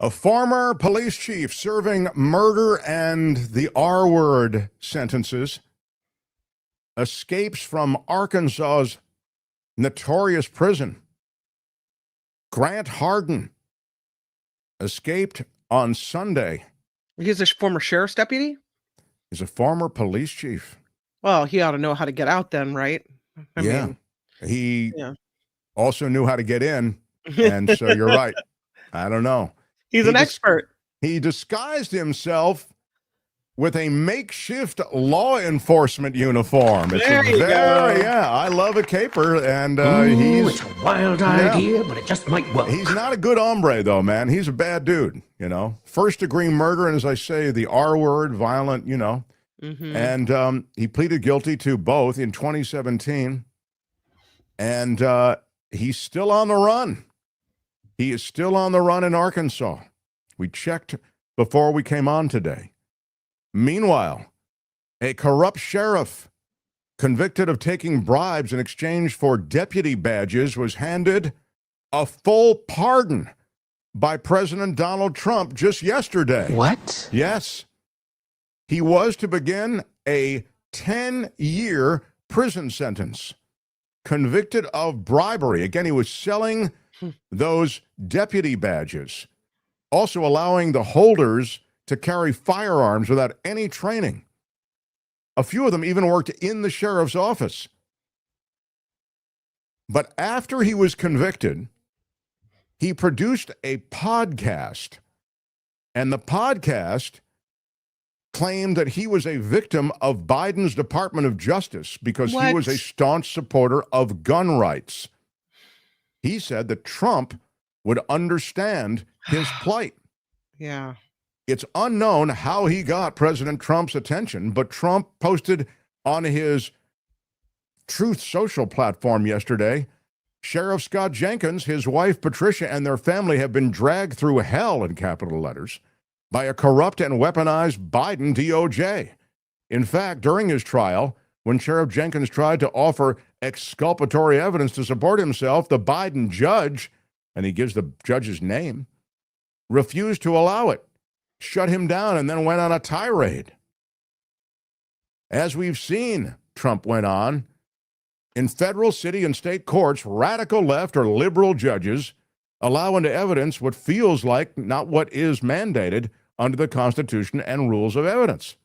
[SPEAKER 2] A former police chief serving murder and the R-word sentences escapes from Arkansas's notorious prison. Grant Hardin escaped on Sunday.
[SPEAKER 3] He's a former sheriff's deputy?
[SPEAKER 2] He's a former police chief.
[SPEAKER 3] Well, he ought to know how to get out then, right? I mean,
[SPEAKER 2] he also knew how to get in, and so you're right. I don't know.
[SPEAKER 3] He's an expert.
[SPEAKER 2] He disguised himself with a makeshift law enforcement uniform. It's
[SPEAKER 3] There you go.
[SPEAKER 2] Yeah, I love a caper, and
[SPEAKER 8] It's a wild idea, but it just might work.
[SPEAKER 2] He's not a good hombre, though, man. He's a bad dude, you know. First-degree murder, and as I say, the R-word, violent, you know.
[SPEAKER 3] Mm-hmm.
[SPEAKER 2] And he pleaded guilty to both in 2017, and he's still on the run. He is still on the run in Arkansas. We checked before we came on today. Meanwhile, a corrupt sheriff convicted of taking bribes in exchange for deputy badges was handed a full pardon by President Donald Trump just yesterday.
[SPEAKER 8] What?
[SPEAKER 2] Yes. He was to begin a 10-year prison sentence, convicted of bribery. Again, he was selling those deputy badges, also allowing the holders to carry firearms without any training. A few of them even worked in the sheriff's office. But after he was convicted, he produced a podcast, and the podcast claimed that he was a victim of Biden's Department of Justice because he was a staunch supporter of gun rights. He said that Trump would understand his plight.
[SPEAKER 3] Yeah.
[SPEAKER 2] It's unknown how he got President Trump's attention, but Trump posted on his Truth Social platform yesterday, Sheriff Scott Jenkins, his wife Patricia, and their family have been dragged through hell in capital letters by a corrupt and weaponized Biden DOJ. In fact, during his trial, when Sheriff Jenkins tried to offer exculpatory evidence to support himself, the Biden judge, and he gives the judge's name, refused to allow it, shut him down, and then went on a tirade. As we've seen, Trump went on, in federal, city, and state courts, radical left or liberal judges allow into evidence what feels like not what is mandated under the Constitution and rules of evidence.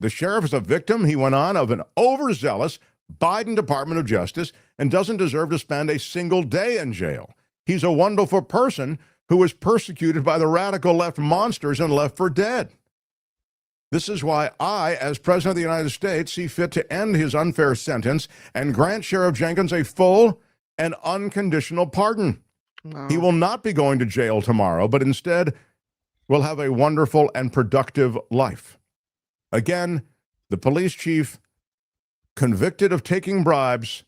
[SPEAKER 2] The sheriff is a victim, he went on, of an overzealous Biden Department of Justice and doesn't deserve to spend a single day in jail. He's a wonderful person who was persecuted by the radical left monsters and left for dead. This is why I, as President of the United States, see fit to end his unfair sentence and grant Sheriff Jenkins a full and unconditional pardon.
[SPEAKER 3] Wow.
[SPEAKER 2] He will not be going to jail tomorrow, but instead will have a wonderful and productive life. Again, the police chief convicted of taking bribes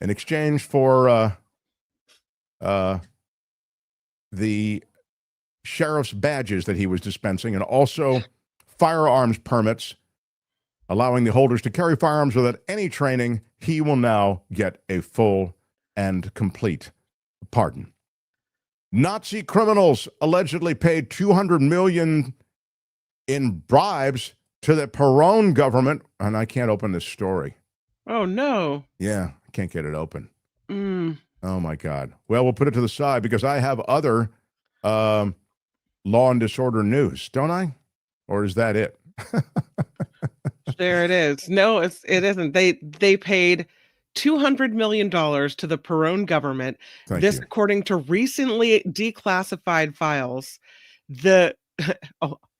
[SPEAKER 2] in exchange for the sheriff's badges that he was dispensing, and also firearms permits, allowing the holders to carry firearms without any training. He will now get a full and complete pardon. Nazi criminals allegedly paid $200 million in bribes to the Perón government, and I can't open this story.
[SPEAKER 3] Oh, no.
[SPEAKER 2] Yeah, I can't get it open. Oh, my God. Well, we'll put it to the side because I have other law and disorder news, don't I? Or is that it?
[SPEAKER 3] There it is. No, it isn't. They paid $200 million to the Perón government. This, according to recently declassified files, the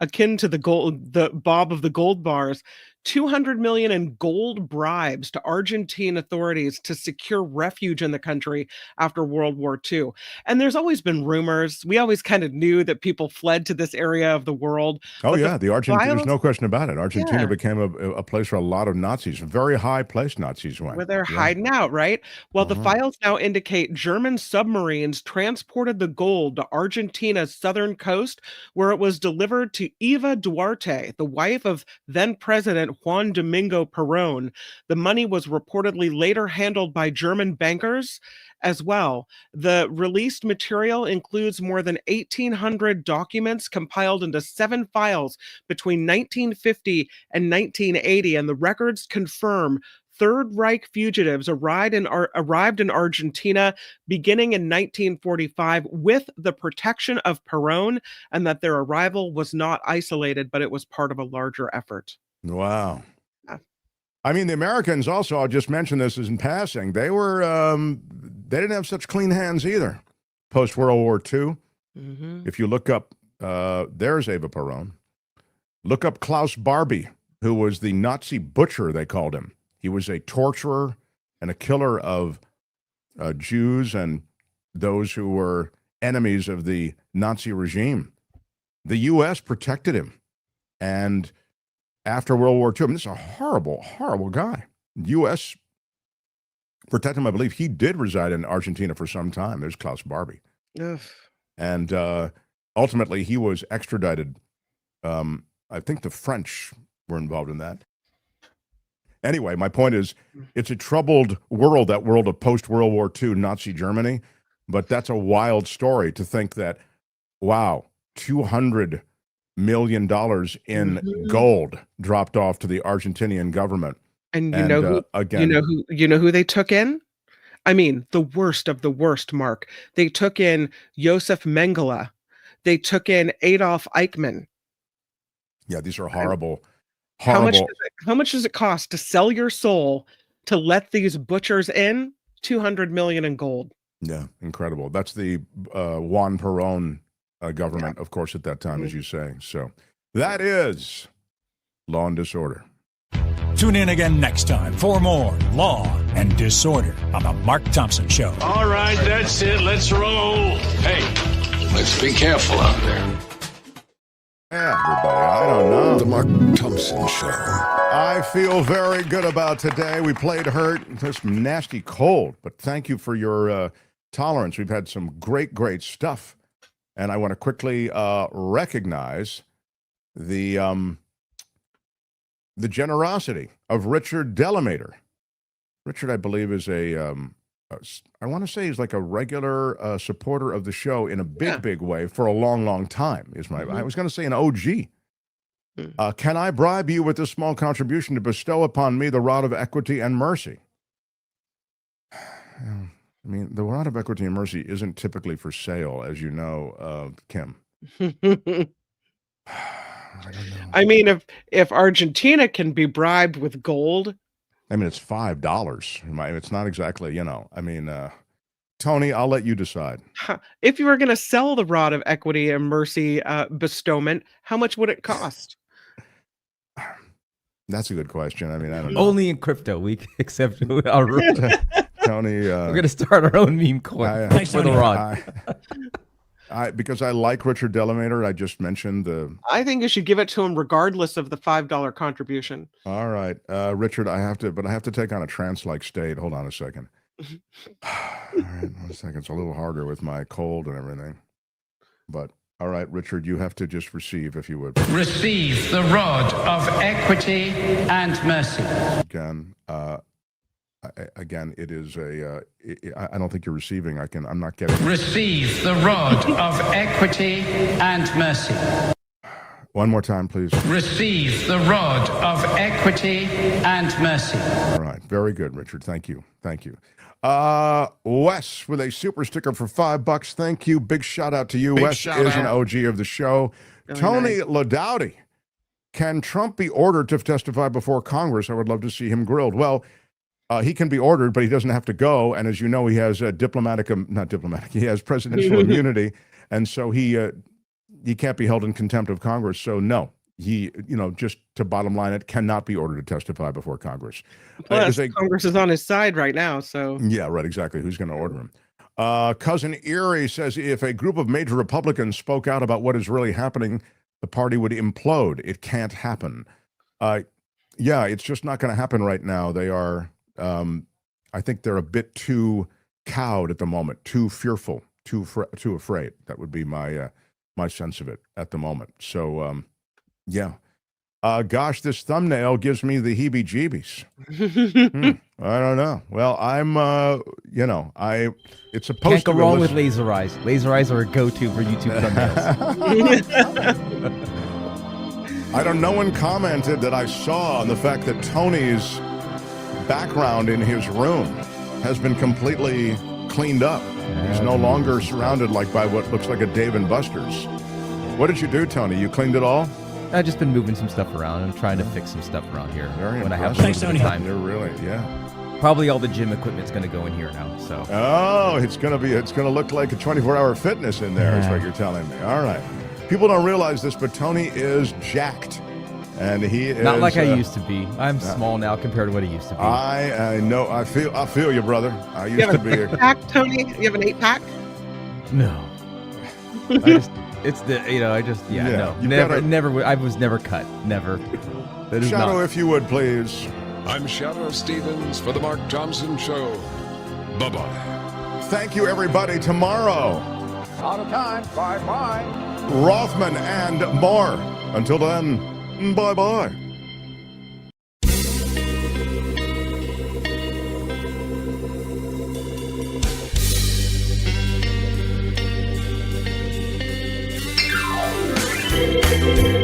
[SPEAKER 3] akin to the Bob of the gold bars, 200 million in gold bribes to Argentine authorities to secure refuge in the country after World War II. And there's always been rumors. We always kind of knew that people fled to this area of the world.
[SPEAKER 2] Oh, yeah. The Argentina, there's no question about it. Argentina became a place where a lot of Nazis, very high-placed Nazis went.
[SPEAKER 3] Where they're hiding out, right? Well, the files now indicate German submarines transported the gold to Argentina's southern coast, where it was delivered to Eva Duarte, the wife of then-President Juan Domingo Perón. The money was reportedly later handled by German bankers as well. The released material includes more than 1,800 documents compiled into 7 files between 1950 and 1980, and the records confirm Third Reich fugitives arrived in Argentina beginning in 1945 with the protection of Perón, and that their arrival was not isolated, but it was part of a larger effort.
[SPEAKER 2] Wow. I mean, the Americans also, I'll just mention this as in passing, they didn't have such clean hands either post-World War II. If you look up, there's Eva Perón. Look up Klaus Barbie, who was the Nazi butcher, they called him. He was a torturer and a killer of Jews and those who were enemies of the Nazi regime. The U.S. protected him. And after World War II, I mean, this is a horrible, horrible guy. U.S. protected him. I believe he did reside in Argentina for some time. There's Klaus Barbie.
[SPEAKER 3] Ugh.
[SPEAKER 2] And ultimately, he was extradited. I think the French were involved in that. Anyway, my point is, it's a troubled world, that world of post-World War II Nazi Germany. But that's a wild story to think that, wow, $200 million in gold dropped off to the Argentinian government.
[SPEAKER 3] And you know who they took in? I mean, the worst of the worst, Mark. They took in Josef Mengele. They took in Adolf Eichmann.
[SPEAKER 2] Yeah, these are horrible.
[SPEAKER 3] How much does it cost to sell your soul to let these butchers in? 200 million in gold.
[SPEAKER 2] Yeah, incredible. That's the Juan Perón government, of course, at that time, as you say. So that is Law and Disorder.
[SPEAKER 6] Tune in again next time for more Law and Disorder on The Mark Thompson Show.
[SPEAKER 9] All right, that's it. Let's roll. Hey, let's be careful out there.
[SPEAKER 2] Yeah, everybody, I don't know.
[SPEAKER 7] The Mark Thompson Show.
[SPEAKER 2] I feel very good about today. We played hurt. There's some nasty cold, but thank you for your tolerance. We've had some great, great stuff. And I want to quickly recognize the generosity of Richard Delamater. Richard, I believe, is I want to say he's like a regular supporter of the show in a big, big way for a long, long time. I was going to say an OG. Can I bribe you with this small contribution to bestow upon me the rod of equity and mercy? I mean, the rod of equity and mercy isn't typically for sale, as you know, Kim.
[SPEAKER 3] I mean, if Argentina can be bribed with gold.
[SPEAKER 2] I mean, it's $5. It's not exactly, I mean, Tony, I'll let you decide.
[SPEAKER 3] If you were going to sell the rod of equity and mercy bestowment, how much would it cost?
[SPEAKER 2] That's a good question. I mean, I don't know.
[SPEAKER 11] Only in crypto we can accept our
[SPEAKER 2] Tony,
[SPEAKER 11] we're going to start our own meme coin for the rod.
[SPEAKER 2] Because I like Richard Delamater, I just mentioned
[SPEAKER 3] I think you should give it to him regardless of the $5 contribution.
[SPEAKER 2] All right, Richard, I have to take on a trance-like state. Hold on a second. All right, 1 second. It's a little harder with my cold and everything. But all right, Richard, you have to just receive, if you would.
[SPEAKER 23] Receive the rod of equity and mercy.
[SPEAKER 2] Again, it is I don't think you're receiving. I'm not getting.
[SPEAKER 23] Receive the rod of equity and mercy.
[SPEAKER 2] One more time, please.
[SPEAKER 23] Receive the rod of equity and mercy.
[SPEAKER 2] All right, very good, Richard. Thank you. Wes with a super sticker for $5. Thank you. Big shout out to you. Wes is an OG of the show. Tony Ladowdy can Trump be ordered to testify before Congress? I would love to see him grilled. Well, he can be ordered, but he doesn't have to go. And as you know, he has he has presidential immunity. And so he can't be held in contempt of Congress. So no, he, just to bottom line it, cannot be ordered to testify before Congress.
[SPEAKER 3] Plus, Congress is on his side right now. So
[SPEAKER 2] yeah, right. Exactly. Who's going to order him? Cousin Erie says, if a group of major Republicans spoke out about what is really happening, the party would implode. It can't happen. Yeah, it's just not going to happen right now. They are, I think they're a bit too cowed at the moment, too fearful, too afraid. That would be my sense of it at the moment. So, yeah. Gosh, this thumbnail gives me the heebie-jeebies. I don't know. Well, I'm, it's supposed
[SPEAKER 11] Can't
[SPEAKER 2] to
[SPEAKER 11] go wrong with laser eyes. Laser eyes are a go-to for YouTube thumbnails.
[SPEAKER 2] I don't know. No one commented that I saw on the fact that Tony's background in his room has been completely cleaned up. He's no longer surrounded by what looks like a Dave & Buster's. What did you do, Tony? You cleaned it all?
[SPEAKER 11] I've just been moving some stuff around and trying to fix some stuff around here.
[SPEAKER 2] Very
[SPEAKER 11] when I have
[SPEAKER 2] impressive.
[SPEAKER 11] some time.
[SPEAKER 2] They're really, yeah.
[SPEAKER 11] Probably all the gym equipment's going to go in here now. So.
[SPEAKER 2] Oh, it's going to look like a 24-hour fitness in there. Is what you're telling me. All right. People don't realize this, but Tony is jacked, and he is
[SPEAKER 11] not like I used to be. I'm small now compared to what I used to be.
[SPEAKER 2] I know. I feel you, brother. I used to be.
[SPEAKER 3] You have an 8-pack, Tony? You have an 8-pack?
[SPEAKER 11] No. It's the, no. Never. I was never cut. Never. That is
[SPEAKER 2] Shadow,
[SPEAKER 11] not.
[SPEAKER 2] if you would, please.
[SPEAKER 7] I'm Shadow Stevens for the Mark Thompson Show. Bye-bye.
[SPEAKER 2] Thank you, everybody. Tomorrow.
[SPEAKER 13] Out of time. Bye-bye.
[SPEAKER 2] Rothman and more. Until then, bye-bye.
[SPEAKER 14] Thank you.